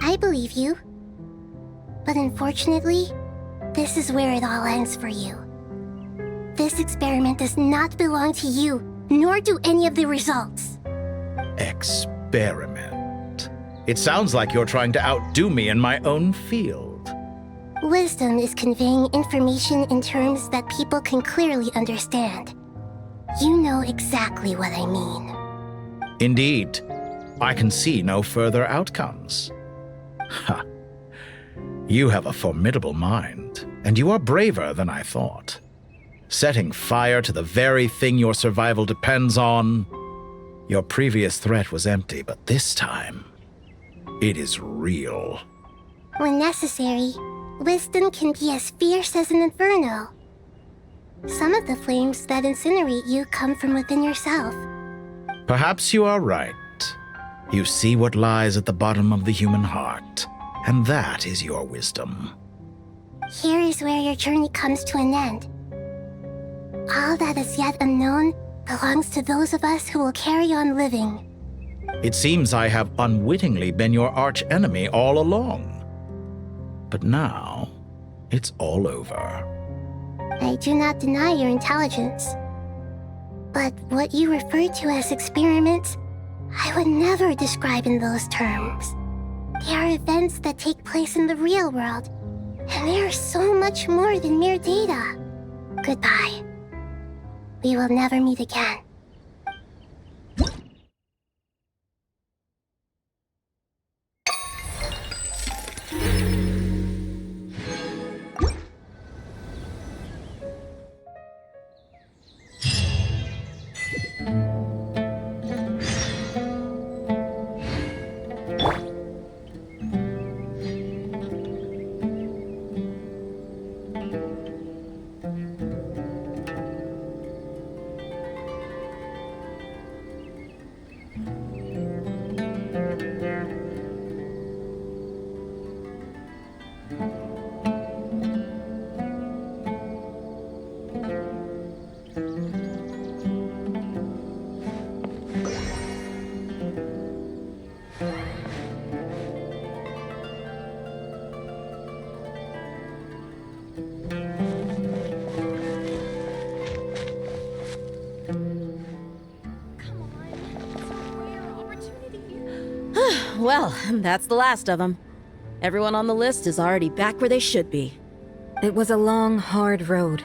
I believe you. But unfortunately, this is where it all ends for you. This experiment does not belong to you, nor do any of the results. Experiment? It sounds like you're trying to outdo me in my own field. Wisdom is conveying information in terms that people can clearly understand. You know exactly what I mean. Indeed. I can see no further outcomes. Ha. You have a formidable mind, and you are braver than I thought. Setting fire to the very thing your survival depends on. Your previous threat was empty, but this time, it is real. When necessary, wisdom can be as fierce as an inferno. Some of the flames that incinerate you come from within yourself. Perhaps you are right. You see what lies at the bottom of the human heart, and that is your wisdom. Here is where your journey comes to an end. All that is yet unknown belongs to those of us who will carry on living. It seems I have unwittingly been your arch-enemy all along. But now, it's all over. I do not deny your intelligence. But what you refer to as experiments, I would never describe in those terms. They are events that take place in the real world, and they are so much more than mere data. Goodbye. We will never meet again. Well, that's the last of them. Everyone on the list is already back where they should be. It was a long, hard road,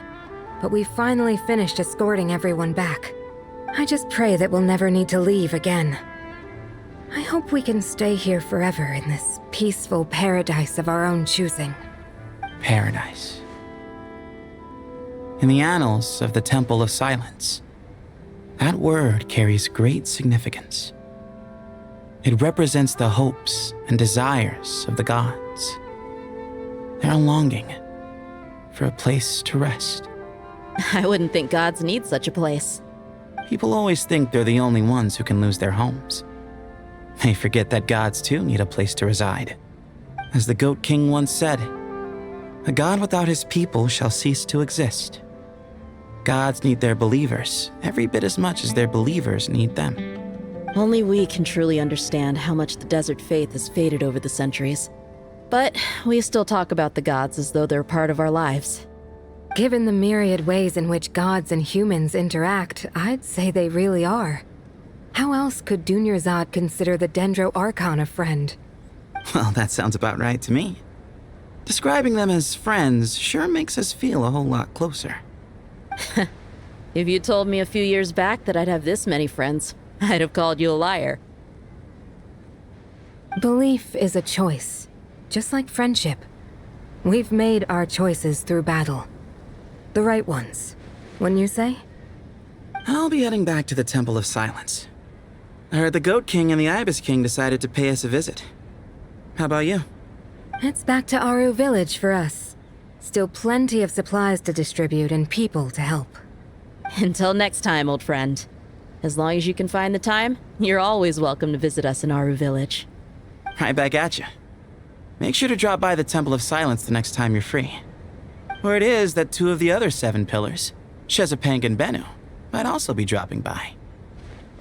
but we finally finished escorting everyone back. I just pray that we'll never need to leave again. I hope we can stay here forever in this peaceful paradise of our own choosing. Paradise. In the annals of the Temple of Silence, that word carries great significance. It represents the hopes and desires of the gods. Their longing for a place to rest. I wouldn't think gods need such a place. People always think they're the only ones who can lose their homes. They forget that gods too need a place to reside. As the Goat King once said, "A god without his people shall cease to exist." Gods need their believers every bit as much as their believers need them. Only we can truly understand how much the desert faith has faded over the centuries. But we still talk about the gods as though they're part of our lives. Given the myriad ways in which gods and humans interact, I'd say they really are. How else could Dunyarzad consider the Dendro Archon a friend? Well, that sounds about right to me. Describing them as friends sure makes us feel a whole lot closer. If you told me a few years back that I'd have this many friends, I'd have called you a liar. Belief is a choice, just like friendship. We've made our choices through battle. The right ones, wouldn't you say? I'll be heading back to the Temple of Silence. I heard the Goat King and the Ibis King decided to pay us a visit. How about you? It's back to Aru Village for us. Still plenty of supplies to distribute and people to help. Until next time, old friend. As long as you can find the time, you're always welcome to visit us in Aru Village. Right back at you. Make sure to drop by the Temple of Silence the next time you're free. Where it is that two of the other 7 pillars, Shezapang and Bennu, might also be dropping by.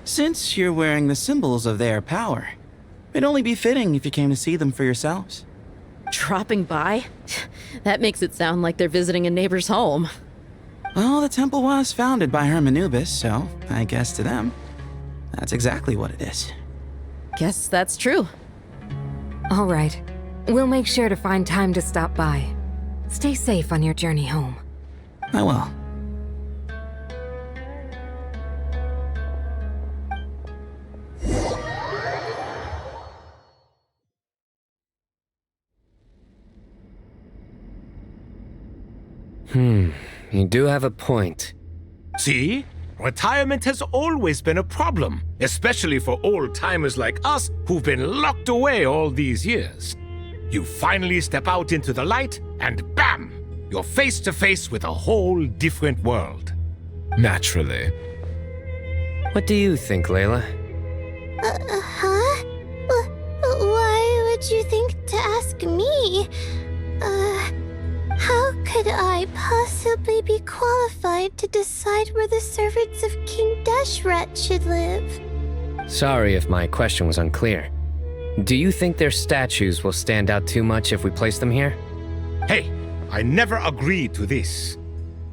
Since you're wearing the symbols of their power, it'd only be fitting if you came to see them for yourselves. Dropping by? That makes it sound like they're visiting a neighbor's home. Well, the temple was founded by Hermanubis, so I guess to them, that's exactly what it is. Guess that's true. All right. We'll make sure to find time to stop by. Stay safe on your journey home. I will. You do have a point. See? Retirement has always been a problem, especially for old-timers like us who've been locked away all these years. You finally step out into the light, and bam! You're face to face with a whole different world. Naturally. What do you think, Layla? Huh? Why would you think to ask me? How could I possibly be qualified to decide where the servants of King Deshret should live? Sorry if my question was unclear. Do you think their statues will stand out too much if we place them here? Hey, I never agreed to this.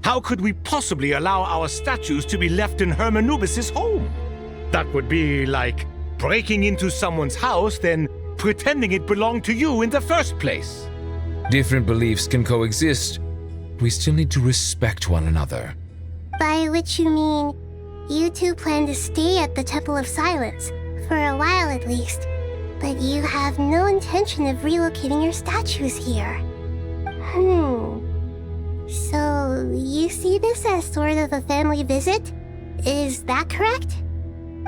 How could we possibly allow our statues to be left in Hermanubis' home? That would be like breaking into someone's house, then pretending it belonged to you in the first place. Different beliefs can coexist. We still need to respect one another. By which you mean, you two plan to stay at the Temple of Silence, for a while at least, but you have no intention of relocating your statues here. So, you see this as sort of a family visit? Is that correct?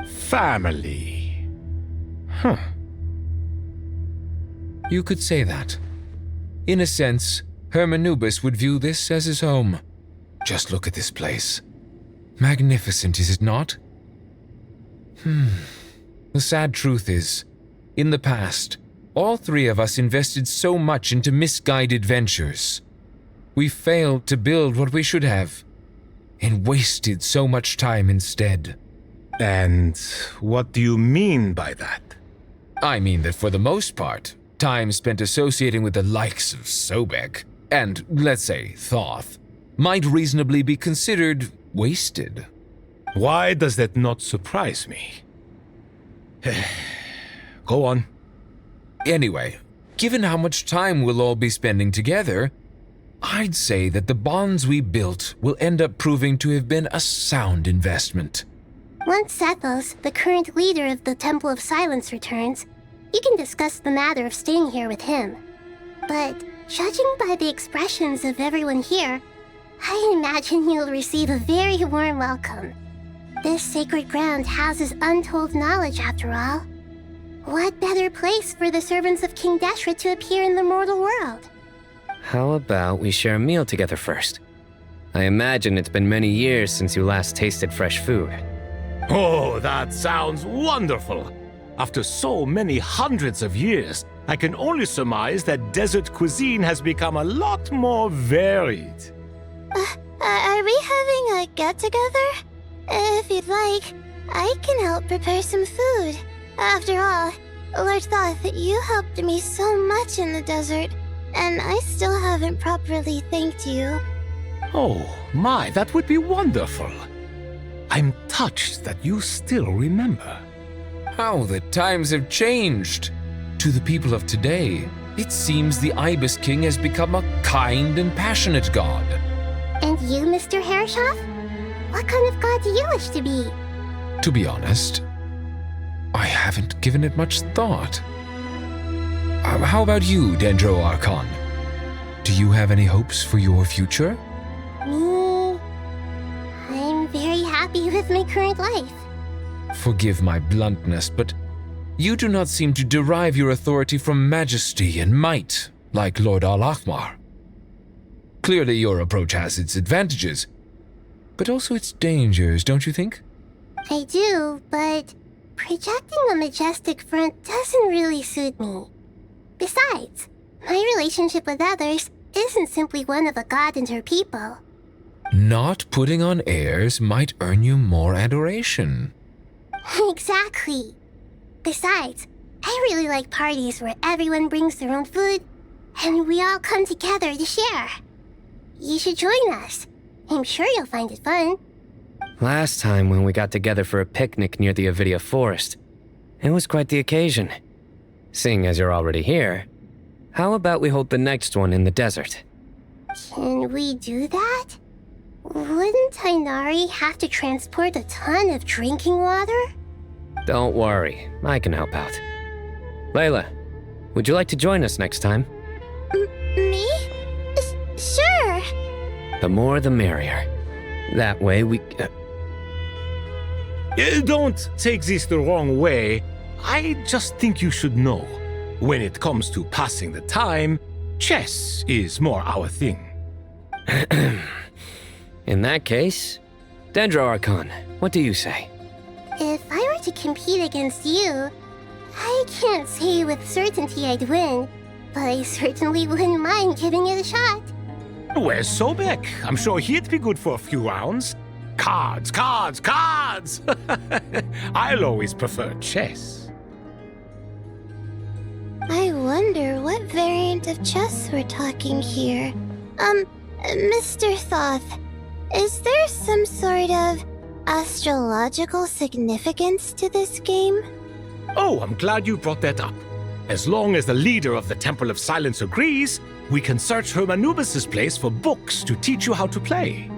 Family. Huh. You could say that. In a sense, Hermanubis would view this as his home. Just look at this place. Magnificent, is it not? The sad truth is, in the past, all three of us invested so much into misguided ventures. We failed to build what we should have, and wasted so much time instead. And what do you mean by that? I mean that for the most part, time spent associating with the likes of Sobek, and, let's say, Thoth, might reasonably be considered wasted. Why does that not surprise me? Go on. Anyway, given how much time we'll all be spending together, I'd say that the bonds we built will end up proving to have been a sound investment. Once Sethos, the current leader of the Temple of Silence, returns, you can discuss the matter of staying here with him. But judging by the expressions of everyone here, I imagine you'll receive a very warm welcome. This sacred ground houses untold knowledge, after all. What better place for the servants of King Deshret to appear in the mortal world? How about we share a meal together first? I imagine it's been many years since you last tasted fresh food. Oh, that sounds wonderful! After so many hundreds of years, I can only surmise that desert cuisine has become a lot more varied. Are we having a get-together? If you'd like, I can help prepare some food. After all, Lord Thoth, you helped me so much in the desert, and I still haven't properly thanked you. Oh, my, that would be wonderful. I'm touched that you still remember. How the times have changed. To the people of today, it seems the Ibis King has become a kind and passionate god. And you, Mr. Herreshoff? What kind of god do you wish to be? To be honest, I haven't given it much thought. How about you, Dendro Archon? Do you have any hopes for your future? Me? I'm very happy with my current life. Forgive my bluntness, but you do not seem to derive your authority from majesty and might, like Lord Al-Akhmar. Clearly your approach has its advantages, but also its dangers, don't you think? I do, but projecting a majestic front doesn't really suit me. Besides, my relationship with others isn't simply one of a god and her people. Not putting on airs might earn you more adoration. Exactly. Besides, I really like parties where everyone brings their own food and we all come together to share. You should join us. I'm sure you'll find it fun. Last time when we got together for a picnic near the Avidia Forest, it was quite the occasion. Seeing as you're already here, how about we hold the next one in the desert? Can we do that? Wouldn't Tainari have to transport a ton of drinking water? Don't worry, I can help out. Layla, would you like to join us next time? Me? Sure. The more the merrier. That way we... Don't take this the wrong way. I just think you should know. When it comes to passing the time, chess is more our thing. In that case, Dendro Archon, what do you say? If I were to compete against you, I can't say with certainty I'd win, but I certainly wouldn't mind giving it a shot. Where's Sobek? I'm sure he'd be good for a few rounds. Cards, cards, cards! I'll always prefer chess. I wonder what variant of chess we're talking here. Mr. Thoth, is there some sort of astrological significance to this game? Oh, I'm glad you brought that up. As long as the leader of the Temple of Silence agrees, we can search Hermanubis' place for books to teach you how to play.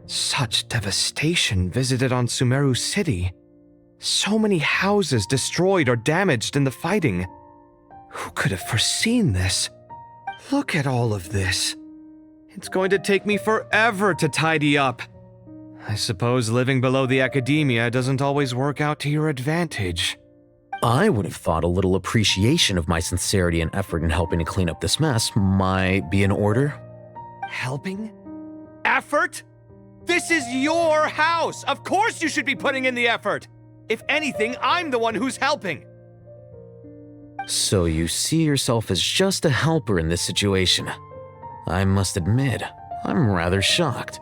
Such devastation visited on Sumeru City. So many houses destroyed or damaged in the fighting. Who could have foreseen this? Look at all of this. It's going to take me forever to tidy up. I suppose living below the academia doesn't always work out to your advantage. I would have thought a little appreciation of my sincerity and effort in helping to clean up this mess might be in order. Helping? Effort? This is your house! Of course you should be putting in the effort! If anything, I'm the one who's helping! So you see yourself as just a helper in this situation. I must admit, I'm rather shocked.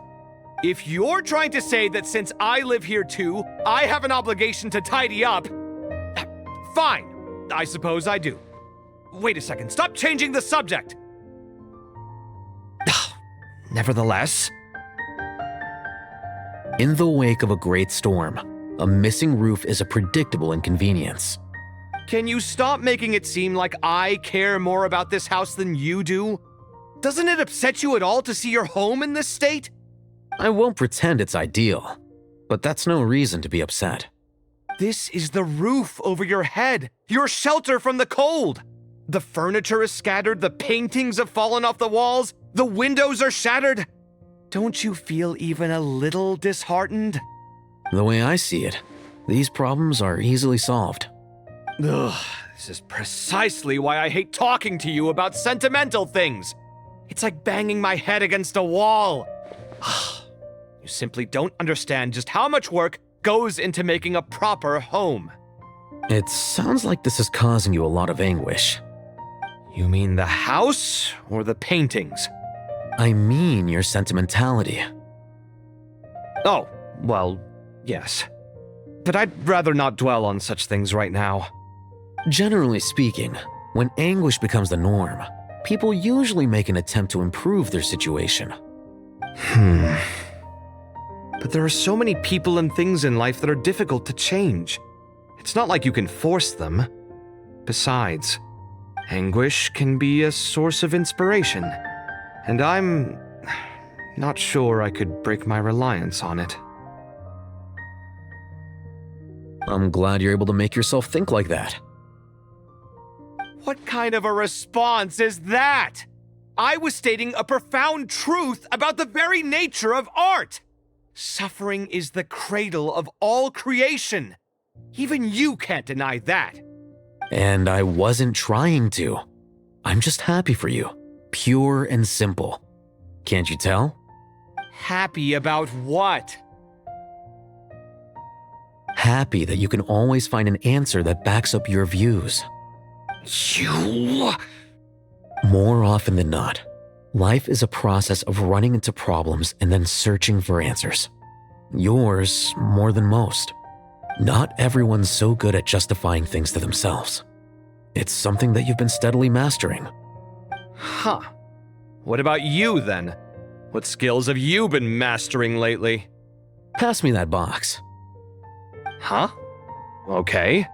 If you're trying to say that since I live here too, I have an obligation to tidy up, fine, I suppose I do. Wait a second, stop changing the subject! Nevertheless... In the wake of a great storm, a missing roof is a predictable inconvenience. Can you stop making it seem like I care more about this house than you do? Doesn't it upset you at all to see your home in this state? I won't pretend it's ideal, but that's no reason to be upset. This is the roof over your head, your shelter from the cold. The furniture is scattered, the paintings have fallen off the walls, the windows are shattered. Don't you feel even a little disheartened? The way I see it, these problems are easily solved. Ugh, this is precisely why I hate talking to you about sentimental things. It's like banging my head against a wall. You simply don't understand just how much work goes into making a proper home. It sounds like this is causing you a lot of anguish. You mean the house or the paintings? I mean your sentimentality. Oh, well, yes. But I'd rather not dwell on such things right now. Generally speaking, when anguish becomes the norm, people usually make an attempt to improve their situation. But there are so many people and things in life that are difficult to change. It's not like you can force them. Besides, anguish can be a source of inspiration, and I'm not sure I could break my reliance on it. I'm glad you're able to make yourself think like that. What kind of a response is that? I was stating a profound truth about the very nature of art. Suffering is the cradle of all creation. Even you can't deny that. And I wasn't trying to. I'm just happy for you. Pure and simple. Can't you tell? Happy about what? Happy that you can always find an answer that backs up your views. You... More often than not, life is a process of running into problems and then searching for answers. Yours more than most. Not everyone's so good at justifying things to themselves. It's something that you've been steadily mastering. Huh. What about you, then? What skills have you been mastering lately? Pass me that box. Huh? Okay.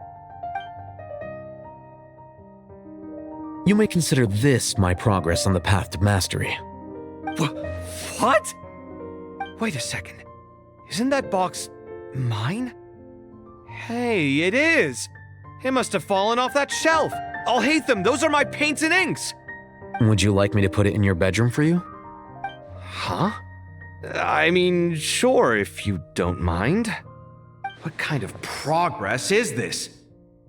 You may consider this my progress on the path to mastery. What? Wait a second. Isn't that box mine? Hey, it is! It must have fallen off that shelf! I'll hate them! Those are my paints and inks! Would you like me to put it in your bedroom for you? Huh? I mean, sure, if you don't mind. What kind of progress is this?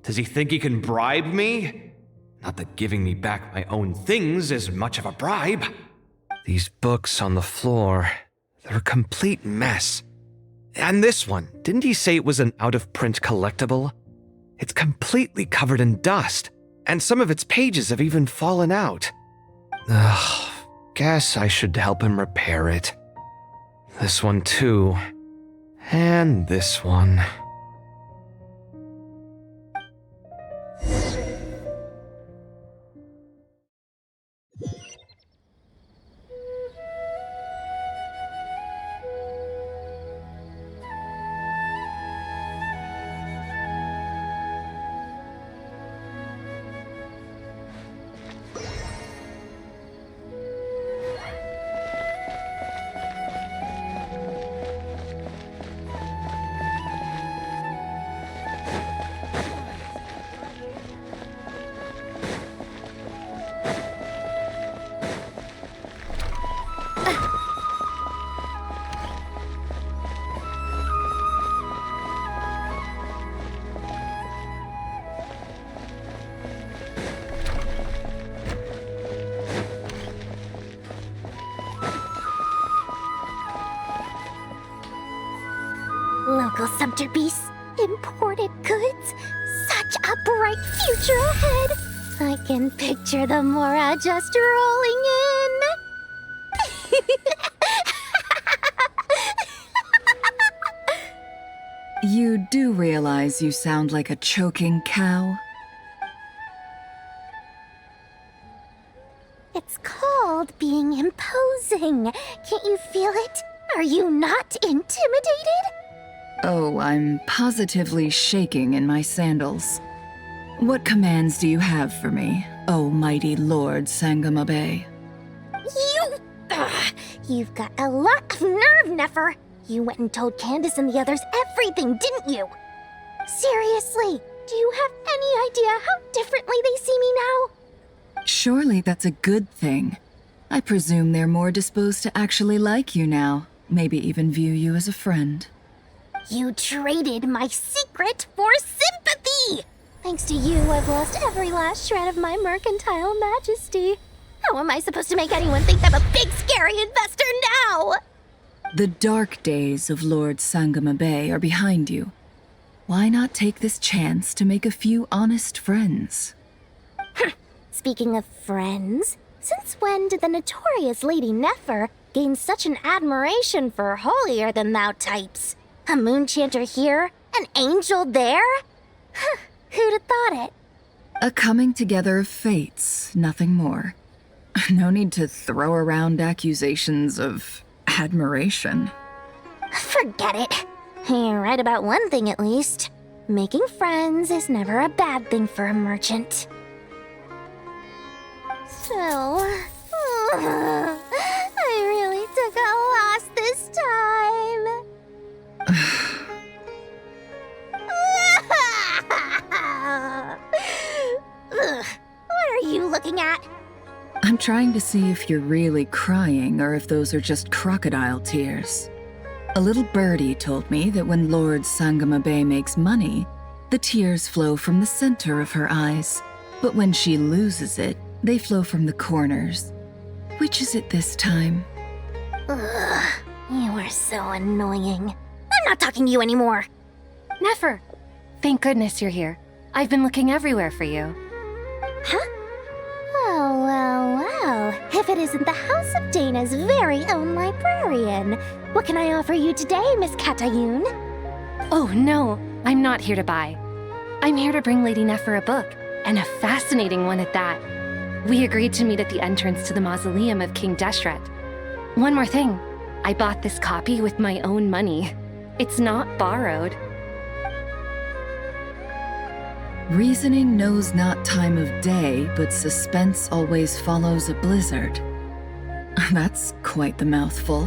Does he think he can bribe me? Not that giving me back my own things is much of a bribe. These books on the floor, they're a complete mess. And this one, didn't he say it was an out-of-print collectible? It's completely covered in dust, and some of its pages have even fallen out. Ugh, guess I should help him repair it. This one too. And this one. masterpiece. Imported goods. Such a bright future ahead. I can picture the Mora just rolling in. You do realize you sound like a choking cow? It's called being imposing. Can't you feel it? Are you not intimidated? Oh, I'm positively shaking in my sandals. What commands do you have for me, oh mighty Lord Sangamabe? You've got a lot of nerve, Nefer. You went and told Candace and the others everything, didn't you? Seriously, do you have any idea how differently they see me now? Surely that's a good thing. I presume they're more disposed to actually like you now, maybe even view you as a friend. You traded my secret for sympathy! Thanks to you, I've lost every last shred of my mercantile majesty. How am I supposed to make anyone think I'm a big, scary investor now? The dark days of Lord Sangamabe are behind you. Why not take this chance to make a few honest friends? Speaking of friends, since when did the notorious Lady Nefer gain such an admiration for holier-than-thou types? A moon chanter here? An angel there? Who'd have thought it? A coming together of fates, nothing more. No need to throw around accusations of admiration. Forget it. You're right about one thing at least. Making friends is never a bad thing for a merchant. So, I really took a loss this time. What are you looking at? I'm trying to see if you're really crying or if those are just crocodile tears. A little birdie told me that when Lord Sangamabe makes money, the tears flow from the center of her eyes. But when she loses it, they flow from the corners. Which is it this time? Ugh, you are so annoying. I'm not talking to you anymore. Nefer, thank goodness you're here. I've been looking everywhere for you. Huh? Oh, well. If it isn't the House of Dana's very own librarian. What can I offer you today, Miss Katayun? Oh, no, I'm not here to buy. I'm here to bring Lady Nefer a book, and a fascinating one at that. We agreed to meet at the entrance to the mausoleum of King Deshret. One more thing, I bought this copy with my own money. It's not borrowed. Reasoning knows not time of day, but suspense always follows a blizzard. That's quite the mouthful.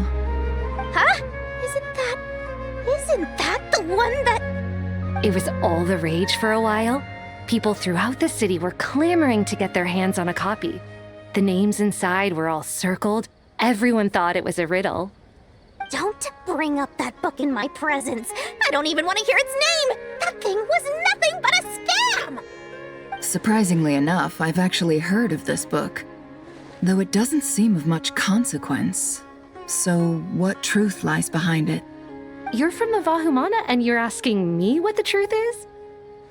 Huh? Isn't that the one that... It was all the rage for a while. People throughout the city were clamoring to get their hands on a copy. The names inside were all circled. Everyone thought it was a riddle. Don't bring up that book in my presence. I don't even want to hear its name. That thing was nothing but a scam. Surprisingly enough, I've actually heard of this book, though it doesn't seem of much consequence. So what truth lies behind it? You're from the Vahumana and you're asking me what the truth is?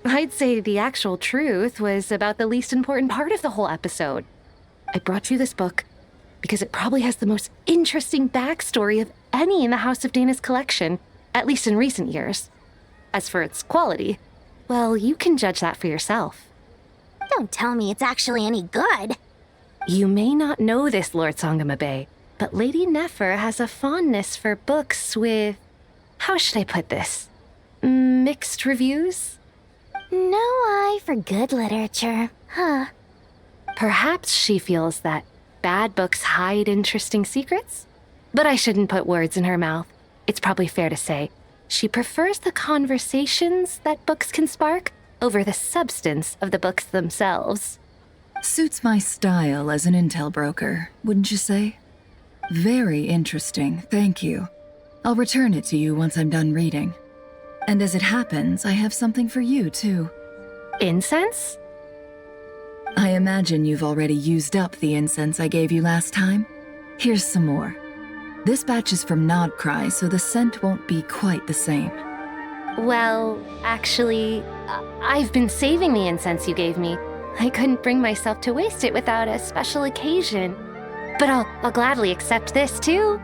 I'd say the actual truth was about the least important part of the whole episode. I brought you this book because it probably has the most interesting backstory of any in the House of Dana's collection, at least in recent years. As for its quality, well, you can judge that for yourself. Don't tell me it's actually any good. You may not know this, Lord Sangamabe, but Lady Nefer has a fondness for books with... how should I put this? Mixed reviews? No eye for good literature, huh? Perhaps she feels that bad books hide interesting secrets? But I shouldn't put words in her mouth. It's probably fair to say she prefers the conversations that books can spark over the substance of the books themselves. Suits my style as an intel broker, wouldn't you say? Very interesting, thank you. I'll return it to you once I'm done reading. And as it happens, I have something for you, too. Incense? I imagine you've already used up the incense I gave you last time. Here's some more. This batch is from Nodcry, so the scent won't be quite the same. Well, actually, I've been saving the incense you gave me. I couldn't bring myself to waste it without a special occasion. But I'll gladly accept this too.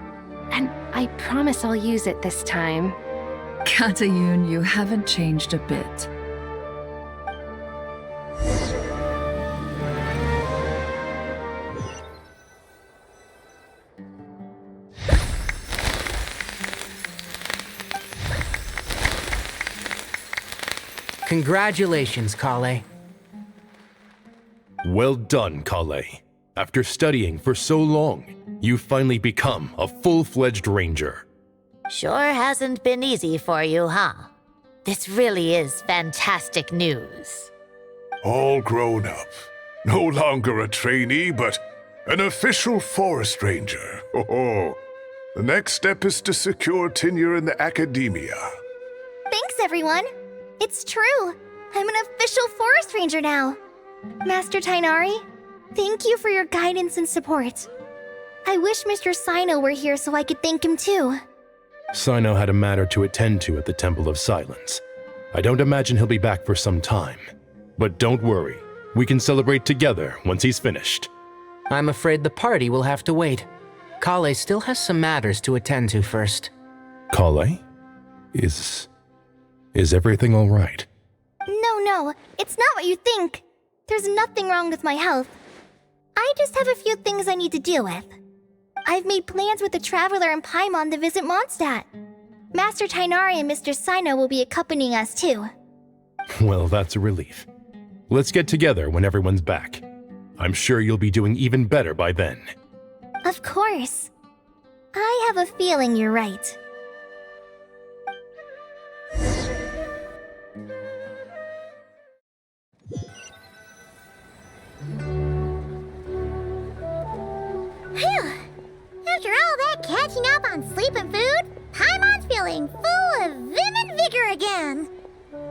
And I promise I'll use it this time. Katayun, you haven't changed a bit. Congratulations, Kale. Well done, Kale. After studying for so long, you've finally become a full-fledged ranger. Sure hasn't been easy for you, huh? This really is fantastic news. All grown up. No longer a trainee, but an official forest ranger. Oh, the next step is to secure tenure in the academia. Thanks, everyone. It's true. I'm an official forest ranger now. Master Tainari, thank you for your guidance and support. I wish Mr. Sino were here so I could thank him too. Sino had a matter to attend to at the Temple of Silence. I don't imagine he'll be back for some time. But don't worry, we can celebrate together once he's finished. I'm afraid the party will have to wait. Kale still has some matters to attend to first. Kale? Is everything all right? No, it's not what you think. There's nothing wrong with my health. I just have a few things I need to deal with. I've made plans with the Traveler and Paimon to visit Mondstadt. Master Tainari and Mr. Sino will be accompanying us too. Well, that's a relief. Let's get together when everyone's back. I'm sure you'll be doing even better by then. Of course. I have a feeling you're right. Phew! After all that catching up on sleep and food, Paimon's feeling full of vim and vigor again.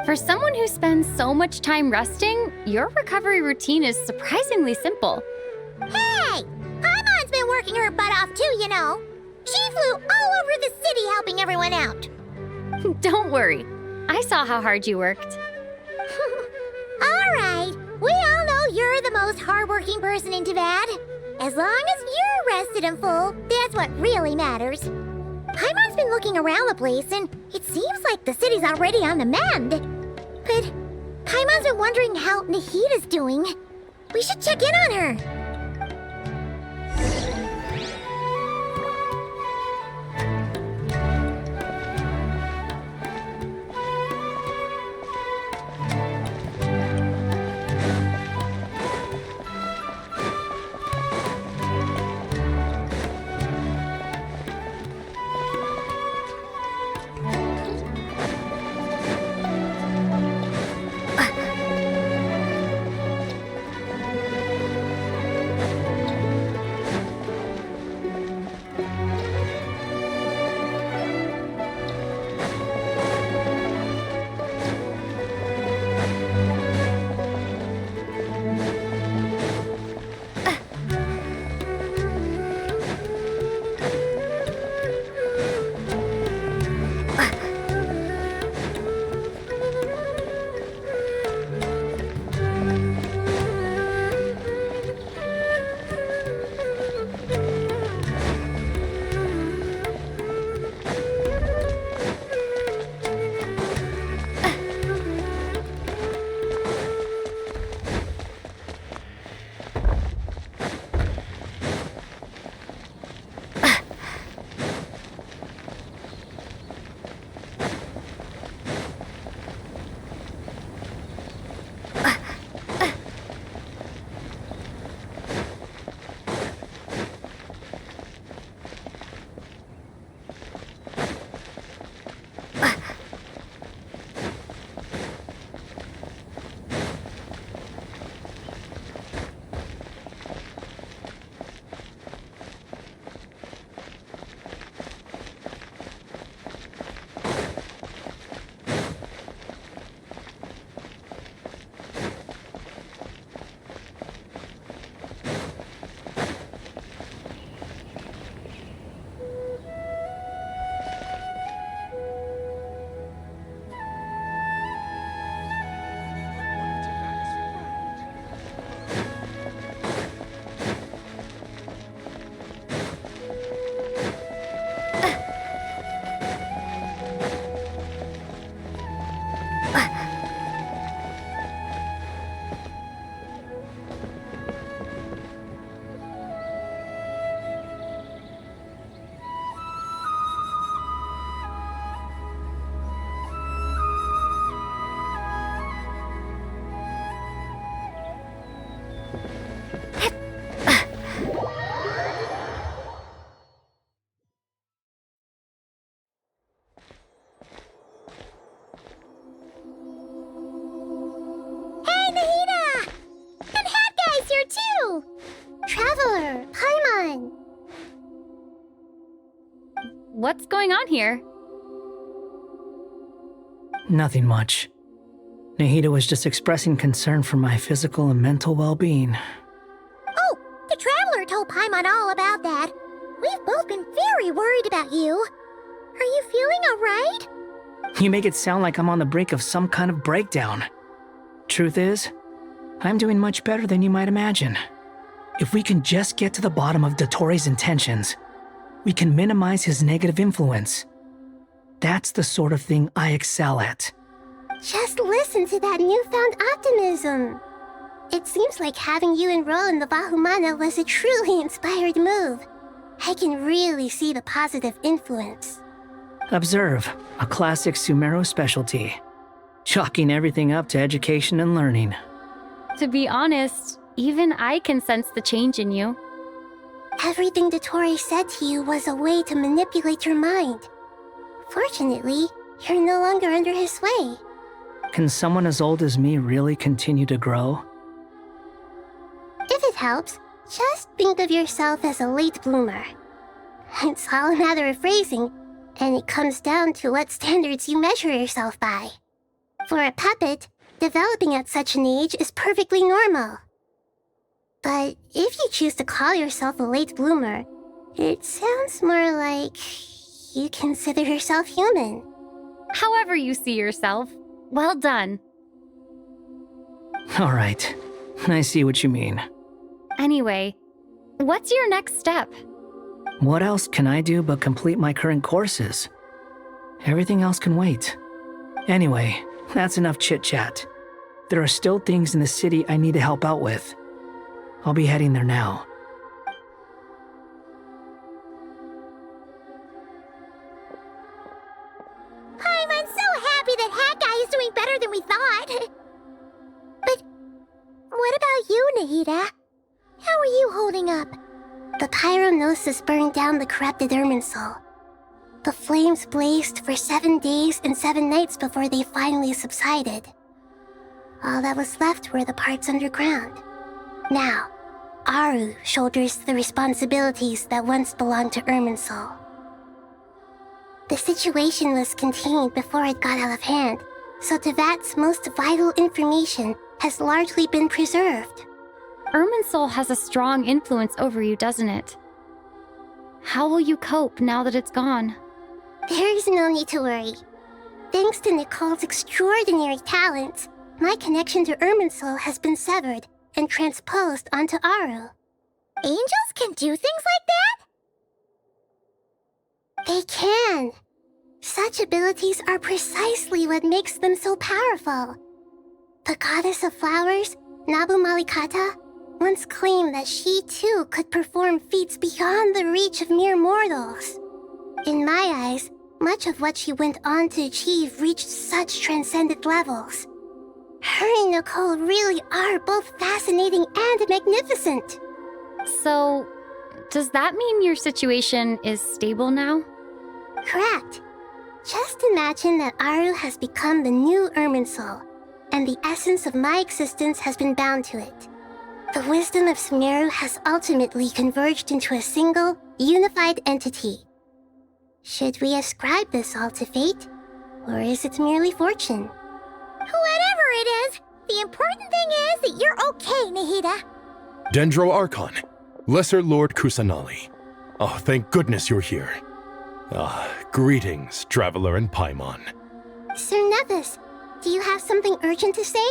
For someone who spends so much time resting, your recovery routine is surprisingly simple. Hey! Paimon's been working her butt off too, you know. She flew all over the city helping everyone out. Don't worry. I saw how hard you worked. Alright, we all know you're the most hardworking person in Tavad. As long as you're rested and full, that's what really matters. Paimon's been looking around the place, and it seems like the city's already on the mend. But Paimon's been wondering how Nahita's doing. We should check in on her. Hey, Nahida! And Hat Guy's here too! Traveler, Paimon! What's going on here? Nothing much. Nahida was just expressing concern for my physical and mental well-being. Oh, the Traveler told Paimon all about that. We've both been very worried about you. Are you feeling alright? You make it sound like I'm on the brink of some kind of breakdown. Truth is, I'm doing much better than you might imagine. If we can just get to the bottom of Dottoro's intentions, we can minimize his negative influence. That's the sort of thing I excel at. Just listen to that newfound optimism. It seems like having you enroll in the Vahumana was a truly inspired move. I can really see the positive influence. Observe, a classic Sumeru specialty. Chalking everything up to education and learning. To be honest, even I can sense the change in you. Everything Dottori said to you was a way to manipulate your mind. Fortunately, you're no longer under his sway. Can someone as old as me really continue to grow? If it helps, just think of yourself as a late bloomer. It's all a matter of phrasing, and it comes down to what standards you measure yourself by. For a puppet, developing at such an age is perfectly normal. But if you choose to call yourself a late bloomer, it sounds more like you consider yourself human. However you see yourself, well done. All right, I see what you mean. Anyway, what's your next step? What else can I do but complete my current courses? Everything else can wait. Anyway, that's enough chit-chat. There are still things in the city I need to help out with. I'll be heading there now. I'm so happy that Hat Guy is doing better than we thought. But what about you, Nahida? How are you holding up? The pyronosis burned down the corrupted Irminsul. The flames blazed for 7 days and 7 nights before they finally subsided. All that was left were the parts underground. Now, Aru shoulders the responsibilities that once belonged to Irminsul. The situation was contained before it got out of hand, so Tevat's most vital information has largely been preserved. Irminsul has a strong influence over you, doesn't it? How will you cope now that it's gone? There is no need to worry. Thanks to Nicole's extraordinary talents, my connection to Irminsul has been severed and transposed onto Aru. Angels can do things like that? They can. Such abilities are precisely what makes them so powerful. The goddess of flowers, Nabu Malikata, once claimed that she too could perform feats beyond the reach of mere mortals. In my eyes, much of what she went on to achieve reached such transcendent levels. Her and Nicole really are both fascinating and magnificent. So, does that mean your situation is stable now? Correct. Just imagine that Aru has become the new Irminsul, and the essence of my existence has been bound to it. The wisdom of Sumeru has ultimately converged into a single, unified entity. Should we ascribe this all to fate, or is it merely fortune? Whatever it is, the important thing is that you're okay, Nahida. Dendro Archon, Lesser Lord Kusanali. Oh, thank goodness you're here. Greetings, Traveler and Paimon. Sir Nevis, do you have something urgent to say?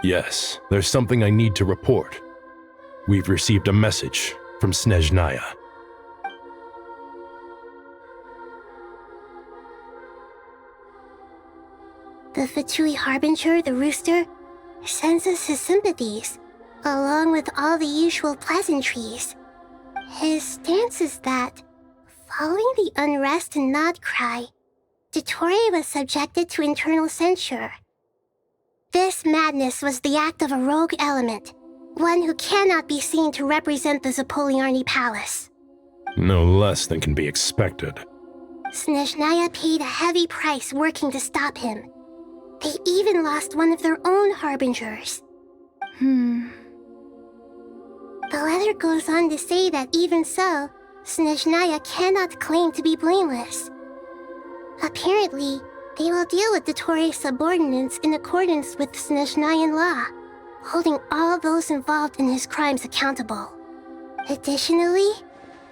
Yes, there's something I need to report. We've received a message from Snezhnaya. The Fatui Harbinger, the rooster, sends us his sympathies, along with all the usual pleasantries. His stance is that, following the unrest and Nod Cry, Dottori was subjected to internal censure. This madness was the act of a rogue element, One who cannot be seen to represent the Zapoliarni Palace. No less than can be expected. Snezhnaya paid a heavy price working to stop him. They even lost one of their own harbingers. The letter goes on to say that even so, Snezhnaya cannot claim to be blameless. Apparently, they will deal with the Torei's subordinates in accordance with Snezhnayan law, holding all those involved in his crimes accountable. Additionally,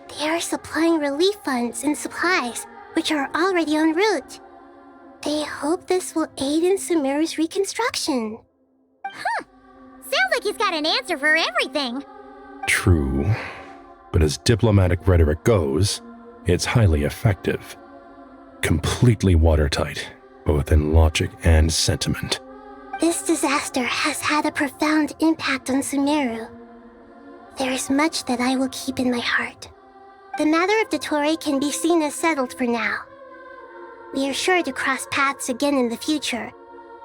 they are supplying relief funds and supplies, which are already en route. They hope this will aid in Sumeru's reconstruction. Sounds like he's got an answer for everything. True. But as diplomatic rhetoric goes, it's highly effective. Completely watertight, both in logic and sentiment. This disaster has had a profound impact on Sumeru. There is much that I will keep in my heart. The matter of the Torei can be seen as settled for now. We are sure to cross paths again in the future,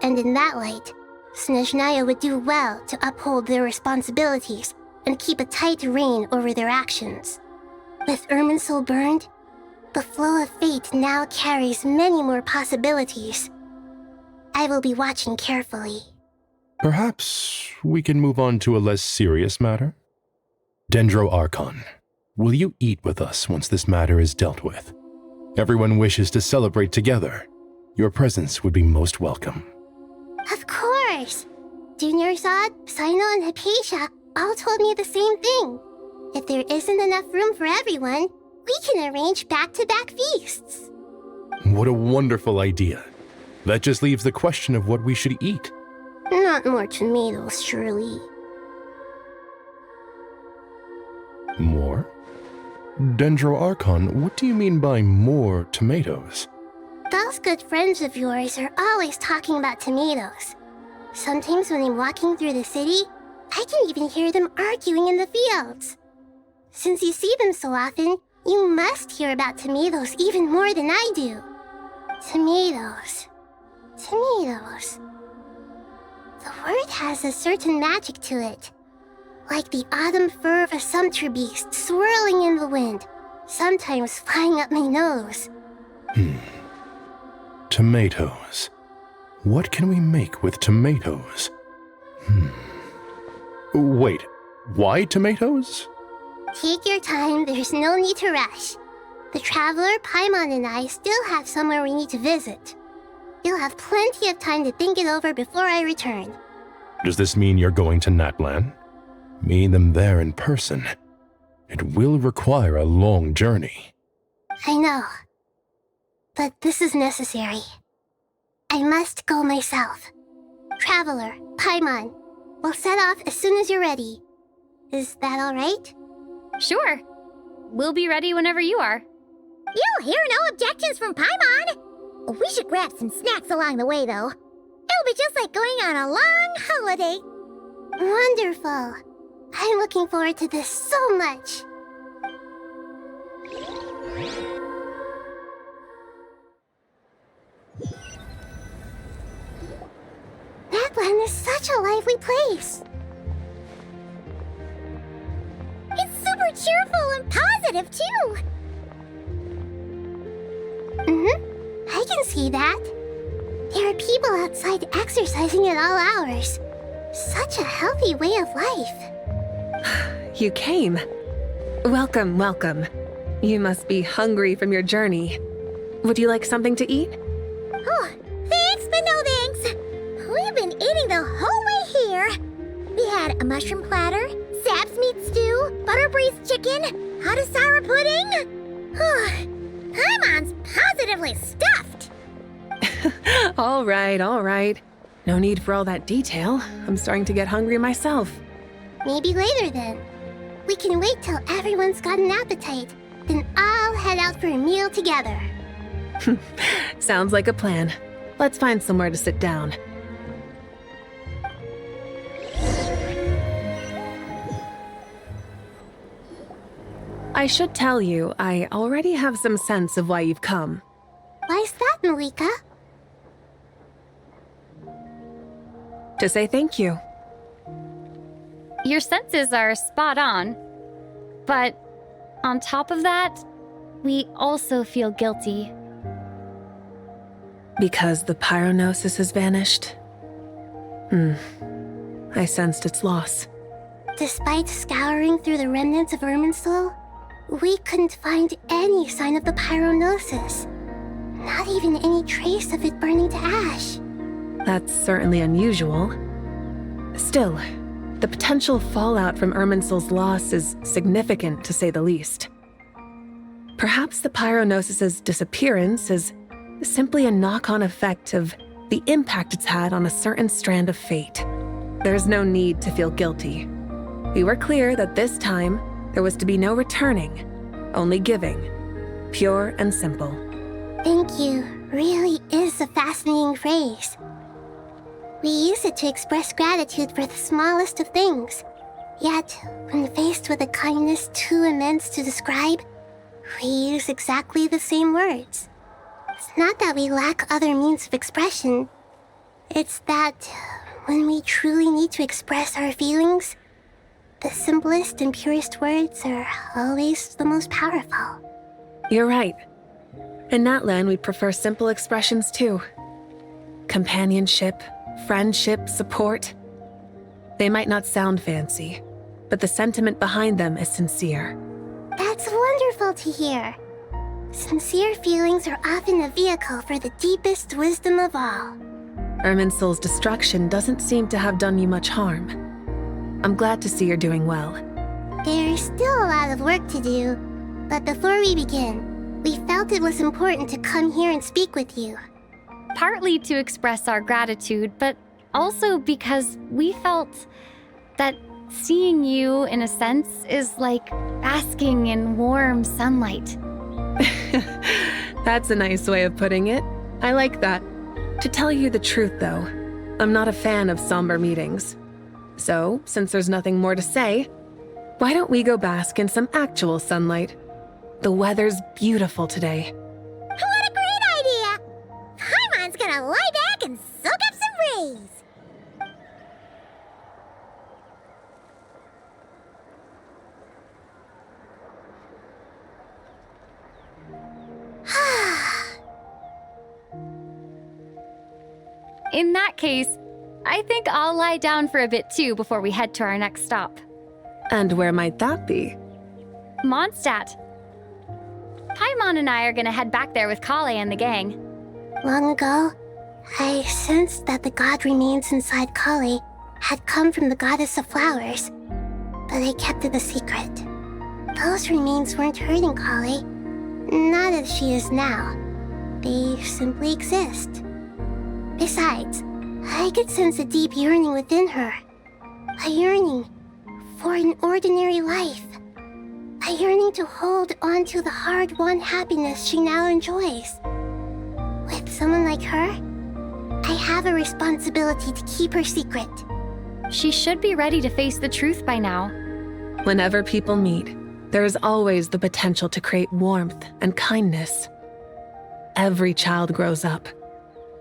and in that light, Snezhnaya would do well to uphold their responsibilities and keep a tight rein over their actions. With Irminsul burned, the flow of fate now carries many more possibilities. I will be watching carefully. Perhaps we can move on to a less serious matter? Dendro Archon, will you eat with us once this matter is dealt with? Everyone wishes to celebrate together. Your presence would be most welcome. Of course! Junior Zod, Sino, and Hypatia all told me the same thing. If there isn't enough room for everyone, we can arrange back-to-back feasts. What a wonderful idea. That just leaves the question of what we should eat. Not more tomatoes, surely. More? Dendro Archon, what do you mean by more tomatoes? Those good friends of yours are always talking about tomatoes. Sometimes when I'm walking through the city, I can even hear them arguing in the fields. Since you see them so often, you must hear about tomatoes even more than I do. Tomatoes. Tomatoes. The word has a certain magic to it. Like the autumn fur of a sumpter beast swirling in the wind, sometimes flying up my nose. Tomatoes. What can we make with tomatoes? Wait, why tomatoes? Take your time, there's no need to rush. The Traveler, Paimon, and I still have somewhere we need to visit. You'll have plenty of time to think it over before I return. Does this mean you're going to Natlan? Meet them there in person. It will require a long journey. I know. But this is necessary. I must go myself. Traveler, Paimon, we'll set off as soon as you're ready. Is that all right? Sure. We'll be ready whenever you are. You'll hear no objections from Paimon. We should grab some snacks along the way, though. It'll be just like going on a long holiday. Wonderful. I'm looking forward to this so much. Natlan is such a lively place. It's super cheerful and positive, too. I can see that. There are people outside exercising at all hours. Such a healthy way of life. You came. Welcome, welcome. You must be hungry from your journey. Would you like something to eat? Oh, thanks, but no thanks. We've been eating the whole way here. We had a mushroom platter, sap's meat stew, butter braised chicken, hot asara pudding. Paimon's positively stuffed. All right. No need for all that detail. I'm starting to get hungry myself. Maybe later then. We can wait till everyone's got an appetite, then I'll head out for a meal together. Sounds like a plan. Let's find somewhere to sit down. I should tell you, I already have some sense of why you've come. Why's that, Malika? To say thank you. Your senses are spot on. But on top of that, we also feel guilty. Because the pyronosis has vanished? I sensed its loss. Despite scouring through the remnants of Irminsul, we couldn't find any sign of the pyronosis. Not even any trace of it burning to ash. That's certainly unusual. Still, the potential fallout from Irminsul's loss is significant, to say the least. Perhaps the pyronosis's disappearance is simply a knock-on effect of the impact it's had on a certain strand of fate. There's no need to feel guilty. We were clear that this time, there was to be no returning, only giving. Pure and simple. Thank you really is a fascinating phrase. We use it to express gratitude for the smallest of things. Yet, when faced with a kindness too immense to describe, we use exactly the same words. It's not that we lack other means of expression. It's that when we truly need to express our feelings, the simplest and purest words are always the most powerful. You're right. In Natlan, we prefer simple expressions too. Companionship, friendship, support. They might not sound fancy, but the sentiment behind them is sincere. That's wonderful to hear. Sincere feelings are often a vehicle for the deepest wisdom of all. Irminsul's destruction doesn't seem to have done you much harm. I'm glad to see you're doing well. There's still a lot of work to do, but before we begin, we felt it was important to come here and speak with you. Partly to express our gratitude, but also because we felt that seeing you, in a sense, is like basking in warm sunlight. That's a nice way of putting it. I like that. To tell you the truth, though, I'm not a fan of somber meetings. So, since there's nothing more to say, why don't we go bask in some actual sunlight? The weather's beautiful today. What a great idea! Paimon's gonna lie back and soak up some rays. In that case, I think I'll lie down for a bit too before we head to our next stop. And where might that be? Mondstadt. Paimon and I are gonna head back there with Kale and the gang. Long ago, I sensed that the god remains inside Kale had come from the goddess of flowers, but I kept it a secret. Those remains weren't hurting Kale, not as she is now. They simply exist. Besides, I could sense a deep yearning within her. A yearning for an ordinary life. A yearning to hold on to the hard-won happiness she now enjoys. With someone like her, I have a responsibility to keep her secret. She should be ready to face the truth by now. Whenever people meet, there is always the potential to create warmth and kindness. Every child grows up.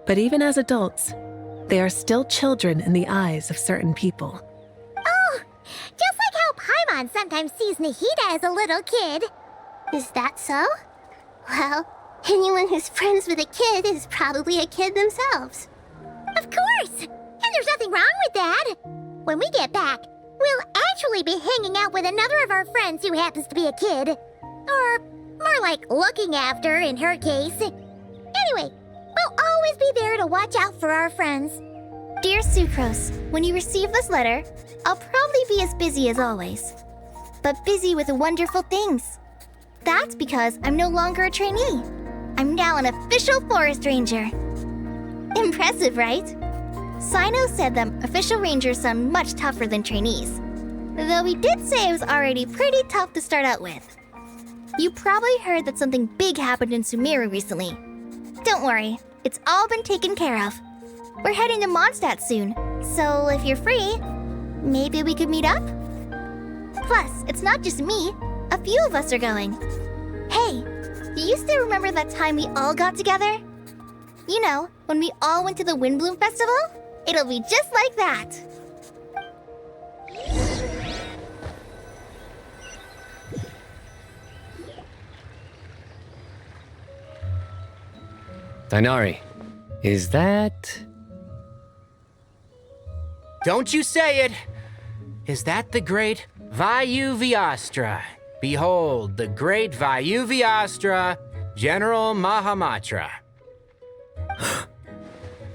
But even as adults, they are still children in the eyes of certain people. Oh, just like how Paimon sometimes sees Nahida as a little kid. Is that so? Well, anyone who's friends with a kid is probably a kid themselves. Of course! And there's nothing wrong with that. When we get back, we'll actually be hanging out with another of our friends who happens to be a kid. Or more like looking after, in her case. Anyway, we'll always be there to watch out for our friends. Dear Sucrose, when you receive this letter, I'll probably be as busy as always. But busy with wonderful things. That's because I'm no longer a trainee. I'm now an official forest ranger. Impressive, right? Sino said that official rangers sound much tougher than trainees. Though he did say it was already pretty tough to start out with. You probably heard that something big happened in Sumeru recently. Don't worry, it's all been taken care of. We're heading to Mondstadt soon, so if you're free, maybe we could meet up? Plus, it's not just me. A few of us are going. Hey, do you still remember that time we all got together? You know, when we all went to the Windbloom Festival? It'll be just like that. Inari, is that... Don't you say it! Is that the great Vayuvyastra? Behold, the great Vayuvyastra, General Mahamatra.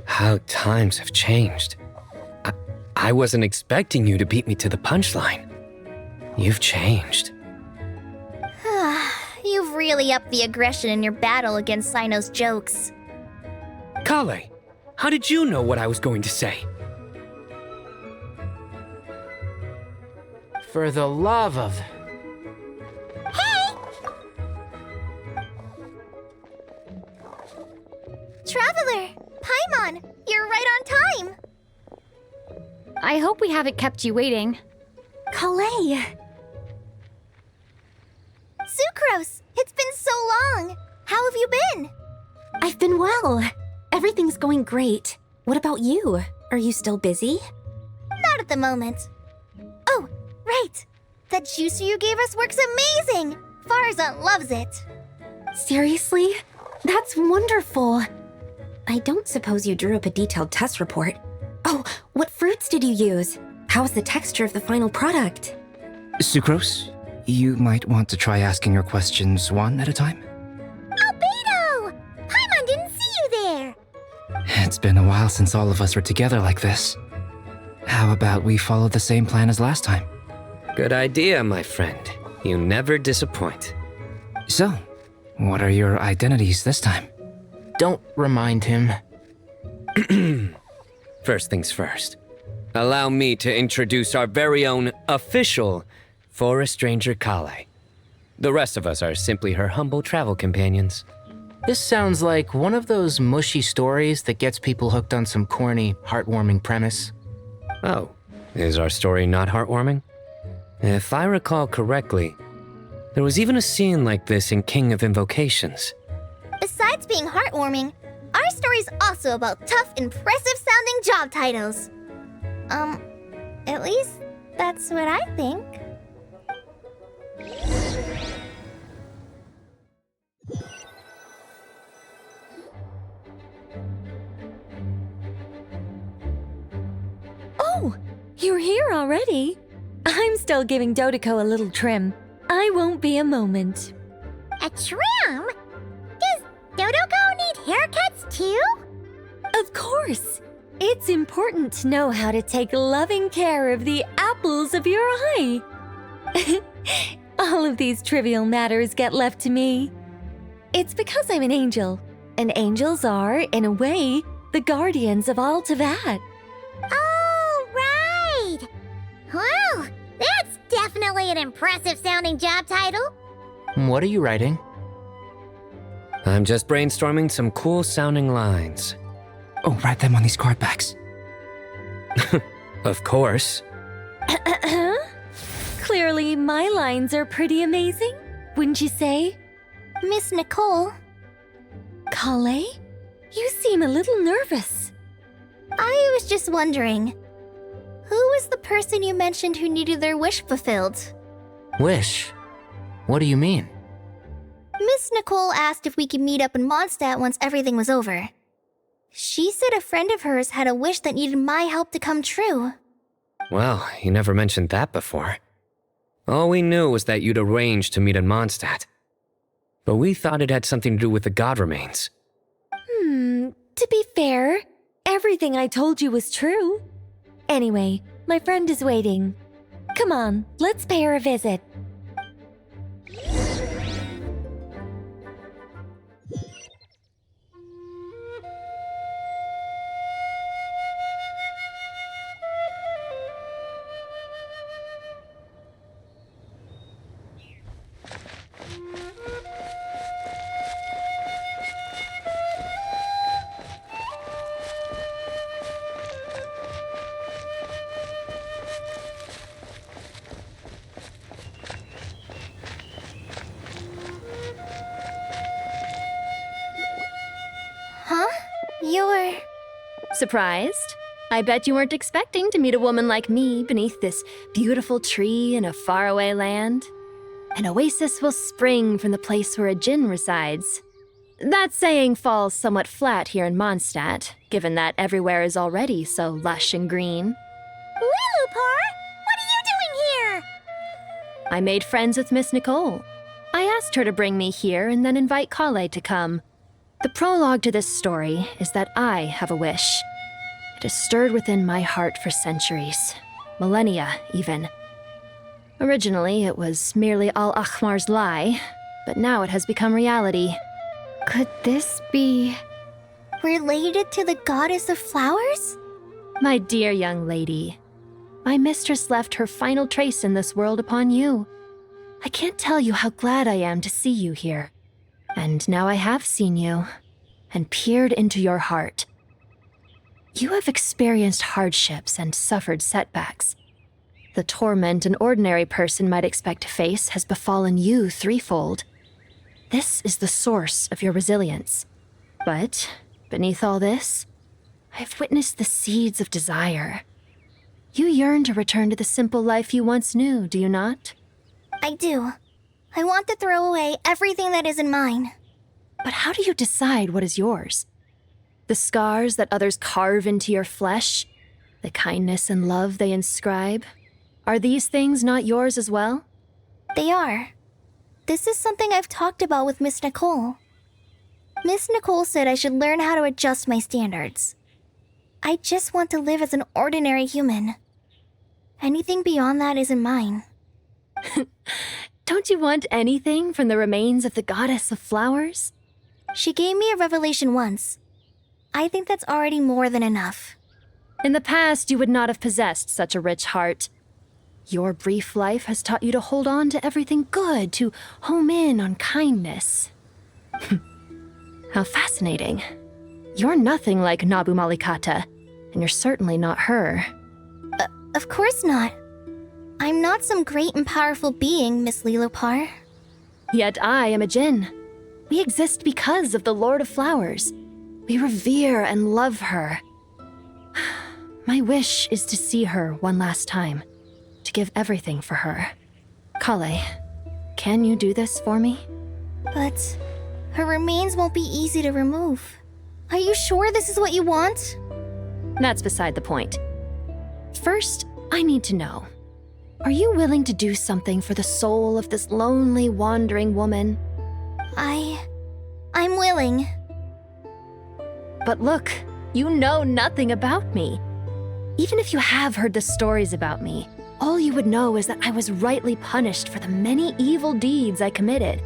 How times have changed. I wasn't expecting you to beat me to the punchline. You've changed. You've really upped the aggression in your battle against Sino's jokes. Kale, how did you know what I was going to say? For the love of... Hey! Traveler! Paimon! You're right on time! I hope we haven't kept you waiting. Kalei! Sucrose! It's been so long! How have you been? I've been well. Everything's going great. What about you? Are you still busy? Not at the moment. Oh, right! That juicer you gave us works amazing! Farzan loves it! Seriously? That's wonderful. I don't suppose you drew up a detailed test report. Oh, what fruits did you use? How's the texture of the final product? Sucrose, you might want to try asking your questions one at a time. Albedo! Paimon didn't see you there! It's been a while since all of us were together like this. How about we follow the same plan as last time? Good idea, my friend. You never disappoint. So, what are your identities this time? Don't remind him. First things first. Allow me to introduce our very own official Forest Ranger Kale. The rest of us are simply her humble travel companions. This sounds like one of those mushy stories that gets people hooked on some corny, heartwarming premise. Oh, is our story not heartwarming? If I recall correctly, there was even a scene like this in King of Invocations. Besides being heartwarming, our story's also about tough, impressive-sounding job titles. At least that's what I think. Oh, you're here already? I'm still giving Dodeko a little trim. I won't be a moment. A trim? Does Dodoko need haircuts too? Of course. It's important to know how to take loving care of the apples of your eye. All of these trivial matters get left to me. It's because I'm an angel, and angels are, in a way, the guardians of all Teyvat. Oh, right! Well, that's definitely an impressive-sounding job title. What are you writing? I'm just brainstorming some cool-sounding lines. Oh, write them on these card backs. Of course. Clearly, my lines are pretty amazing, wouldn't you say? Miss Nicole. Kale? You seem a little nervous. I was just wondering, who was the person you mentioned who needed their wish fulfilled? Wish? What do you mean? Miss Nicole asked if we could meet up in Mondstadt once everything was over. She said a friend of hers had a wish that needed my help to come true. Well, you never mentioned that before. All we knew was that you'd arranged to meet in Mondstadt. But we thought it had something to do with the god remains. To be fair, everything I told you was true. Anyway, my friend is waiting. Come on, let's pay her a visit. You're... Surprised? I bet you weren't expecting to meet a woman like me beneath this beautiful tree in a faraway land. An oasis will spring from the place where a djinn resides. That saying falls somewhat flat here in Mondstadt, given that everywhere is already so lush and green. Lilupar, what are you doing here? I made friends with Miss Nicole. I asked her to bring me here and then invite Kale to come. The prologue to this story is that I have a wish. It has stirred within my heart for centuries, millennia even. Originally, it was merely Al-Ahmar's lie, but now it has become reality. Could this be related to the goddess of flowers? My dear young lady, my mistress left her final trace in this world upon you. I can't tell you how glad I am to see you here. And now I have seen you, and peered into your heart. You have experienced hardships and suffered setbacks. The torment an ordinary person might expect to face has befallen you threefold. This is the source of your resilience. But, beneath all this, I have witnessed the seeds of desire. You yearn to return to the simple life you once knew, do you not? I do. I want to throw away everything that isn't mine. But how do you decide what is yours? The scars that others carve into your flesh? The kindness and love they inscribe? Are these things not yours as well? They are. This is something I've talked about with Miss Nicole. Miss Nicole said I should learn how to adjust my standards. I just want to live as an ordinary human. Anything beyond that isn't mine. Don't you want anything from the remains of the goddess of flowers? She gave me a revelation once. I think that's already more than enough. In the past, you would not have possessed such a rich heart. Your brief life has taught you to hold on to everything good, to home in on kindness. How fascinating. You're nothing like Nabu Malikata, and you're certainly not her. Of course not. I'm not some great and powerful being, Miss Lilopar. Yet I am a Djinn. We exist because of the Lord of Flowers. We revere and love her. My wish is to see her one last time, to give everything for her. Kale, can you do this for me? But her remains won't be easy to remove. Are you sure this is what you want? That's beside the point. First, I need to know. Are you willing to do something for the soul of this lonely, wandering woman? I'm willing. But look, you know nothing about me. Even if you have heard the stories about me, all you would know is that I was rightly punished for the many evil deeds I committed.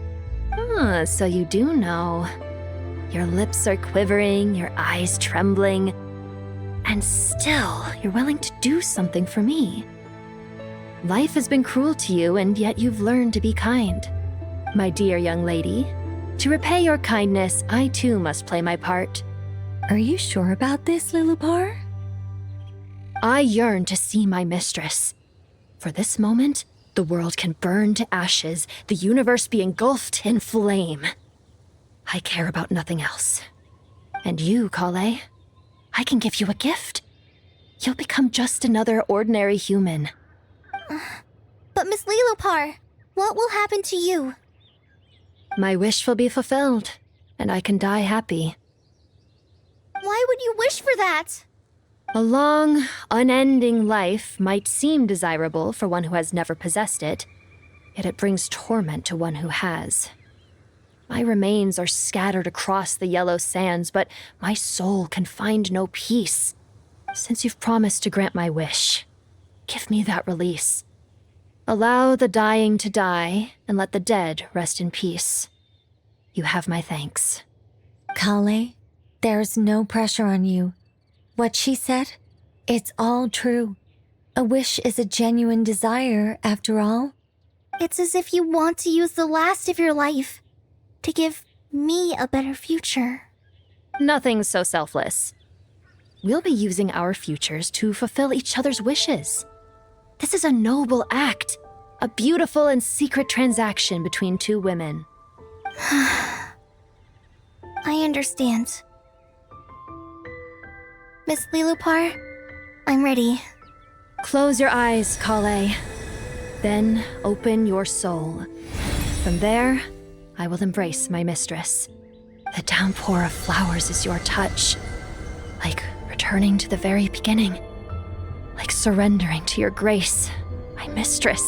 So you do know. Your lips are quivering, your eyes trembling, and still you're willing to do something for me. Life has been cruel to you, and yet you've learned to be kind. My dear young lady, to repay your kindness, I too must play my part. Are you sure about this, Lilupar? I yearn to see my mistress. For this moment, the world can burn to ashes, the universe be engulfed in flame. I care about nothing else. And you, Kale, I can give you a gift. You'll become just another ordinary human. But Miss Lilopar, what will happen to you? My wish will be fulfilled, and I can die happy. Why would you wish for that? A long, unending life might seem desirable for one who has never possessed it, yet it brings torment to one who has. My remains are scattered across the yellow sands, but my soul can find no peace. Since you've promised to grant my wish, give me that release. Allow the dying to die, and let the dead rest in peace. You have my thanks. Kale, there's no pressure on you. What she said, it's all true. A wish is a genuine desire, after all. It's as if you want to use the last of your life to give me a better future. Nothing's so selfless. We'll be using our futures to fulfill each other's wishes. This is a noble act, a beautiful and secret transaction between two women. I understand. Miss Lilopar, I'm ready. Close your eyes, Kale. Then open your soul. From there, I will embrace my mistress. The downpour of flowers is your touch. Like returning to the very beginning. Like surrendering to your grace, my mistress.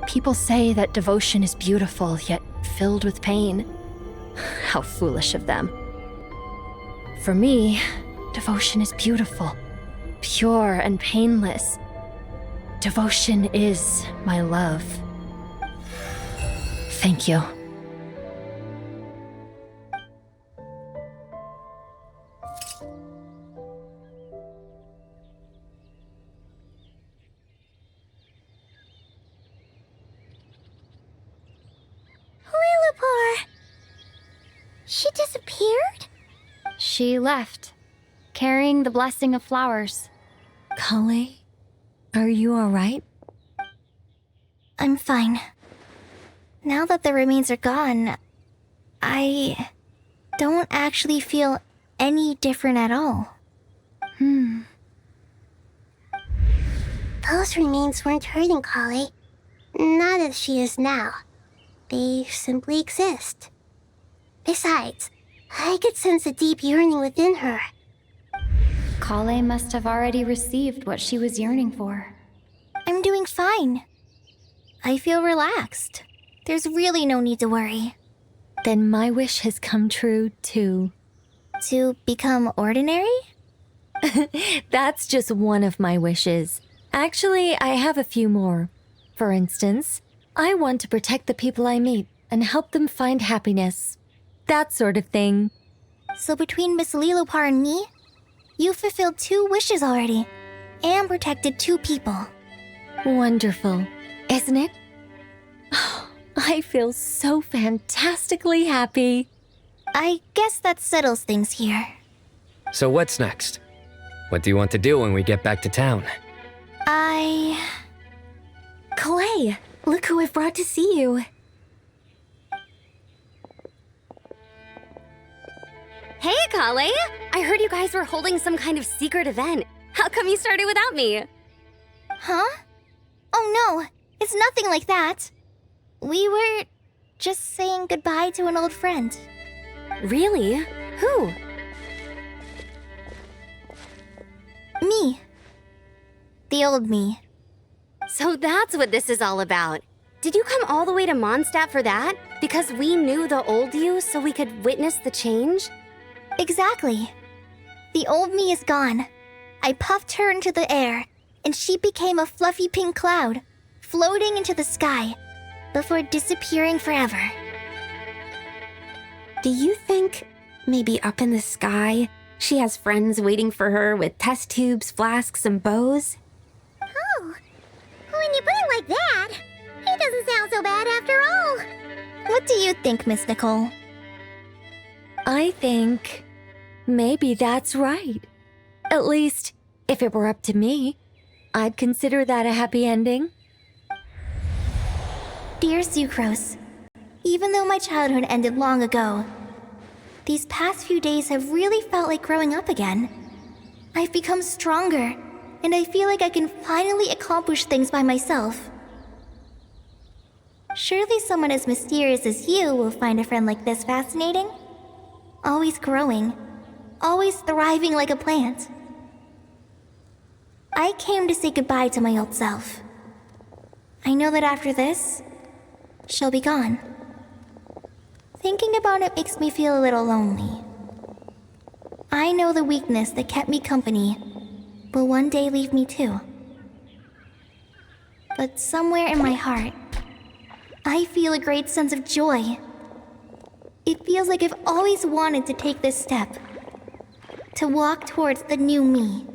People say that devotion is beautiful, yet filled with pain. How foolish of them. For me, devotion is beautiful, pure and painless. Devotion is my love. Thank you. Lillipore! She disappeared? She left, carrying the blessing of flowers. Kale, are you alright? I'm fine. Now that the remains are gone, I don't actually feel any different at all. Those remains weren't hurting Kale. Not as she is now. They simply exist. Besides, I could sense a deep yearning within her. Kale must have already received what she was yearning for. I'm doing fine. I feel relaxed. There's really no need to worry. Then my wish has come true, too. To become ordinary? That's just one of my wishes. Actually, I have a few more. For instance, I want to protect the people I meet and help them find happiness. That sort of thing. So between Miss Lillipore and me, you fulfilled 2 wishes already, and protected 2 people. Wonderful, isn't it? I feel so fantastically happy. I guess that settles things here. So what's next? What do you want to do when we get back to town? Kale, look who I've brought to see you. Hey, Kale! I heard you guys were holding some kind of secret event. How come you started without me? Huh? Oh no, it's nothing like that. We were just saying goodbye to an old friend. Really? Who? Me. The old me. So that's what this is all about. Did you come all the way to Mondstadt for that? Because we knew the old you so we could witness the change? Exactly. The old me is gone. I puffed her into the air, and she became a fluffy pink cloud, floating into the sky, before disappearing forever. Do you think, maybe up in the sky, she has friends waiting for her with test tubes, flasks, and bows? Oh, when you put it like that, it doesn't sound so bad after all. What do you think, Miss Nicole? I think maybe that's right. At least, if it were up to me, I'd consider that a happy ending. Dear Sucrose, even though my childhood ended long ago, these past few days have really felt like growing up again. I've become stronger, and I feel like I can finally accomplish things by myself. Surely someone as mysterious as you will find a friend like this fascinating. Always growing, always thriving like a plant. I came to say goodbye to my old self. I know that after this, she'll be gone. Thinking about it makes me feel a little lonely. I know the weakness that kept me company will one day leave me too. But somewhere in my heart, I feel a great sense of joy. It feels like I've always wanted to take this step, to walk towards the new me.